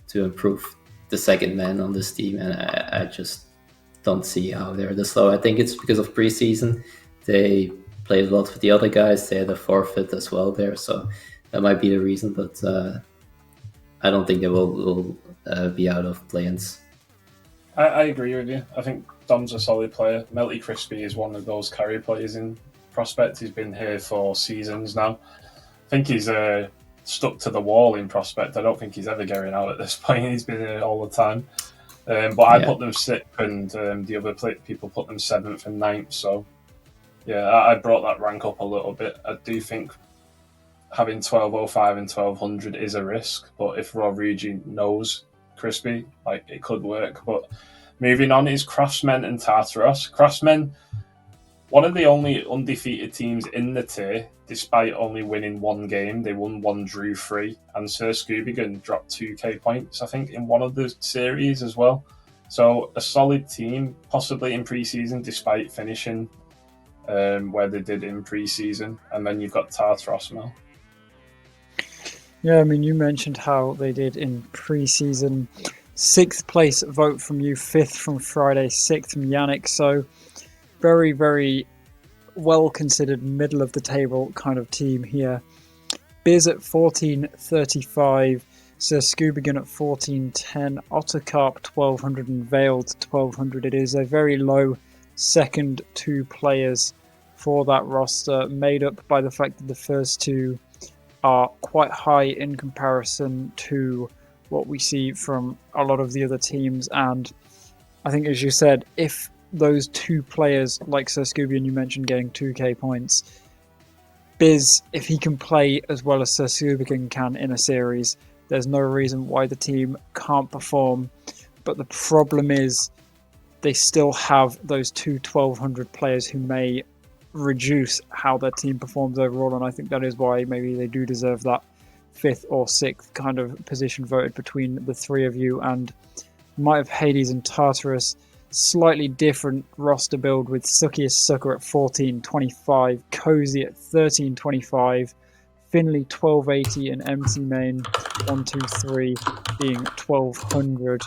to improve the second man on this team, and I just don't see how they're this low. I think it's because of preseason. They played a lot with the other guys. They had a forfeit as well there, so that might be the reason. But I don't think they will be out of play-ins. I agree with you. I think Dom's a solid player. Melty Crispy is one of those carry players in Prospect. He's been here for seasons now. I think he's stuck to the wall in Prospect. I don't think he's ever going out at this point. He's been here all the time. But I put them 6th, and the other people put them 7th and 9th. So, yeah, I brought that rank up a little bit. I do think having 1205 and 1200 is a risk, but if Rodriguez knows Crispy, like, it could work. But moving on is Craftsmen and Tartaros. Craftsmen, one of the only undefeated teams in the tier, despite only winning 1 game. They won 1, drew 3, and Sir Scoobigan dropped 2k points, I think, in one of the series as well. So a solid team, possibly in pre-season, despite finishing where they did in pre-season. And then you've got Tartaros, Mel. Yeah, I mean, you mentioned how they did in pre-season. 6th place vote from you, 5th from Friday, 6th from Yannick. So very, very well considered middle of the table kind of team here. Biz at 1435, Sir Scoobigan at 1410, Ottercarp 1200, and Veiled 1200. It is a very low second 2 players for that roster, made up by the fact that the first 2 are quite high in comparison to what we see from a lot of the other teams. And I think, as you said, if those 2 players, like Sir Scooby and you mentioned getting 2k points, Biz, if he can play as well as Sir Scooby can in a series, there's no reason why the team can't perform. But the problem is they still have those 2 1200 players who may reduce how their team performs overall, and I think that is why maybe they do deserve that 5th or 6th kind of position voted between the 3 of you. And might have Hades and Tartarus. Slightly different roster build with Suckiest Sucker at 1425, Cozy at 1325, Finley 1280, and MC Main 123 being 1200.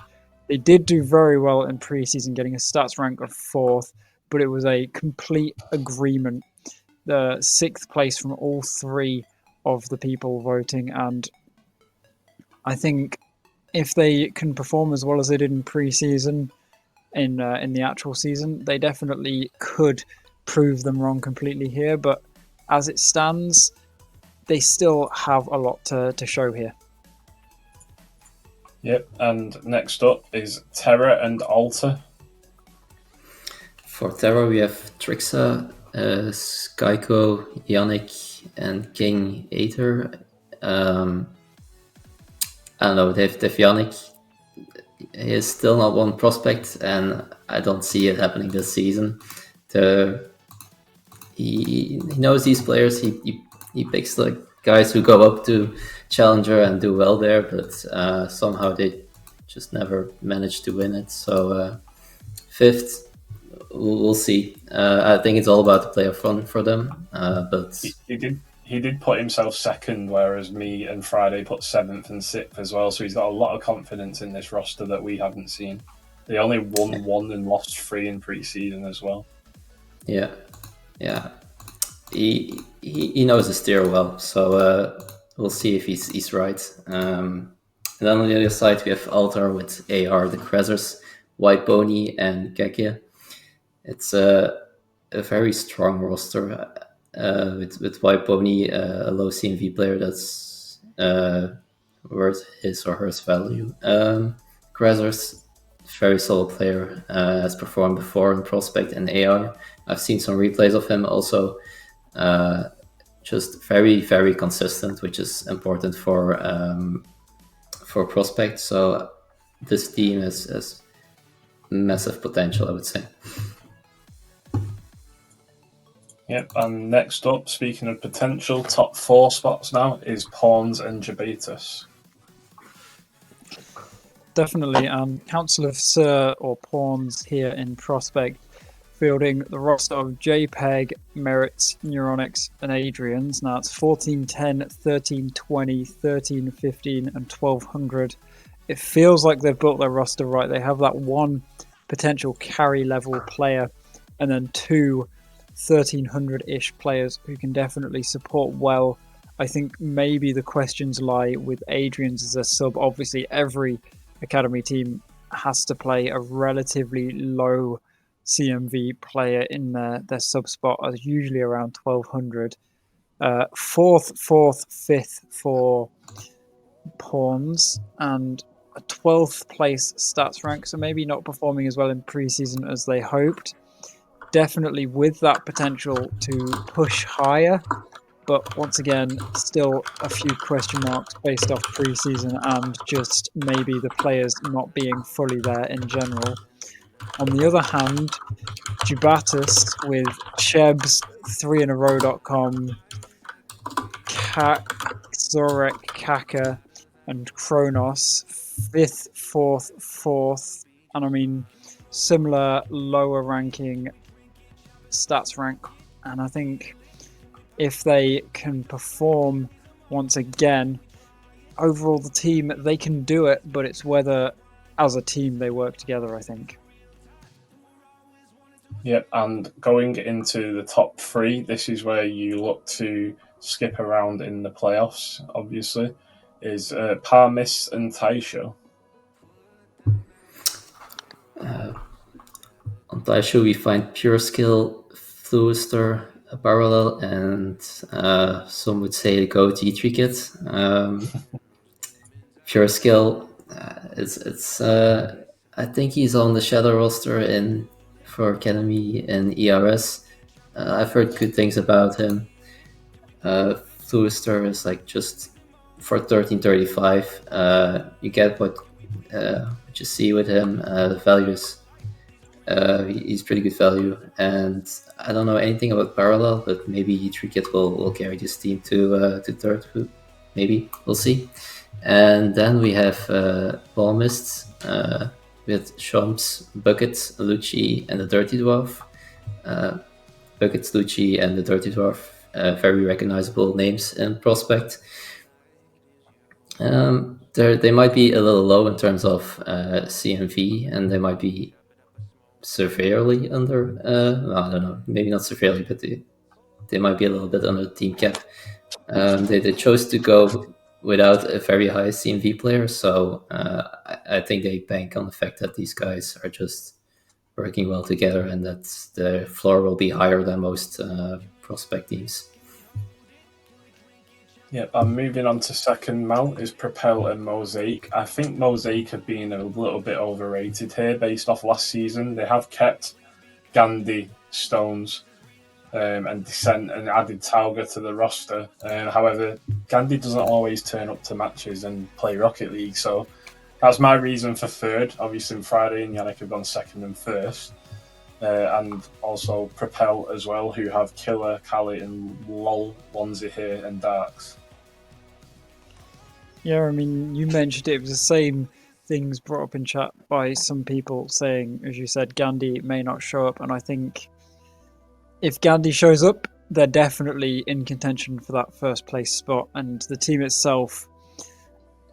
They did do very well in preseason, getting a stats rank of 4th, but it was a complete agreement. The 6th place from all 3 of the people voting, and I think if they can perform as well as they did in preseason, in the actual season, they definitely could prove them wrong completely here. But as it stands, they still have a lot to show here. Yep, and next up is Terra and Alter. For Terra, we have Trixa, Skyko, Yannick, and King Aether. I don't know, they've Yannick. He is still not one prospect, and I don't see it happening this season. He knows these players. He picks the guys who go up to Challenger and do well there, but somehow they just never manage to win it. So 5th, we'll see. I think it's all about the player fun for them. But he did put himself 2nd, whereas me and Friday put 7th and 6th as well. So he's got a lot of confidence in this roster that we haven't seen. They only won 1 and lost 3 in pre-season as well. Yeah. He knows the steer well, so we'll see if he's right. And then on the other side, we have Altar with AR, the Cressers, White Pony, and Gekia. It's a very strong roster. With White Pony, a low CMV player that's worth his or her value. Cressers, very solid player, has performed before in Prospect and AR. I've seen some replays of him also. Just very, very consistent, which is important for Prospect. So this team has massive potential, I would say. Yep, and next up, speaking of potential, top 4 spots now is Pawns and Jabatus. Definitely, Council of Sir or Pawns here in Prospect, fielding the roster of JPEG, Merits, Neuronics, and Adrian's. Now it's 1410, 1320, 1315, and 1200. it feels like they've built their roster right. They have that one potential carry level player and then two 1300-ish players who can definitely support well. I think maybe the questions lie with Adrian's as a sub. Obviously, every academy team has to play a relatively low CMV player in their sub spot, usually around 1200. Fourth, fifth for pawns, and a 12th place stats rank, so maybe not performing as well in preseason as they hoped. Definitely with that potential to push higher, but once again, still a few question marks based off preseason and just maybe the players not being fully there in general. On the other hand, Jubatus with Chebs, 3inarrow.com, Zorek, Kaka, and Kronos, 5th, 4th, and I mean, similar lower ranking stats rank. And I think if they can perform once again, overall the team, they can do it, but it's whether as a team they work together, I think. Yep, and going into the top three, this is where you look to skip around in the playoffs, obviously, is Parmis and Taisho. On Taisho, we find Pure Skill, Fluister, Apparel, and some would say Go G3 Kit. Pure Skill, it's I think he's on the Shadow roster for Academy and ERS. I've heard good things about him. Fluister is like just for 1335. You get what you see with him. The values. He's pretty good value, and I don't know anything about Parallel, but maybe Tricket will carry this team to third. Maybe we'll see. And then we have Ball Mist with Shomps, Bucket, Lucci, and the Dirty Dwarf. Bucket, Lucci, and the Dirty Dwarf, very recognizable names in Prospect. They might be a little low in terms of CMV, and they might be severely under. I don't know, maybe not severely, but they might be a little bit under the team cap. They chose to go without a very high CMV player, so I think they bank on the fact that these guys are just working well together and that the floor will be higher than most prospect teams. Yep, I'm moving on to second mount is Propel and Mosaic. I think Mosaic have been a little bit overrated here based off last season. They have kept Gandhi, Stones, and Descent and added Tauga to the roster. However, Gandhi doesn't always turn up to matches and play Rocket League, so that's my reason for third. Obviously, Friday and Yannick have gone second and first. And also Propel as well, who have Killer, Kali, and LOL, Onesie here, and Darks. Yeah, I mean, you mentioned it was the same things brought up in chat by some people saying, as you said, Gandhi may not show up, and I think if Gandhi shows up, they're definitely in contention for that first place spot, and the team itself,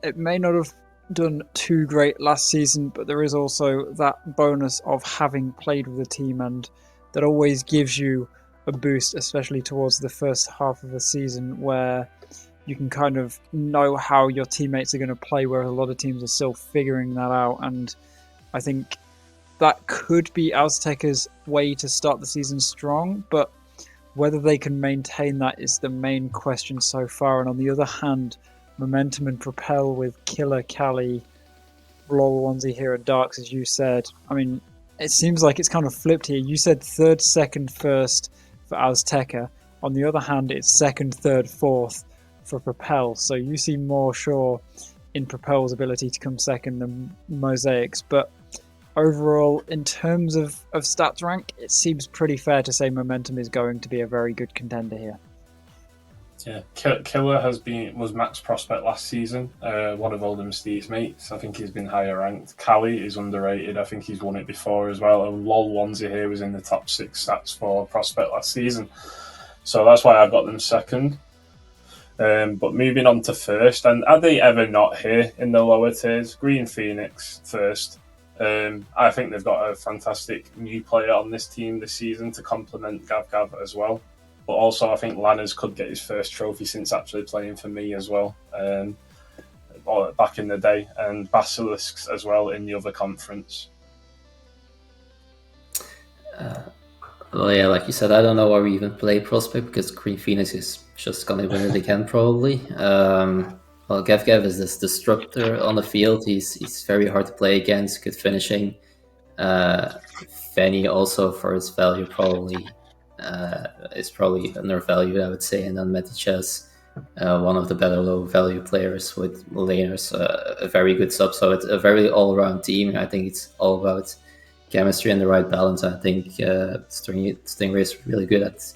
it may not have done too great last season, but there is also that bonus of having played with the team, and that always gives you a boost, especially towards the first half of the season where you can kind of know how your teammates are going to play, whereas a lot of teams are still figuring that out. And I think that could be Azteca's way to start the season strong, but whether they can maintain that is the main question so far. And on the other hand, Momentum and Propel with Killer, Kali, LOL, Onesie here, and Darks, as you said. I mean, it seems like it's kind of flipped here. You said third, second, first for Azteca. On the other hand, it's second, third, fourth for Propel. So you seem more sure in Propel's ability to come second than Mosaic's. But overall, in terms of stats rank, it seems pretty fair to say Momentum is going to be a very good contender here. Yeah, Killer was max prospect last season, one of Oldham Steve's mates. I think he's been higher ranked. Kali is underrated. I think he's won it before as well. And LOL Onesie here was in the top 6 stats for prospect last season. So that's why I got them second. But moving on to first, and are they ever not here in the lower tiers? Green Phoenix first. I think they've got a fantastic new player on this team this season to complement Gav Gav as well. But also, I think Lanners could get his first trophy since actually playing for me as well, back in the day, and Basilisks as well in the other conference. Well, yeah, like you said, I don't know why we even play Prospect because Green Phoenix is just gonna win it again, probably. Well, Gav Gav is this disruptor on the field. He's very hard to play against, good finishing. Fanny also, for his value, is probably undervalued, I would say. And then Metichas, one of the better low value players with laners, a very good sub. So it's a very all around team. I think it's all about chemistry and the right balance. I think Stingray is really good at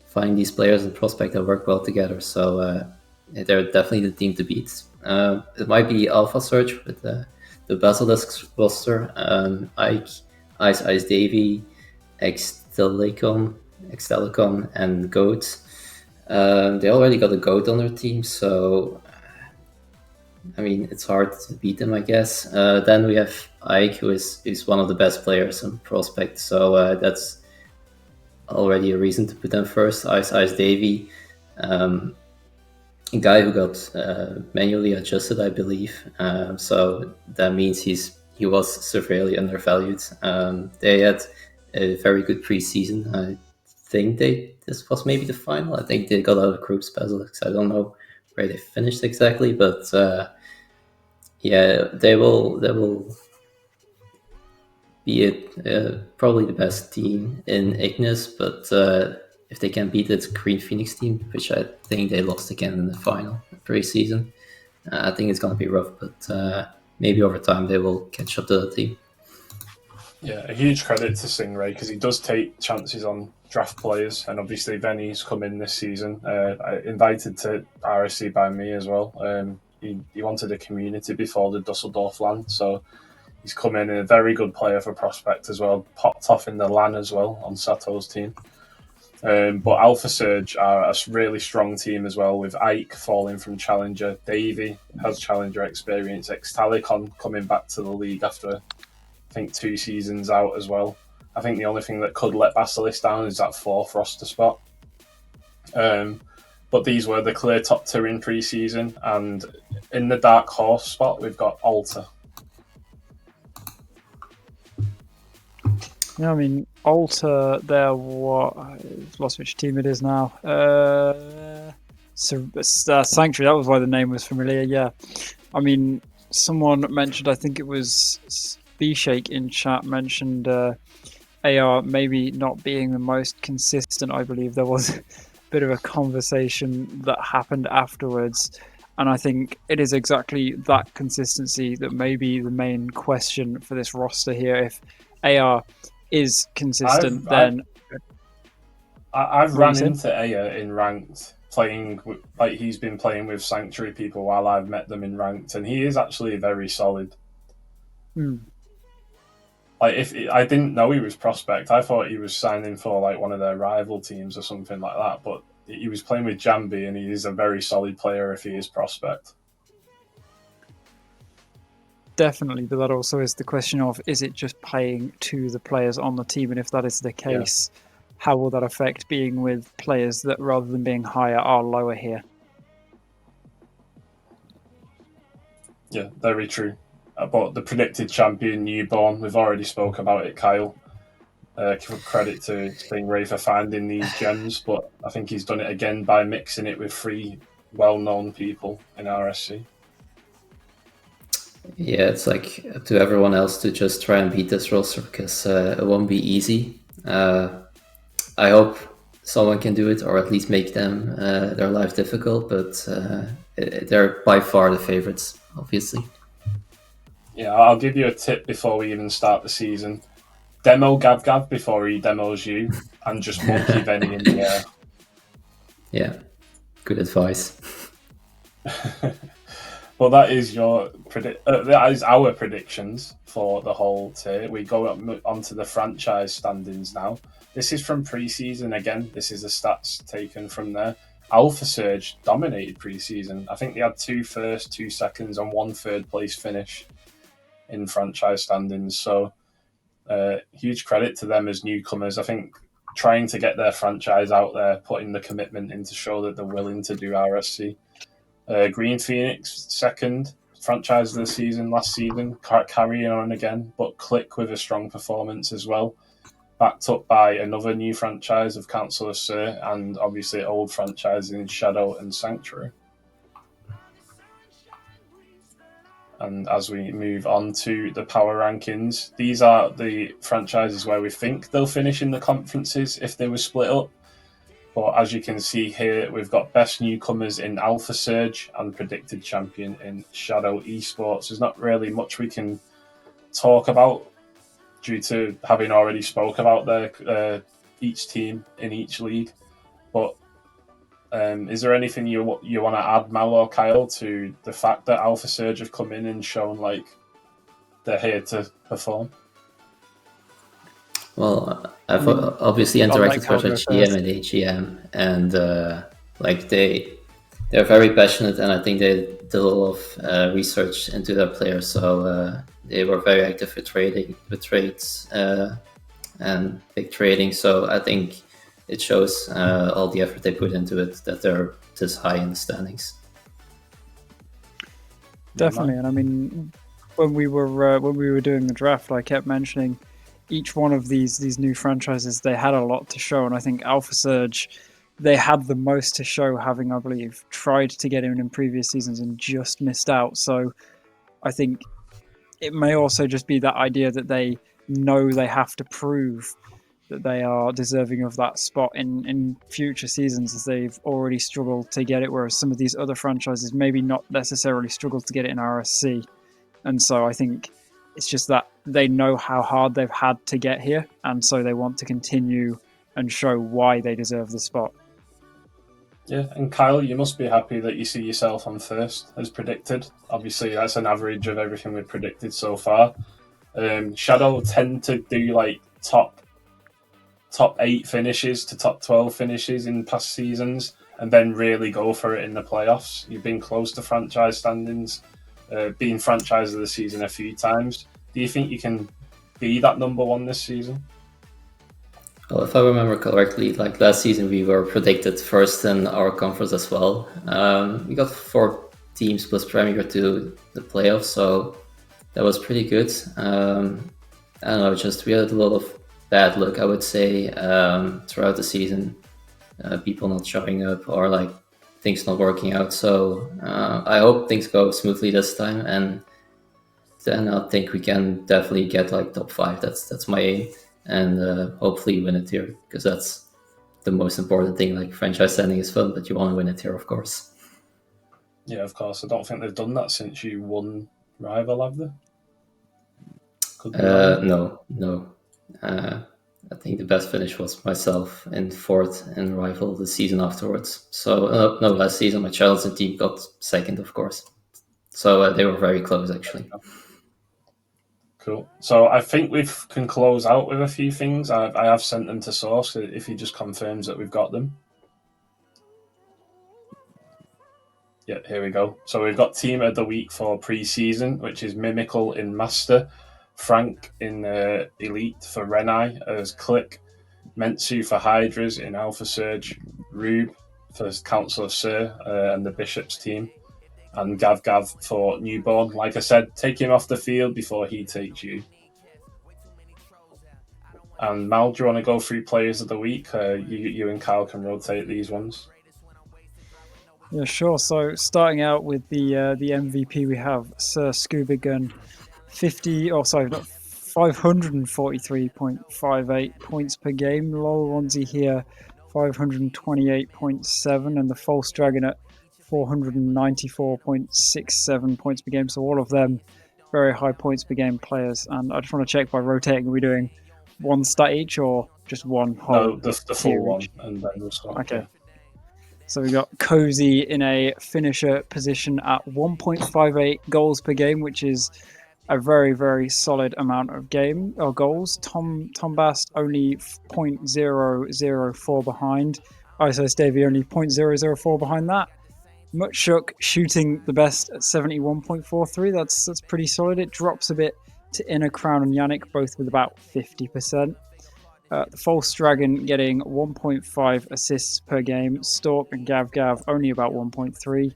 finding these players and Prospect that work well together. So they're definitely the team to beat. It might be Alpha Search with the Basilisk roster. Ike, Ice Davy, Extelicon, and Goat. They already got a Goat on their team, so I mean it's hard to beat them, I guess. Then we have Ike, who is one of the best players in Prospect, so that's already a reason to put them first. Ice Davy, a guy who got manually adjusted, I believe. So that means he was severely undervalued. They had a very good preseason. I think this was maybe the final. I think they got out of group Basilisk. I don't know where they finished exactly, but yeah, they will be probably the best team in Ignis, but if they can beat the Green Phoenix team, which I think they lost again in the final pre-season, I think it's going to be rough, but maybe over time they will catch up to the team. Yeah, a huge credit to Stingray because he does take chances on draft players, and obviously Benny's come in this season, invited to RSC by me as well. He wanted a community before the Dusseldorf LAN, so he's come in a very good player for Prospect as well, popped off in the LAN as well on Sato's team. But Alpha Surge are a really strong team as well, with Ike falling from Challenger. Davey has Challenger experience. Extalicon coming back to the league after, I think, 2 seasons out as well. I think the only thing that could let Basilisk down is that 4th roster spot. But these were the clear top 2 in pre-season. And in the Dark Horse spot, we've got Alta. Yeah, I mean, Alta, they're what? I've lost which team it is now. Sanctuary, that was why the name was familiar, yeah. I mean, someone mentioned, I think it was B-Shake in chat, mentioned AR maybe not being the most consistent. I believe there was a bit of a conversation that happened afterwards. And I think it is exactly that consistency that may be the main question for this roster here. If AR is consistent, I've ran into Aya in ranked, playing like he's been playing with Sanctuary people while I've met them in ranked, and he is actually very solid. Like I didn't know he was Prospect. I thought he was signing for like one of their rival teams or something like that. But he was playing with Jambi, and he is a very solid player if he is Prospect. Definitely, but that also is the question of, is it just playing to the players on the team? And if that is the case, how will that affect being with players that, rather than being higher, are lower here? Yeah, very true. But the predicted champion, Newborn, we've already spoke about it, Kyle. Give credit to Stingray for finding these gems, but I think he's done it again by mixing it with 3 well-known people in RSC. Yeah, it's like up to everyone else to just try and beat this roster because it won't be easy. I hope someone can do it, or at least make them their life difficult, but they're by far the favorites, obviously. Yeah, I'll give you a tip before we even start the season. Demo Gav Gav before he demos you, and just monkey Venny in the air. Yeah, good advice. Well, that is that is our predictions for the whole tier. We go onto the franchise standings now. This is from pre-season again. This is the stats taken from there. Alpha Surge dominated pre-season. I think they had 2 first, 2 seconds, and 1 third place finish in franchise standings. So huge credit to them as newcomers. I think trying to get their franchise out there, putting the commitment in to show that they're willing to do RSC. Green Phoenix, second franchise of the season last season, carrying on again, but Click with a strong performance as well, backed up by another new franchise of Council of Sir, and obviously old franchises in Shadow and Sanctuary. And as we move on to the power rankings, these are the franchises where we think they'll finish in the conferences if they were split up. But as you can see here, we've got best newcomers in Alpha Surge and predicted champion in Shadow Esports. There's not really much we can talk about due to having already spoke about their each team in each league. But is there anything you want to add, Mal or Kyle, to the fact that Alpha Surge have come in and shown like they're here to perform? Well, I've obviously interacted with the GM and AGM, and like they're very passionate, and I think they did a lot of research into their players. So they were very active with trades, and big trading. So I think it shows all the effort they put into it that they're this high in the standings. Definitely, and I mean, when we were doing the draft, I kept mentioning each one of these new franchises. They had a lot to show, and I think Alpha Surge, they had the most to show, having, I believe, tried to get in previous seasons and just missed out. So I think it may also just be that idea that they know they have to prove that they are deserving of that spot in future seasons, as they've already struggled to get it, whereas some of these other franchises maybe not necessarily struggled to get it in RSC. And so I think it's just that they know how hard they've had to get here, and so they want to continue and show why they deserve the spot. Yeah, and Kyle, you must be happy that you see yourself on first, as predicted. Obviously, that's an average of everything we've predicted so far. Shadow tend to do like top 8 finishes to top 12 finishes in past seasons, and then really go for it in the playoffs. You've been close to franchise standings, being franchise of the season a few times. Do you think you can be that number one this season? Well, if I remember correctly, like last season we were predicted first in our conference as well. We got 4 teams plus Premier to the playoffs, so that was pretty good. I don't know, just we had a lot of bad luck, I would say, throughout the season. People not showing up or like things not working out. So I hope things go smoothly this time, and then I think we can definitely get like top 5. That's my aim, and hopefully win it here, because that's the most important thing. Like franchise standing is fun, but you want to win it here, of course. Yeah, of course. I don't think they've done that since you won Rival, have they? No. I think the best finish was myself in 4th in Rival the season afterwards. So no, last season my Charlton team got 2nd, of course. So they were very close, actually. Cool. So I think we can close out with a few things. I have sent them to Source if he just confirms that we've got them. Yeah, here we go. So we've got Team of the Week for pre-season, which is Mimical in Master, Frank in Elite for Renai as Click, Mentsu for Hydras in Alpha Surge, Rube for Council of Sir and the Bishop's team, and Gav for Newborn. Like I said, take him off the field before he takes you. And Mal, do you want to go through Players of the Week? You and Kyle can rotate these ones. Yeah, sure. So starting out with the MVP, we have Sir Scuba Gun, 543.58 points per game. Lol Onesie here, 528.7, and the False Dragon at 494.67 points per game. So all of them very high points per game players. And I just want to check by rotating, are we doing one stat each or just one whole? No, the full one, and then we'll start. Okay. Yeah. So we got Cozy in a finisher position at 1.58 goals per game, which is a very, very solid amount of goals. Tom Bast only 0.004 behind ISO Stavey only 0.004 behind that. Mutchuk shooting the best at 71.43. That's pretty solid. It drops a bit to Inner Crown and Yannick, both with about 50%. The False Dragon getting 1.5 assists per game. Stork and Gav Gav only about 1.3.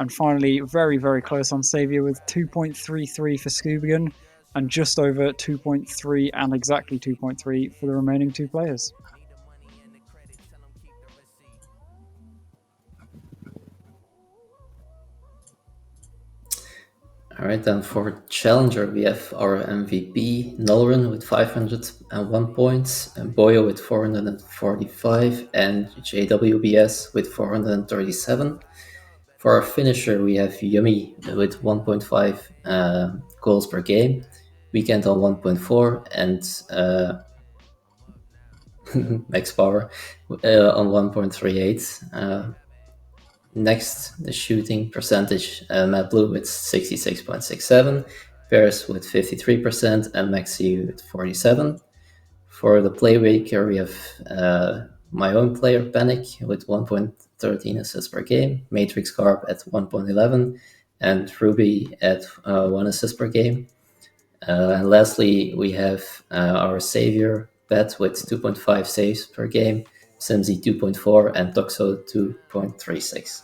And finally, very, very close on Saviour with 2.33 for Scoobigan and just over 2.3 and exactly 2.3 for the remaining two players. All right, then for Challenger, we have our MVP, Nolren, with 501 points, and Boyo with 445, and JWBS with 437. For our finisher, we have Yummy with 1.5 goals per game, Weekend on 1.4, and Max Power on 1.38. Next, the shooting percentage, Matt Blue with 66.67, Ferris with 53%, and Maxi with 47%. For the playmaker, we have my own player, Panic, with 1.13 assists per game, Matrix Carp at 1.11, and Ruby at 1 assist per game. And lastly, we have our Savior, Bet, with 2.5 saves per game, Simsy 2.4, and Toxo 2.36.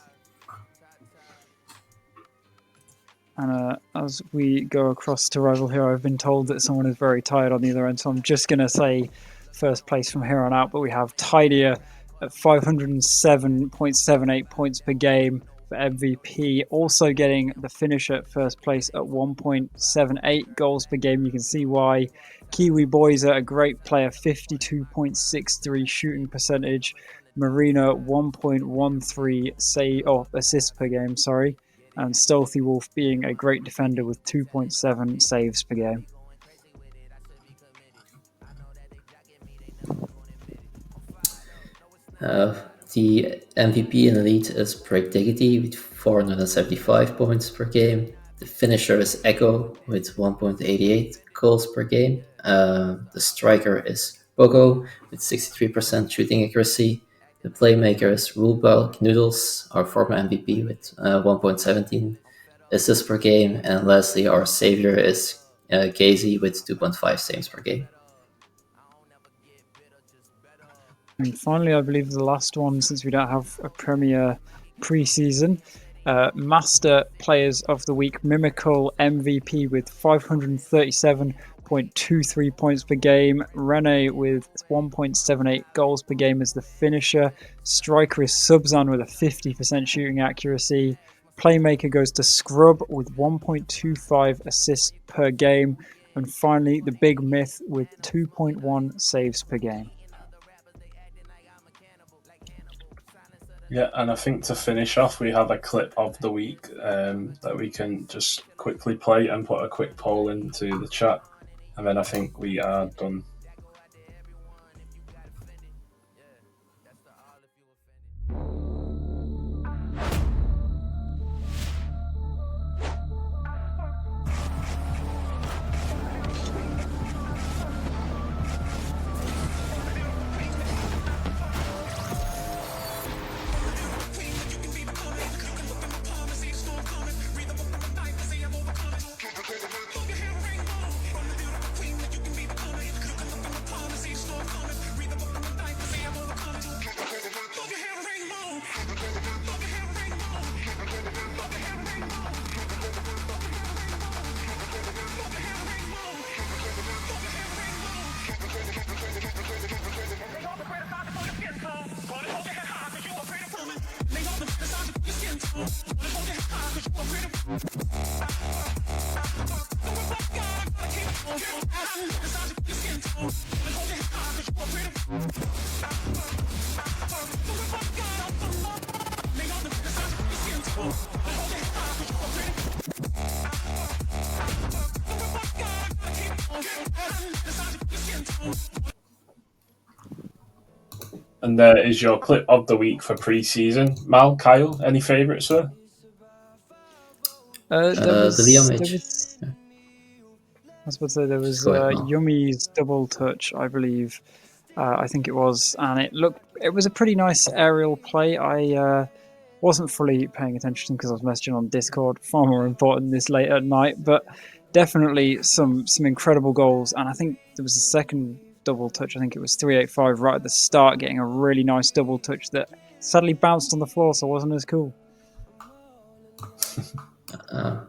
And as we go across to Rival here, I've been told that someone is very tired on the other end, so I'm just going to say first place from here on out. But we have Tidier at 507.78 points per game for MVP, also getting the finisher at first place at 1.78 goals per game. You can see why. Kiwi Boys are a great player, 52.63 shooting percentage. Marina 1.13 assists per game, sorry. And Stealthy Wolf being a great defender with 2.7 saves per game. The MVP in Elite is Break Diggity with 475 points per game. The finisher is Echo with 1.88 goals per game. The striker is Pogo with 63% shooting accuracy. The playmaker is Rulebug Noodles, our former MVP, with 1.17 assists per game. And lastly, our savior is Gazy with 2.5 saves per game. And finally, I believe the last one, since we don't have a Premier pre-season, Master Players of the Week, Mimical MVP with 537.23 points per game. Rene with 1.78 goals per game as the finisher. Striker is Subzan with a 50% shooting accuracy. Playmaker goes to Scrub with 1.25 assists per game. And finally, the Big Myth with 2.1 saves per game. Yeah, and I think to finish off, we have a clip of the week that we can just quickly play and put a quick poll into the chat, and then I think we are done. And there is your clip of the week for pre-season. Mal, Kyle, any favourites there? The Liam H. I was about to say there was Yummy's double touch, I believe. I think it was, and it was a pretty nice aerial play. I wasn't fully paying attention because I was messaging on Discord, far more important this late at night, but definitely some incredible goals. And I think there was a second double touch. I think it was 385 right at the start, getting a really nice double touch that sadly bounced on the floor, so it wasn't as cool.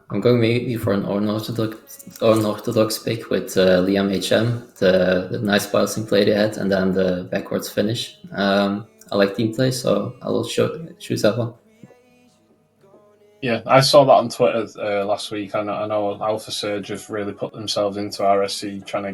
I'm going maybe for an unorthodox pick with Liam HM, the nice passing play they had, and then the backwards finish. I like team play, so I will choose that one. Yeah, I saw that on Twitter last week. I know Alpha Surge have really put themselves into RSC, trying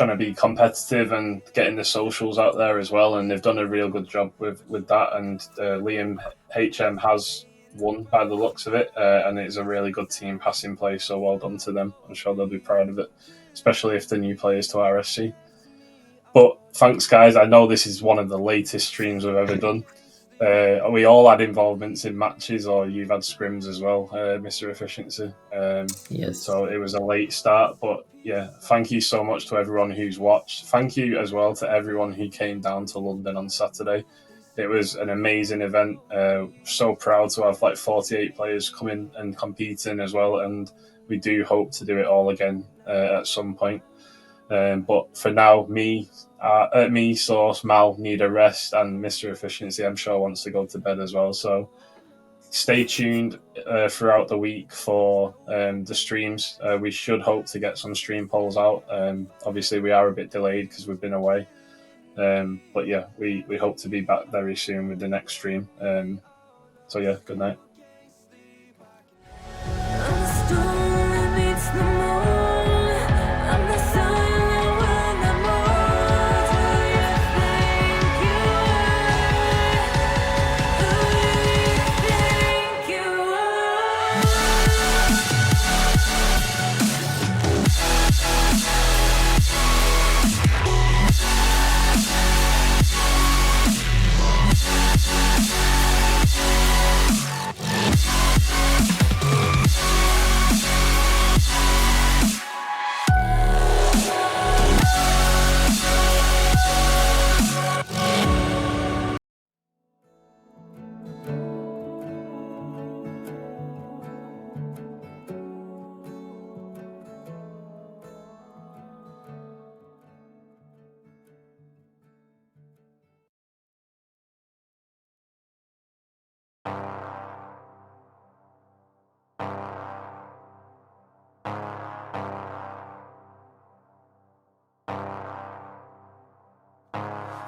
to be competitive and getting the socials out there as well, and they've done a real good job with that. And Liam HM has won by the looks of it, and it's a really good team passing play. So well done to them. I'm sure they'll be proud of it, especially if they're new players to RSC. But thanks, guys. I know this is one of the latest streams we've ever done. We all had involvements in matches, or you've had scrims as well, Mr. Efficiency. Yes. So it was a late start, but yeah, thank you so much to everyone who's watched. Thank you as well to everyone who came down to London on Saturday. It was an amazing event. So proud to have 48 players coming and competing as well, and we do hope to do it all again at some point. But for now, me, Source, Mal need a rest, and Mr. Efficiency, I'm sure, wants to go to bed as well. So stay tuned throughout the week for the streams. We should hope to get some stream polls out. Obviously, we are a bit delayed because we've been away. But yeah, we hope to be back very soon with the next stream. So yeah, good night.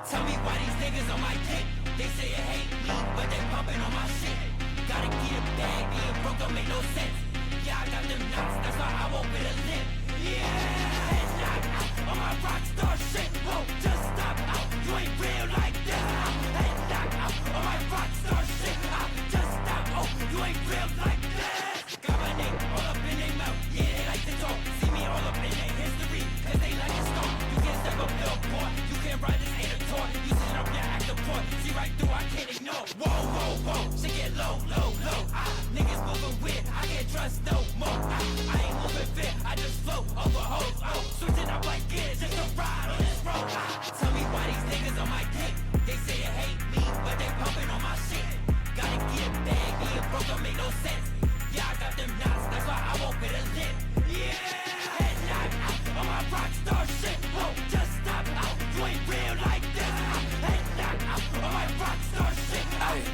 Tell me why these niggas on my dick. They say you hate me, but they pumping on my shit. Gotta get a bag, being broke don't make no sense. Yeah, I got them knots, that's why I won't bit a lip. Yeah, and knock out on my rock star shit. Whoa, just stop out, you ain't real like that. And knock out on my rock star shit. Just stop, oh, you ain't real like that. Got my name all up in their mouth, yeah, they like to talk. See me all up in their history, cause they like to stalk. You can't step up, little boy, you can't ride this ain't a toy. You sit up your active point, see right through, I can't ignore. Whoa, whoa, whoa, shit get low, low, low. Niggas moving weird, I can't trust no more. I ain't moving fair, I just float over hoes. Oh, switching up like gears just to ride on this road. Tell me why these niggas on my dick. They say you hate me, but they pumping on my shit. Gotta get a bag, being broke don't make no sense. Yeah, I got them knots, that's why I won't bit a lip. Yeah, head knock out on my rock star shit. Whoa, just stop out, you ain't real like this. Head knock out on my rock star shit.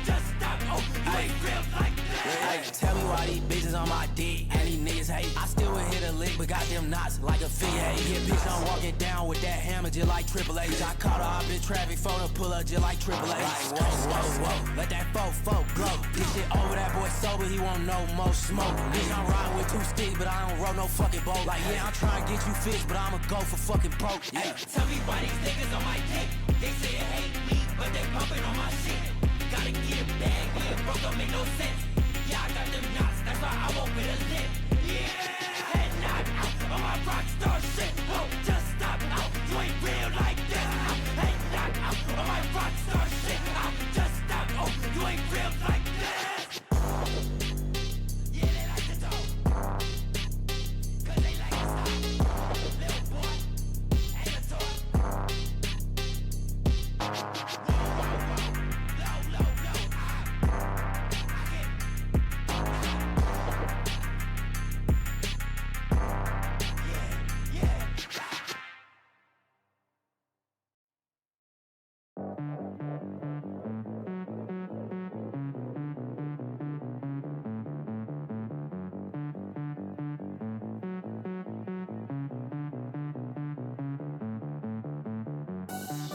Just stop, oh, you ain't real like this. Hey, tell me why these bitches on my dick and these niggas hate. I still would hit a lick, but got them knots like a figure eight. Yeah, bitch, I'm walking down with that hammer just like Triple H. I caught her up in traffic for the pull up just like Triple H. Like, whoa, whoa, whoa, let that fofo glow. This shit over, that boy sober, he won't no more smoke. Bitch, I'm riding with 2 sticks, but I don't roll no fucking boat. Like, yeah, I'm trying to get you fixed, but I'ma go for fucking broke. Hey, tell me why these niggas on my dick. They say you hate me, but they pumping on my shit. Gotta get a bag, being broke don't make no sense. Yeah, I got them knots, that's why I won't bit a lip. Yeah, head knock out on my rock star shit. Whoa, just stop out, you ain't real like this. Head knock out on my rock star shit. Just stop, oh, you ain't real like this. Yeah, they like to talk, cause they like to stop. Little boy, ain't a talk. Bye.